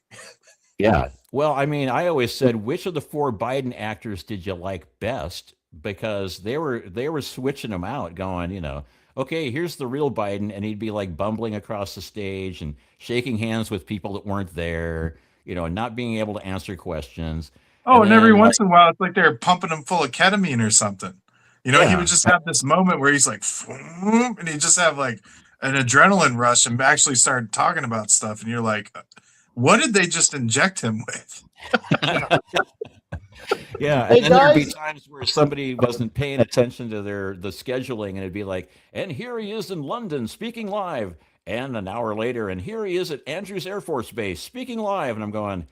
Yeah. Well, I mean, I always said, which of the four Biden actors did you like best? Because they were switching them out, going, okay, here's the real Biden, and he'd be like bumbling across the stage and shaking hands with people that weren't there, not being able to answer questions. Oh, And and every then like, once in a while, it's like they're pumping him full of ketamine or something. You know, he would yeah, just have this moment where he's like, "Phoom," and he just have like an adrenaline rush and actually start talking about stuff. And you're like, what did they just inject him with? yeah. Hey And then there'd be guys, times where somebody wasn't paying attention to the scheduling, and it'd be like, and here he is in London speaking live. And an hour later, and here he is at Andrews Air Force Base speaking live. And I'm going,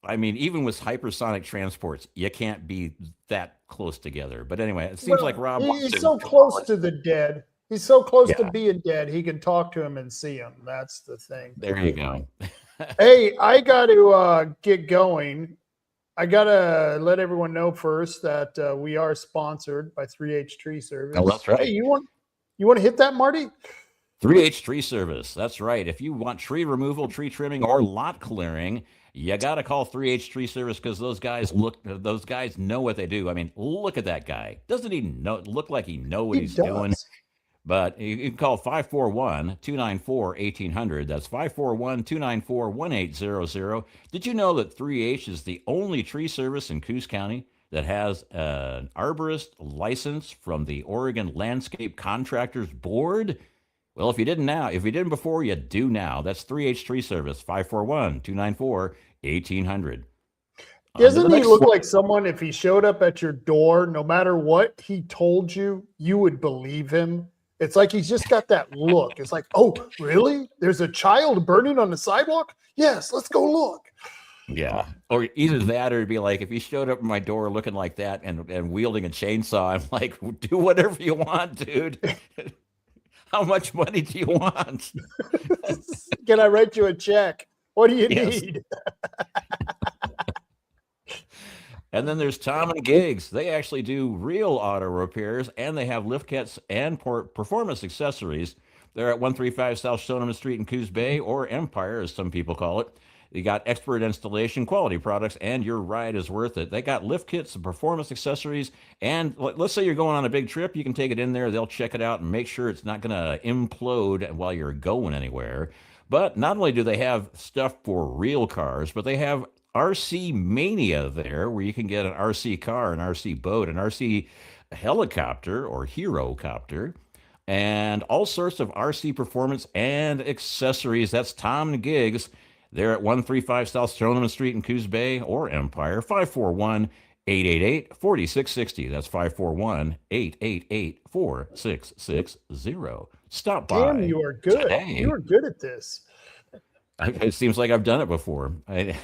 I mean, even with hypersonic transports, you can't be that close together. But anyway, it seems like well, Rob wants he's to so come close on. to the dead. He's so close to Yeah, being dead. He can talk to him and see him. That's the thing. there you go. Hey, I got to get going. I got to let everyone know first that we are sponsored by 3H Tree Service. Oh, that's right. Hey, you want to hit that, Marty? 3H Tree Service. That's right. If you want tree removal, tree trimming, or lot clearing, you got to call 3H Tree Service, because those guys know what they do. I mean, look at that guy. Doesn't he look like he know what He he's doing? does. But you can call 541-294-1800. That's 541-294-1800. Did you know that 3H is the only tree service in Coos County that has an arborist license from the Oregon Landscape Contractors Board? Well, if you didn't before, you do now. That's 3H Tree Service, 541-294-1800. On to the Doesn't he next look one. like someone, if he showed up at your door, no matter what he told you, you would believe him? It's like he's just got that look. It's like, oh, really? There's a child burning on the sidewalk? Yes, let's go look. Yeah. Or either that, or it'd be like if he showed up at my door looking like that and wielding a chainsaw, I'm like, do whatever you want, dude. How much money do you want? Can I write you a check? What do you Yes. need? And then there's Tom and Gigs. They actually do real auto repairs, and they have lift kits and performance accessories. They're at 135 South Stoneham Street in Coos Bay, or Empire, as some people call it. You got expert installation, quality products, and your ride is worth it. They got lift kits and performance accessories. And let's say you're going on a big trip, you can take it in there. They'll check it out and make sure it's not going to implode while you're going anywhere. But not only do they have stuff for real cars, but they have RC Mania there, where you can get an RC car, an RC boat, an RC helicopter or hero copter, and all sorts of RC performance and accessories. That's Tom and Gigs. They're at 135 South Stoneham Street in Coos Bay, or Empire, 541-888-4660. That's 541-888-4660. Stop by. Damn, you are good. today. You are good at this. It seems like I've done it before. I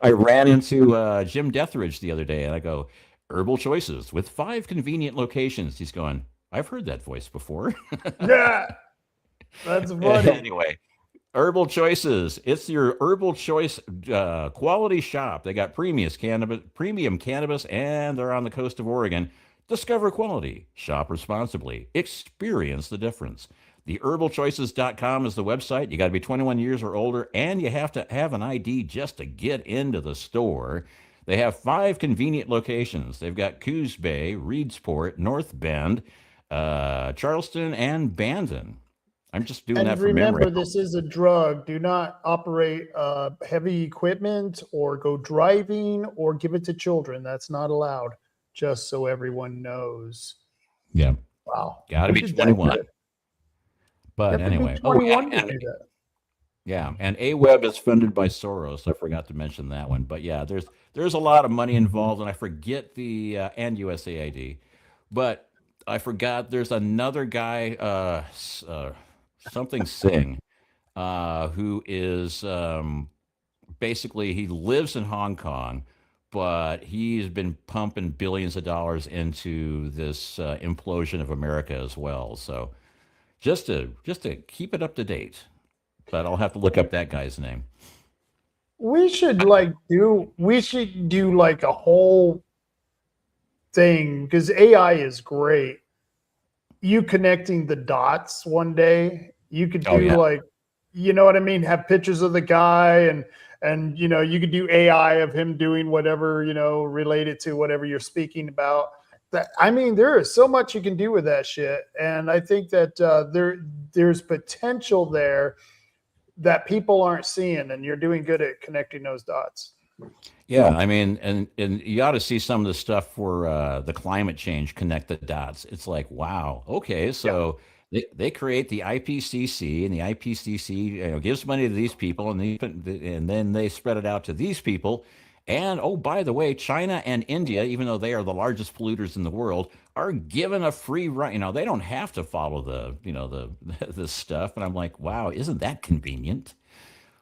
ran into Jim Deathridge the other day, and I go, Herbal Choices with 5 convenient locations. He's going, I've heard that voice before. Yeah, that's funny. Anyway, Herbal Choices. It's your herbal choice quality shop. They got premium cannabis, and they're on the coast of Oregon. Discover quality. Shop responsibly. Experience the difference. TheHerbalChoices.com is the website. You got to be 21 years or older, and you have to have an ID just to get into the store. They have 5 convenient locations. They've got Coos Bay, Reedsport, North Bend, Charleston, and Bandon. I'm just doing that And from remember, memory. this is a drug. Do not operate heavy equipment or go driving or give it to children. That's not allowed, just so everyone knows. Yeah. Wow. Got to be Who did that 21. good? But You have to be anyway. 21 to and do that. yeah, and AWeb is funded by Soros. I forgot to mention that one. But yeah, there's a lot of money involved, and I forget the and USAID. But I forgot there's another guy, something Singh, who is basically he lives in Hong Kong, but he's been pumping billions of dollars into this implosion of America as well. So just to keep it up to date, but I'll have to look up that guy's name. We should do like a whole thing because AI is great. You connecting the dots one day, you could do like, you know what I mean? Have pictures of the guy and you could do AI of him doing whatever, related to whatever you're speaking about. That, I mean, there is so much you can do with that shit. And I think that there's potential there that people aren't seeing, and you're doing good at connecting those dots. Yeah, I mean, and you ought to see some of the stuff for the climate change connect the dots. It's like, wow, okay, so they create the IPCC, and the IPCC gives money to these people, and then they spread it out to these people. And oh, by the way, China and India, even though they are the largest polluters in the world, are given a free ride. They don't have to follow the stuff. And I'm like, wow, isn't that convenient?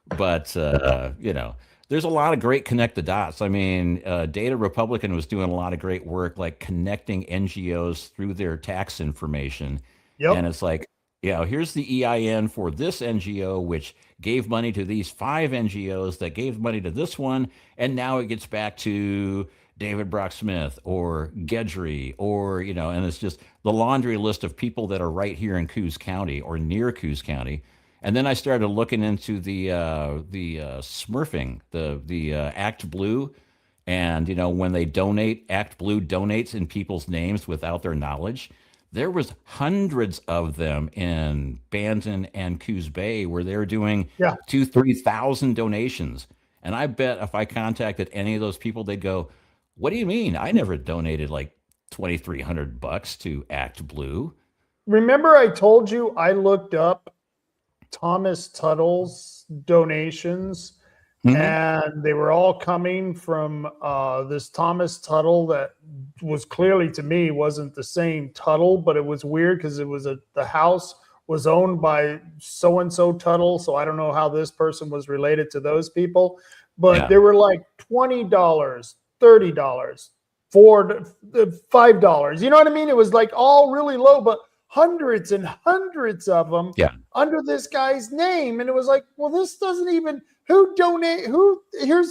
But there's a lot of great connect the dots. I mean, Data Republican was doing a lot of great work, like connecting NGOs through their tax information. Yep. And it's like, here's the EIN for this NGO, which gave money to these 5 NGOs that gave money to this one. And now it gets back to David Brock Smith or Gedry or, and it's just the laundry list of people that are right here in Coos County or near Coos County. And then I started looking into the smurfing, the Act Blue. And, when they donate, Act Blue donates in people's names without their knowledge. There was hundreds of them in Bandon and Coos Bay where they were doing 2,000-3,000 donations. And I bet if I contacted any of those people, they'd go, "What do you mean? I never donated like $2,300 to Act Blue." Remember I told you I looked up Thomas Tuttle's donations, and they were all coming from this Thomas Tuttle that was clearly, to me, wasn't the same Tuttle, but it was weird because it was the house was owned by so-and-so Tuttle, so I don't know how this person was related to those people, but they were like $20, $30, $5. You know what I mean? It was like all really low, but hundreds and hundreds of them under this guy's name. And it was like, well, this doesn't even, here's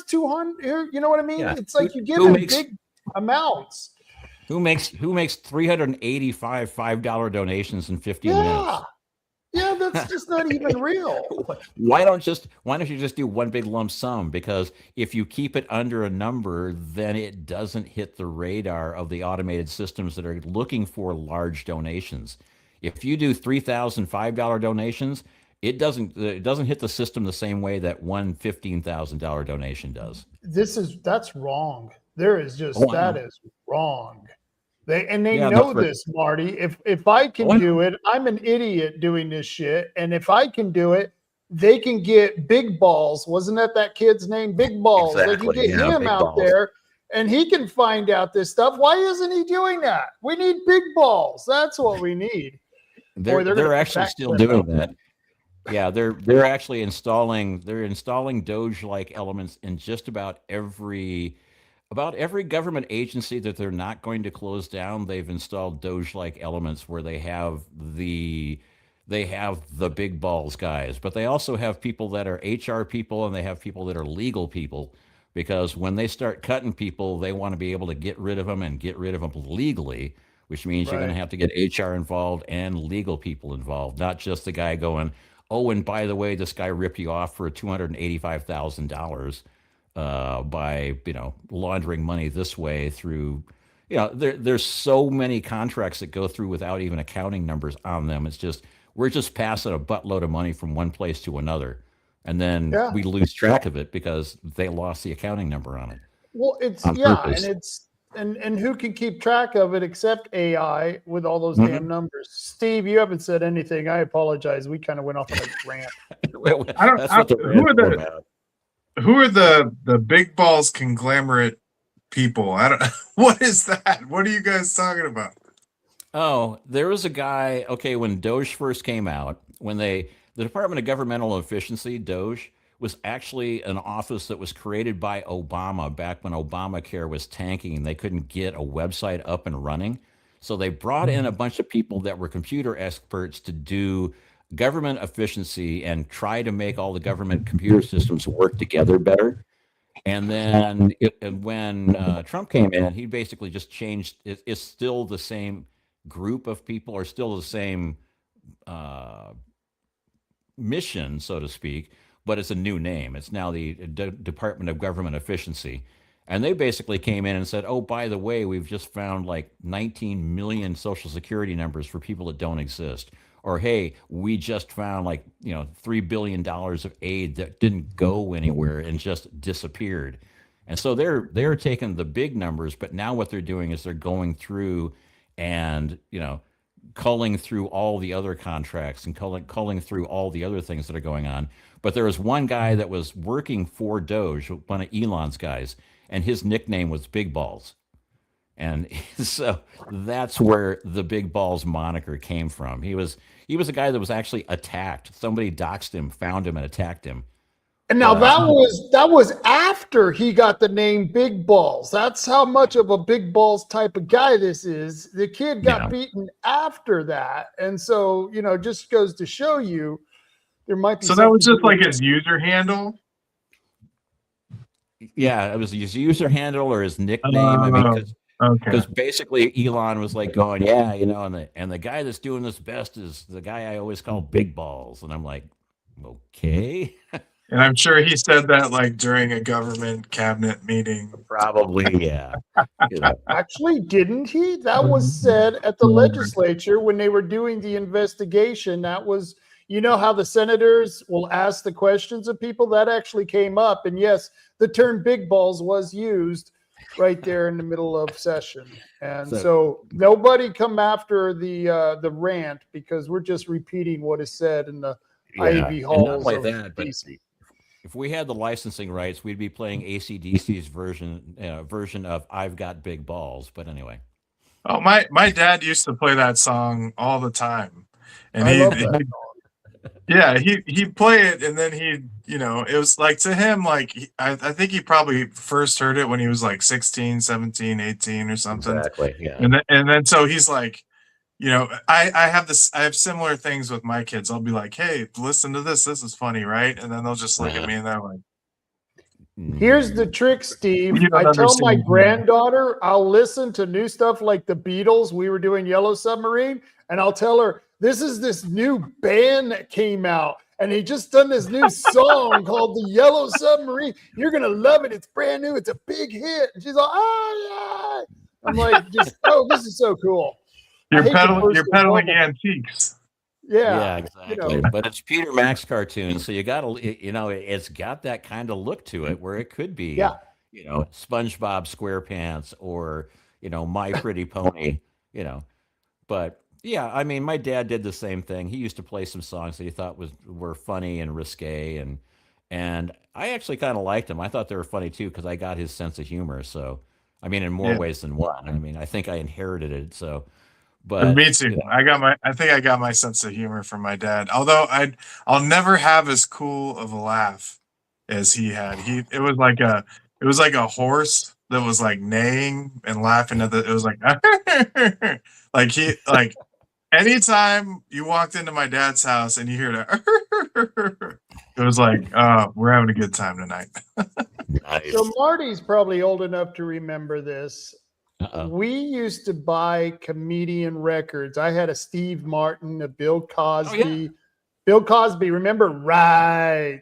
200, here, you know what I mean? It's like you give them big amounts. Who makes $385 $5 donations in 15 minutes? Yeah, that's just not even real. Why don't you just do one big lump sum? Because if you keep it under a number, then it doesn't hit the radar of the automated systems that are looking for large donations. If you do $3,000 $5 donations, it doesn't hit the system the same way that one $15,000 donation does. That's wrong. There is just that is wrong. They know this, Marty. If I can do it, I'm an idiot doing this shit. And if I can do it, they can get Big Balls. Wasn't that kid's name? Big Balls. Exactly. They can get him out there and he can find out this stuff. Why isn't he doing that? We need Big Balls. That's what we need. They're actually still doing that. Yeah, they're actually installing Doge-like elements in just about every government agency that they're not going to close down. They've installed Doge-like elements where they have the big balls guys, but they also have people that are HR people and they have people that are legal people, because when they start cutting people, they want to be able to get rid of them and get rid of them legally, which means you're going to have to get HR involved and legal people involved, not just the guy going, "Oh, and by the way, this guy ripped you off for $285,000 by laundering money this way through." There's so many contracts that go through without even accounting numbers on them. It's just we're just passing a buttload of money from one place to another, and then we lose track of it because they lost the accounting number on it. Well, it's and who can keep track of it except AI with all those damn numbers? Steve, you haven't said anything. I apologize. We kind of went off on a rant. Who are the big balls conglomerate people? What is that? What are you guys talking about? Oh, there was a guy, okay, when Doge first came out, the Department of Governmental Efficiency, Doge, was actually an office that was created by Obama back when Obamacare was tanking and they couldn't get a website up and running. So they brought in a bunch of people that were computer experts to do government efficiency and try to make all the government computer systems work together better. And then when Trump came in, he basically just changed. It's still the same group of people, or still the same uh, mission, so to speak, but it's a new name. It's now the Department of Government Efficiency. And they basically came in and said, oh, by the way, we've just found like 19 million social security numbers for people that don't exist. Or, hey, we just found like, $3 billion of aid that didn't go anywhere and just disappeared. And so they're taking the big numbers, but now what they're doing is they're going through and, culling through all the other contracts and culling through all the other things that are going on. But there was one guy that was working for Doge, one of Elon's guys, and his nickname was Big Balls. And so that's where the Big Balls moniker came from. He was a guy that was actually attacked. Somebody doxed him, found him, and attacked him. And now that was after he got the name Big Balls. That's how much of a Big Balls type of guy this is. The kid got beaten after that. And so, just goes to show you there might be. So that was just like his user handle? Yeah, it was his user handle or his nickname. I mean, because basically Elon was like going, yeah, and the guy that's doing this best is the guy I always call Big Balls. And I'm like, okay. And I'm sure he said that like during a government cabinet meeting. Probably, yeah. Actually, didn't he? That was said at the legislature when they were doing the investigation. That was, how the senators will ask the questions of people. That actually came up. And yes, the term Big Balls was used right there in the middle of session. And so nobody come after the rant, because we're just repeating what is said in the Ivy halls. Not like that, but if we had the licensing rights, we'd be playing AC/DC's version of "I've Got Big Balls." But anyway. Oh, my dad used to play that song all the time, and he'd play it, and then it was like, to him, like I think he probably first heard it when he was like 16, 17, 18 or something. Exactly. Yeah. And then so he's like, I have similar things with my kids. I'll be like, hey, listen to this. This is funny, right? And then they'll just look at me and they're like, here's the trick, Steve. I tell my granddaughter I'll listen to new stuff like the Beatles. We were doing Yellow Submarine, and I'll tell her, this is this new band that came out, and he just done this new song called the Yellow Submarine. You're going to love it. It's brand new. It's a big hit. And she's like, oh, yeah. I'm like, this is so cool. You're peddling antiques. Yeah, exactly. But it's Peter Max cartoon, so you got to, it's got that kind of look to it where it could be, SpongeBob SquarePants or, My Pretty Pony, But yeah, I mean, my dad did the same thing. He used to play some songs that he thought were funny and risque, and I actually kind of liked them. I thought they were funny too because I got his sense of humor. So, I mean, in more ways than one. I mean, I think I inherited it. So. But me too. I think I got my sense of humor from my dad. Although I'll never have as cool of a laugh as he had. It was like a horse that was like neighing and laughing at it was like like anytime you walked into my dad's house and you hear that it was like, we're having a good time tonight. Nice. So Marty's probably old enough to remember this. We used to buy comedian records. I had a Steve Martin, a Bill Cosby. Oh, yeah. Bill Cosby, remember? Right.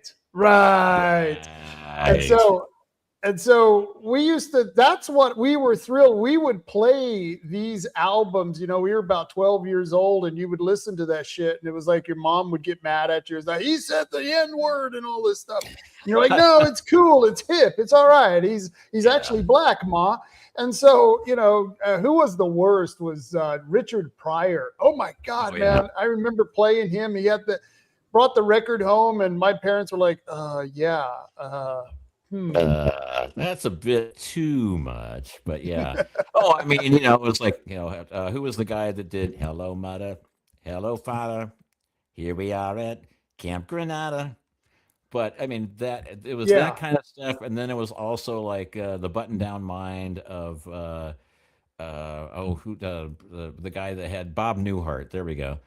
And so we used to, that's what we were thrilled. We would play these albums, we were about 12 years old, and you would listen to that shit. And it was like your mom would get mad at you. It was like, he said the N-word and all this stuff. And you're like, no, it's cool. It's hip. It's all right. He's actually black, Ma. And so, who was the worst was Richard Pryor. Oh my God, man. I remember playing him. He brought the record home, and my parents were like, That's a bit too much, but yeah. Oh, I mean, it was like, who was the guy that did "Hello, Mother, Hello, Father, Here we are at Camp Granada." But I mean, that it was that Yeah. kind of stuff, and then it was also like the button-down mind of who the guy that had Bob Newhart. There we go,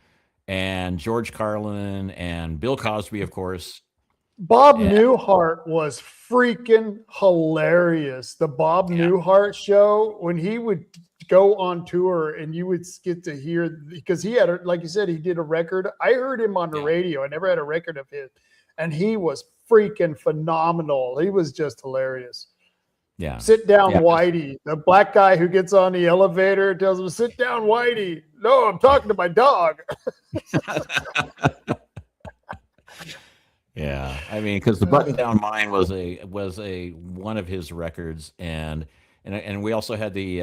and George Carlin and Bill Cosby, of course. Bob Yeah, Newhart was freaking hilarious. The Bob yeah, Newhart show, when he would go on tour and you would get to hear, because he had, like you said, he did a record. I heard him on the yeah, radio. I never had a record of his. And he was freaking phenomenal. He was just hilarious. yeah, Sit down, yeah. Whitey. The black guy who gets on the elevator tells him, sit down, Whitey. No, I'm talking to my dog. Yeah, I mean, because the Button Down Mind was a one of his records, and we also had the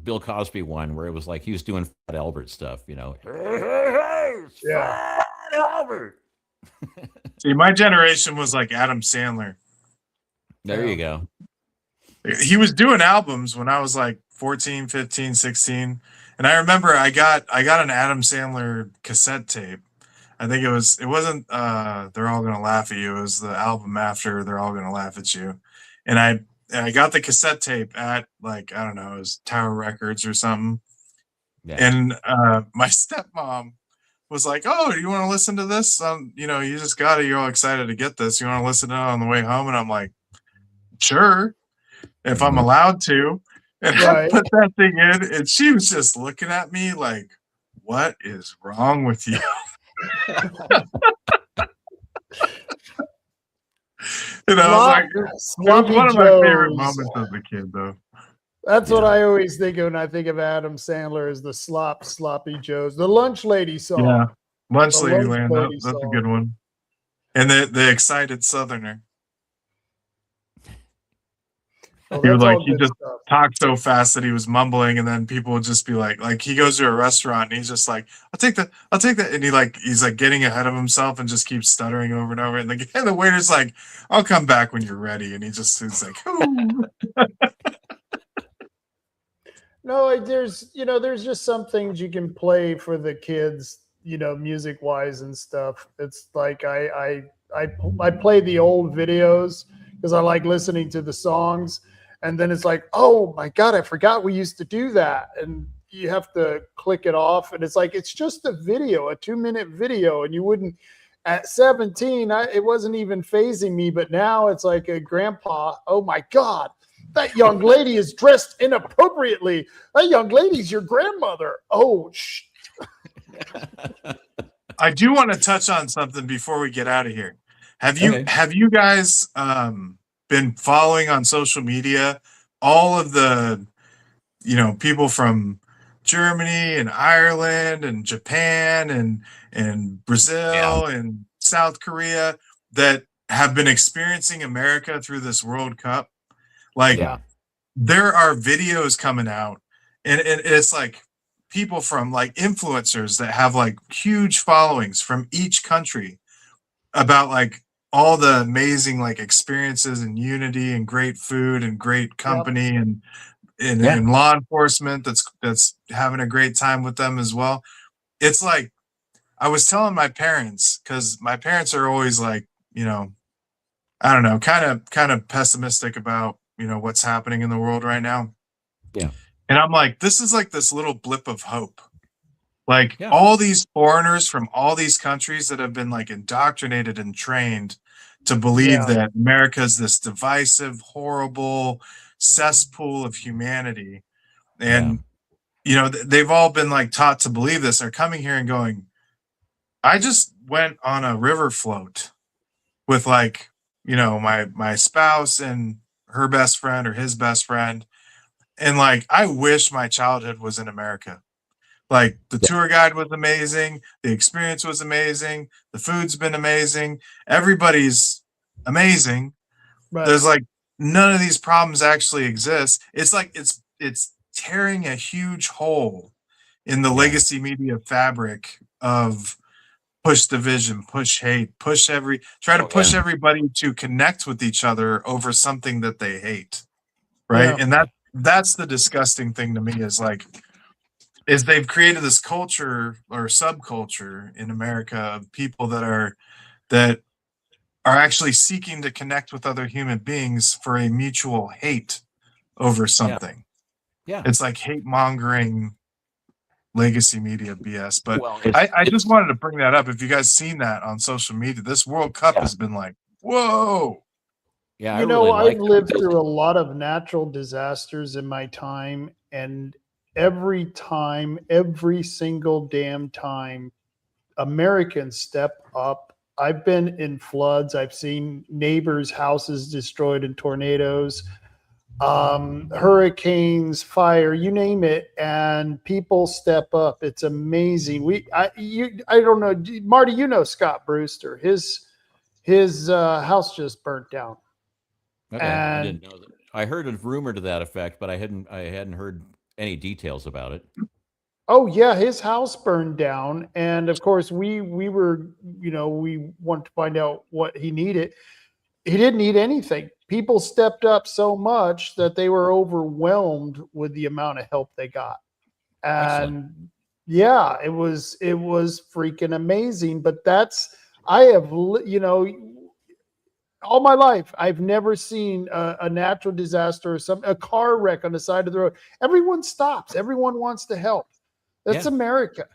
Bill Cosby one where it was like he was doing Fat Albert stuff, Hey, it's Yeah. Fat Albert. See, my generation was like Adam Sandler. There you go. He was doing albums when I was like 14, 15, 16. And I remember I got an Adam Sandler cassette tape. I think it wasn't They're All Gonna Laugh at You. It was the album after They're All Gonna Laugh at You. And I got the cassette tape at, like, I don't know, it was Tower Records or something. Yeah. And my stepmom was like, "Oh, you want to listen to this? You just got it. You're all excited to get this. You want to listen to it on the way home?" And I'm like, "Sure, if I'm allowed to." And I Right. put that thing in, and she was just looking at me like, "What is wrong with you?" And I was like, "It was Sloppy one of my favorite Joes. moments as a kid, though." That's what Yeah. I always think of when I think of Adam Sandler, is the Sloppy Joes, the Lunch Lady song. Yeah, Lunch The Lady Lunch Land. Lady That's a song. good one. And the Excited Southerner. Oh, He would that's all he good just stuff. talked so fast that he was mumbling, and then people would just be like he goes to a restaurant and he's just like, I'll take that, and he's like getting ahead of himself and just keeps stuttering over and over. And the waiter's like, "I'll come back when you're ready," and he's like, "Ooh." No, there's just some things you can play for the kids, music wise and stuff. It's like I play the old videos because I like listening to the songs, and then it's like, oh my God, I forgot we used to do that, and you have to click it off, and it's like, it's just a video, a 2-minute video, and you wouldn't. At 17, it wasn't even phasing me, but now it's like a grandpa. Oh my God, that young lady is dressed inappropriately. That young lady's your grandmother. Oh, shh. I do want to touch on something before we get out of here. Have you guys been following on social media all of the people from Germany and Ireland and Japan and Brazil and South Korea that have been experiencing America through this World Cup? Like, there are videos coming out, and it's like people from like influencers that have like huge followings from each country about like all the amazing like experiences and unity and great food and great company and law enforcement that's having a great time with them as well. It's like, I was telling my parents, because my parents are always like, I don't know, kind of pessimistic about what's happening in the world right now. Yeah. And I'm like, this is like this little blip of hope. Like, all these foreigners from all these countries that have been like indoctrinated and trained to believe that America is this divisive, horrible cesspool of humanity. And, they've all been like taught to believe this. They're coming here and going, I just went on a river float with like, my spouse and her best friend or his best friend. And like, I wish my childhood was in America. Like, the tour guide was amazing. The experience was amazing. The food's been amazing. Everybody's amazing. Right. There's like, none of these problems actually exist. It's like, it's tearing a huge hole in the legacy media fabric of push division, push hate, try to push everybody to connect with each other over something that they hate. Right. Yeah. And that's the disgusting thing to me is they've created this culture or subculture in America of people that are actually seeking to connect with other human beings for a mutual hate over something. Yeah. It's like hate mongering legacy media BS. But Well, I just wanted to bring that up. If you guys seen that on social media, this World Cup has been like, whoa. Yeah, I You know, really like I've that lived because- through a lot of natural disasters in my time, and every time, every single damn time, Americans step up. I've been in floods. I've seen neighbors' houses destroyed in tornadoes, hurricanes, fire, you name it, and people step up. It's amazing. I don't know, Marty. You know Scott Brewster. His house just burnt down. Okay, I And didn't know that. I heard a rumor to that effect, but I hadn't heard any details about it. oh yeah, his house burned down, and of course we were, we wanted to find out what he needed. He didn't need anything. People stepped up so much that they were overwhelmed with the amount of help they got. Excellent. And yeah, it was freaking amazing. But I have, all my life, I've never seen a natural disaster or a car wreck on the side of the road. Everyone stops. Everyone wants to help. That's America.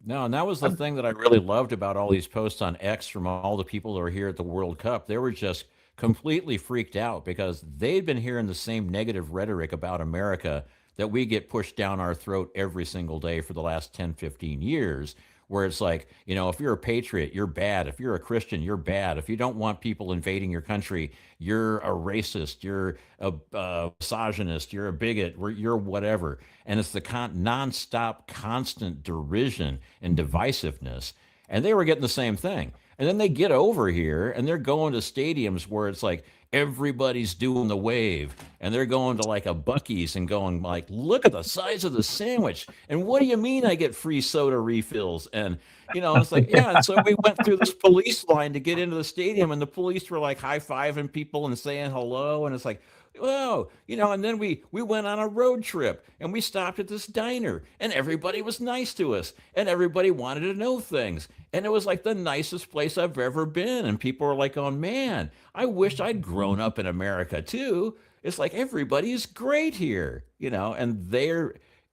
No, and that was the thing that I really loved about all these posts on X from all the people that were here at the World Cup. They were just completely freaked out because they'd been hearing the same negative rhetoric about America that we get pushed down our throat every single day for the last 10, 15 years, where it's like, if you're a patriot, you're bad. If you're a Christian, you're bad. If you don't want people invading your country, you're a racist, you're a misogynist, you're a bigot, you're whatever. And it's the nonstop, constant derision and divisiveness. And they were getting the same thing. And then they get over here and they're going to stadiums where it's like everybody's doing the wave, and they're going to like a Buc-ee's and going like, look at the size of the sandwich. And what do you mean I get free soda refills? And, it's like, yeah. And so we went through this police line to get into the stadium, and the police were like high-fiving people and saying hello. And it's like, whoa, and then we went on a road trip and we stopped at this diner and everybody was nice to us and everybody wanted to know things. And it was like the nicest place I've ever been. And people were like, oh man, I wish I'd grown up in America too. It's like, everybody's great here, and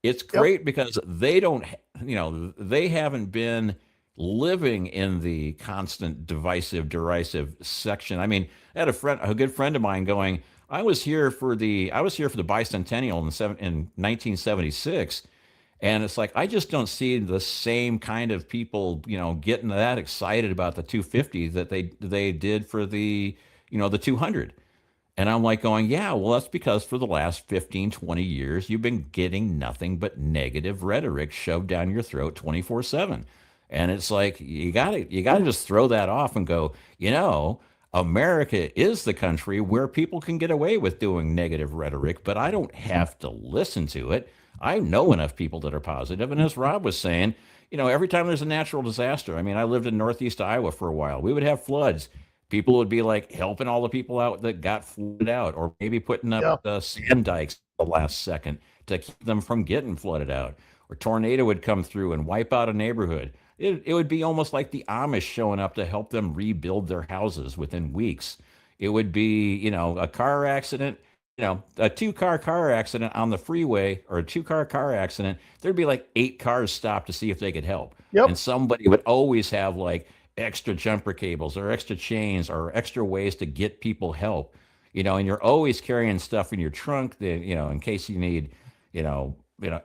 it's great because they don't, they haven't been living in the constant divisive, derisive section. I mean, I had a good friend of mine going, I was here for the bicentennial in 1976, and it's like I just don't see the same kind of people, getting that excited about the 250 that they did for the 200. And I'm like going, yeah, well, that's because for the last 15, 20 years, you've been getting nothing but negative rhetoric shoved down your throat 24/7. And it's like you gotta just throw that off and go, America is the country where people can get away with doing negative rhetoric, but I don't have to listen to it. I know enough people that are positive. And as Rob was saying, every time there's a natural disaster, I mean, I lived in Northeast Iowa for a while. We would have floods. People would be like helping all the people out that got flooded out, or maybe putting up sand dikes at the last second to keep them from getting flooded out. Or tornado would come through and wipe out a neighborhood. It would be almost like the Amish showing up to help them rebuild their houses within weeks. It would be, a car accident, a two-car car accident on the freeway, or a two-car car accident. There'd be like 8 cars stopped to see if they could help. Yep. And somebody would always have like extra jumper cables or extra chains or extra ways to get people help, and you're always carrying stuff in your trunk that, in case you need,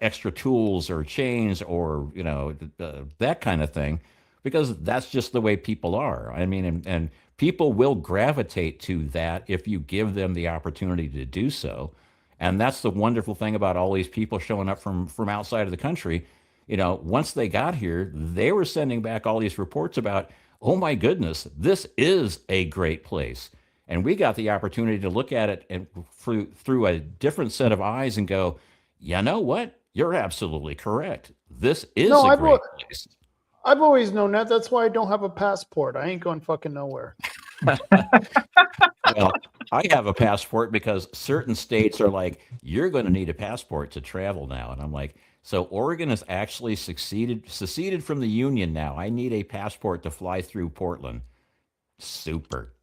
extra tools or chains or, that kind of thing, because that's just the way people are. I mean, and people will gravitate to that if you give them the opportunity to do so. And that's the wonderful thing about all these people showing up from outside of the country. Once they got here, they were sending back all these reports about, oh my goodness, this is a great place. And we got the opportunity to look at it and through a different set of eyes and go, you know what? You're absolutely correct. This is a great place. I've always known that. That's why I don't have a passport. I ain't going fucking nowhere. Well, I have a passport because certain states are like, you're going to need a passport to travel now. And I'm like, so Oregon has actually seceded from the Union now. I need a passport to fly through Portland. Super.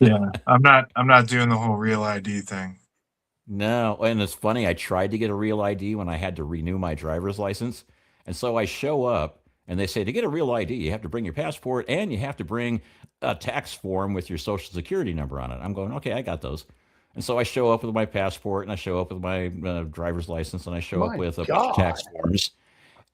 Yeah, I'm not doing the whole real ID thing. No, and it's funny. I tried to get a real ID when I had to renew my driver's license. And so I show up and they say, to get a real ID, you have to bring your passport and you have to bring a tax form with your social security number on it. I'm going, okay, I got those. And so I show up with my passport and I show up with my driver's license and I show up My with a bunch of tax God. forms.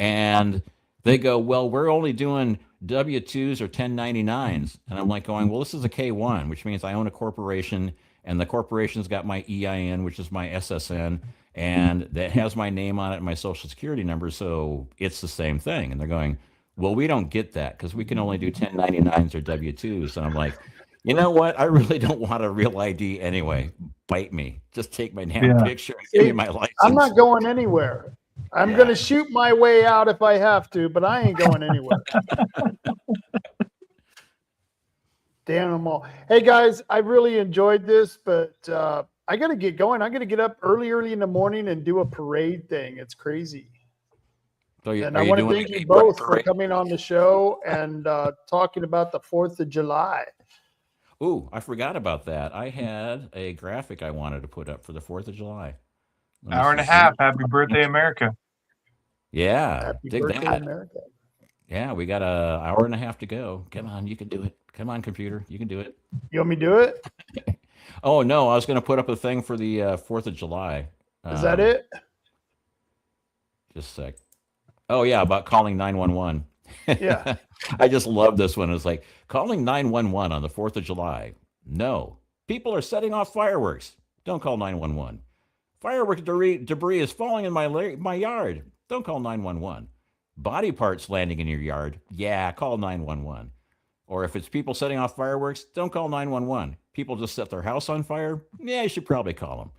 And they go, well, we're only doing W-2s or 1099s. And I'm like going, well, this is a K-1, which means I own a corporation and the corporation's got my EIN, which is my SSN, and that has my name on it and my social security number. So it's the same thing. And they're going, well, we don't get that because we can only do 1099s or W-2s. And I'm like, you know what? I really don't want a real ID anyway. Bite me. Just take my damn Yeah. picture and give me my license. I'm not going anywhere. I'm Yeah. going to shoot my way out if I have to, but I ain't going anywhere. Damn them all. Hey, guys, I really enjoyed this, but I got to get going. I got to get up early in the morning and do a parade thing. It's crazy. So And are I you want to doing thank a you both for parade? coming on the show and talking about the 4th of July. Ooh, I forgot about that. I had a graphic I wanted to put up for the 4th of July. Let me Hour and a see. half. Happy birthday, America. Yeah, Happy dig birthday, that. America. Yeah, we got an hour and a half to go. Come on, you can do it. Come on, computer, you can do it. You want me to do it? Oh no, I was going to put up a thing for the 4th of July. Is that it? Just a sec. Oh yeah, about calling 911. Yeah. I just love this one. It's like calling 911 on the 4th of July. No, people are setting off fireworks. Don't call 911. Firework debris is falling in my yard. Don't call 911. Body parts landing in your yard. Yeah, call 911. Or if it's people setting off fireworks, don't call 911. People just set their house on fire. Yeah, you should probably call them.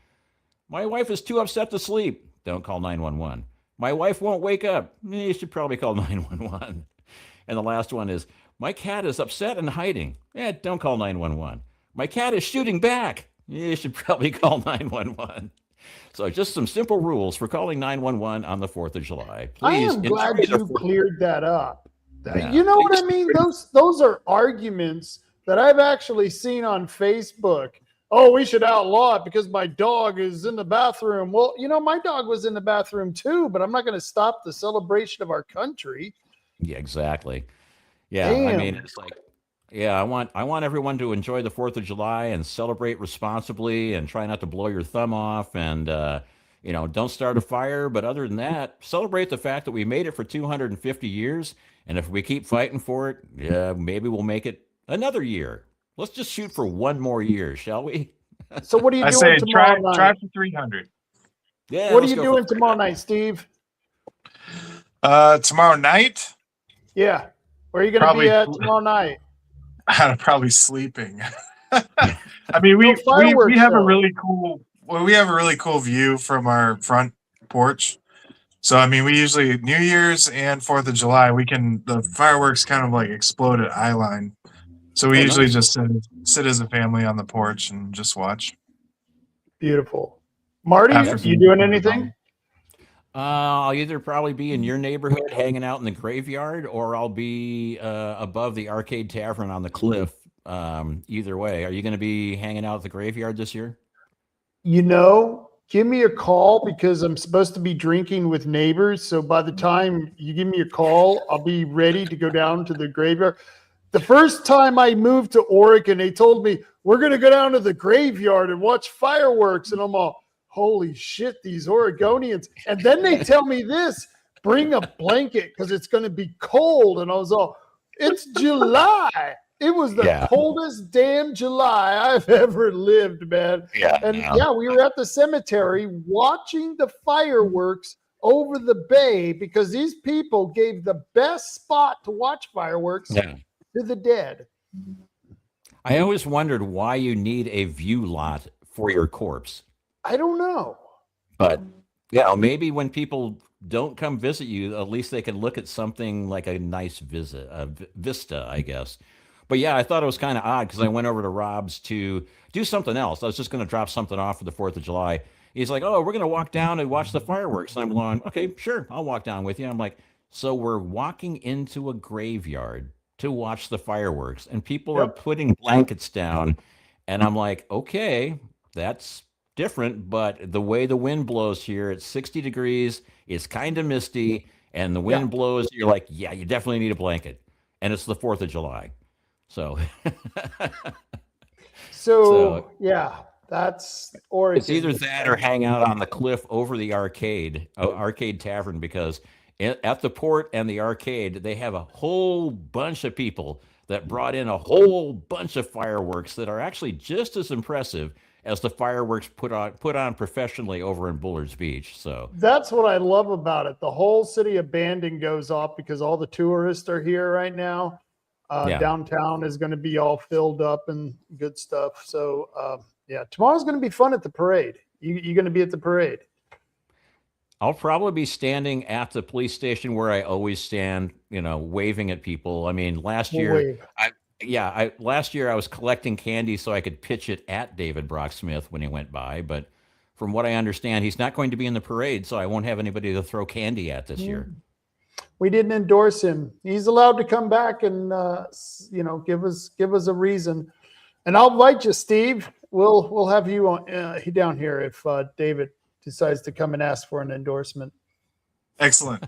My wife is too upset to sleep. Don't call 911. My wife won't wake up. You should probably call 911. And the last one is, my cat is upset and hiding. Yeah, don't call 911. My cat is shooting back. You should probably call 911. So just some simple rules for calling 911 on the 4th of July. I Please am glad enjoy the you 4th. cleared that up. Yeah. You know what I mean? Those are arguments that I've actually seen on Facebook. Oh, we should outlaw it because my dog is in the bathroom. Well, you know, my dog was in the bathroom too, but I'm not going to stop the celebration of our country. Yeah, exactly. Yeah, I Damn. mean, it's like, yeah, I want everyone to enjoy the 4th of July and celebrate responsibly and try not to blow your thumb off and, you know, don't start a fire. But other than that, celebrate the fact that we made it for 250 years. And if we keep fighting for it, yeah, maybe we'll make it another year. Let's just shoot for one more year, shall we? So what are you I doing say tomorrow try night? for 300. Yeah. What are let's you go for doing 300. tomorrow night, Steve? Tomorrow night, Yeah. Where are you going to Probably- be at tomorrow night? I'm probably sleeping. I mean, No we fireworks, have a though. really cool view from our front porch. So I mean, we usually New Year's and 4th of July, the fireworks kind of like explode at eye line. So we Oh, usually nice. just sit as a family on the porch and just watch. Beautiful. Marty, After you doing anything? I'll either probably be in your neighborhood hanging out in the graveyard, or I'll be above the Arcade Tavern on the cliff. Either way, are you going to be hanging out at the graveyard this year? You know, give me a call because I'm supposed to be drinking with neighbors. So by the time you give me a call, I'll be ready to go down to the graveyard. The first time I moved to Oregon, they told me, we're going to go down to the graveyard and watch fireworks. And I'm all, holy shit, these Oregonians. And then they tell me this, bring a blanket because it's going to be cold. And I was all, it's July. It was the Yeah. coldest damn July I've ever lived, man. Yeah. And yeah, we were at the cemetery watching the fireworks over the bay because these people gave the best spot to watch fireworks Yeah. to the dead. I always wondered why you need a view lot for your corpse, I don't know. but Yeah, maybe when people don't come visit you, at least they can look at something like a nice vista, I guess. But yeah, I thought it was kind of odd because I went over to Rob's to do something else. I was just going to drop something off for the 4th of July. He's like, "Oh, we're going to walk down and watch the fireworks." And I'm going, "Okay, sure, I'll walk down with you." I'm like, "So we're walking into a graveyard to watch the fireworks, and people are Yep. putting blankets down." And I'm like, "Okay, that's different, but the way the wind blows here, it's 60 degrees, it's kind of misty, and the Yeah. wind blows, you're like, yeah, you definitely need a blanket." And it's the 4th of July. So So yeah, that's Oregon. it's either that or hang out on the cliff over the arcade tavern, because at the port and the arcade, they have a whole bunch of people that brought in a whole bunch of fireworks that are actually just as impressive as the fireworks put on professionally over in Bullard's Beach. So That's what I love about it. The whole city of Bandon goes off because all the tourists are here right now. Yeah. Downtown is going to be all filled up and good stuff. So yeah, tomorrow's going to be fun at the parade. You're going to be at the parade. I'll probably be standing at the police station where I always stand, waving at people. I mean, last We'll year, wave. last year I was collecting candy so I could pitch it at David Brocksmith when he went by. But from what I understand, he's not going to be in the parade, so I won't have anybody to throw candy at this year. We didn't endorse him. He's allowed to come back and give us a reason. And I'll invite you, Steve. We'll have you on down here if David decides to come and ask for an endorsement. Excellent.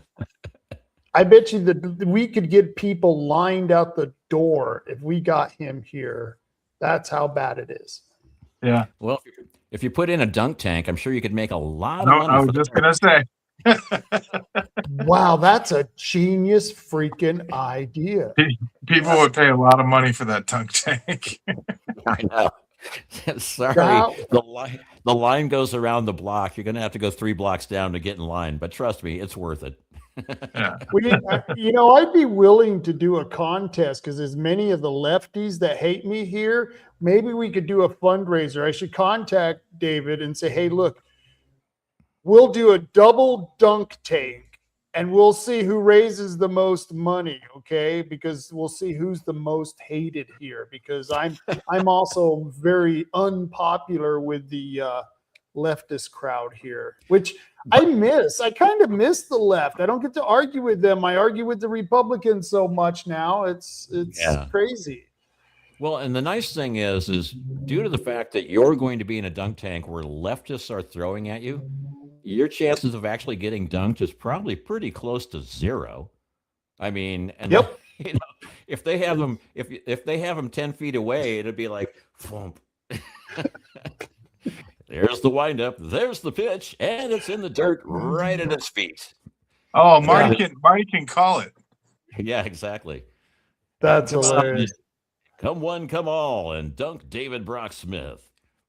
I bet you that we could get people lined out the door if we got him here. That's how bad it is. Yeah. Well, if you put in a dunk tank, I'm sure you could make a lot of No, money. I was just gonna say. Wow, that's a genius freaking idea. People would pay a lot of money for that dunk tank. I know. Sorry, the line goes around the block. You're going to have to go 3 blocks down to get in line, but trust me, it's worth it. Yeah. I'd be willing to do a contest because there's many of the lefties that hate me here. Maybe we could do a fundraiser. I should contact David and say, "Hey, look, we'll do a double dunk tank and we'll see who raises the most money." Okay. Because we'll see who's the most hated here, because I'm also very unpopular with the leftist crowd here, which I miss. I kind of miss the left. I don't get to argue with them. I argue with the Republicans so much now. It's crazy. Well, and the nice thing is due to the fact that you're going to be in a dunk tank where leftists are throwing at you, your chances of actually getting dunked is probably pretty close to 0. I mean, and Yep. if they have them, if they have them 10 feet away, it'd be like, thump. There's the windup, there's the pitch, and it's in the dirt right at its feet. Oh, Marty can call it. Yeah, exactly. That's hilarious. Come one, come all, and dunk David Brocksmith.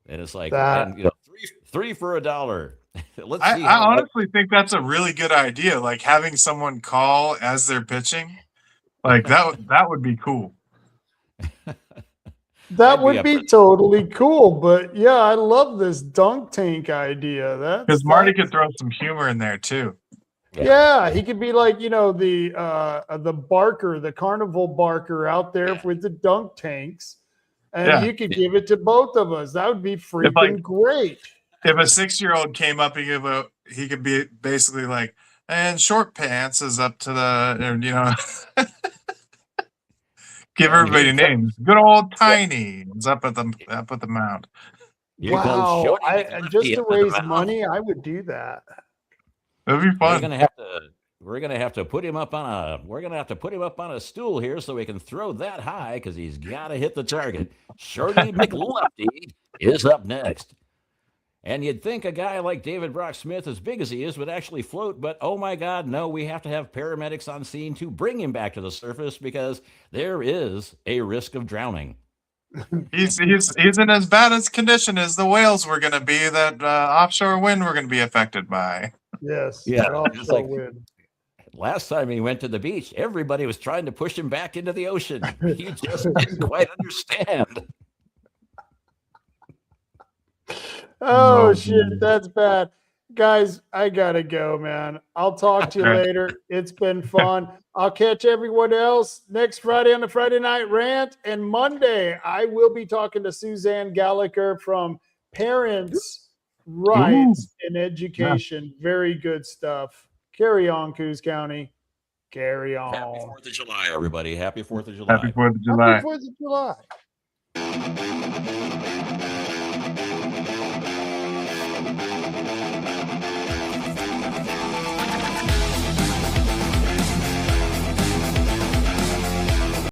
And it's like, That- and, three for $1. Let's see. I honestly think that's a really good idea. Like having someone call as they're pitching, like that would be cool. That I'd would be totally cool. But yeah, I love this dunk tank idea. Because Marty could throw some humor in there too. Yeah, he could be like, the barker, the carnival barker out there with the dunk tanks. And you could give it to both of us. That would be freaking great. If a 6-year-old came up, he could be basically like, and short pants is up to the, give everybody names. Good old Tiny is up at the mound. Wow! Just to raise money, I would do that. That'd be fun. We're gonna have to put him up on a stool here so he can throw that high because he's got to hit the target. Shorty McLefty is up next. And you'd think a guy like David Brocksmith, as big as he is, would actually float, but oh my God, no, we have to have paramedics on scene to bring him back to the surface because there is a risk of drowning. He's in as bad as condition as the whales were going to be that offshore wind we're going to be affected by. Yes. Yeah. Offshore wind. Last time he went to the beach, everybody was trying to push him back into the ocean. He just didn't quite understand. Oh shit, that's bad. Guys, I gotta go, man. I'll talk to you All right. later. It's been fun. I'll catch everyone else next Friday on the Friday Night Rant. And Monday, I will be talking to Suzanne Gallagher from Parents' Rights in Education. Very good stuff. Carry on, Coos County. Carry on. Happy 4th of July, everybody. Happy 4th of July. Happy 4th of July. Happy 4th of July.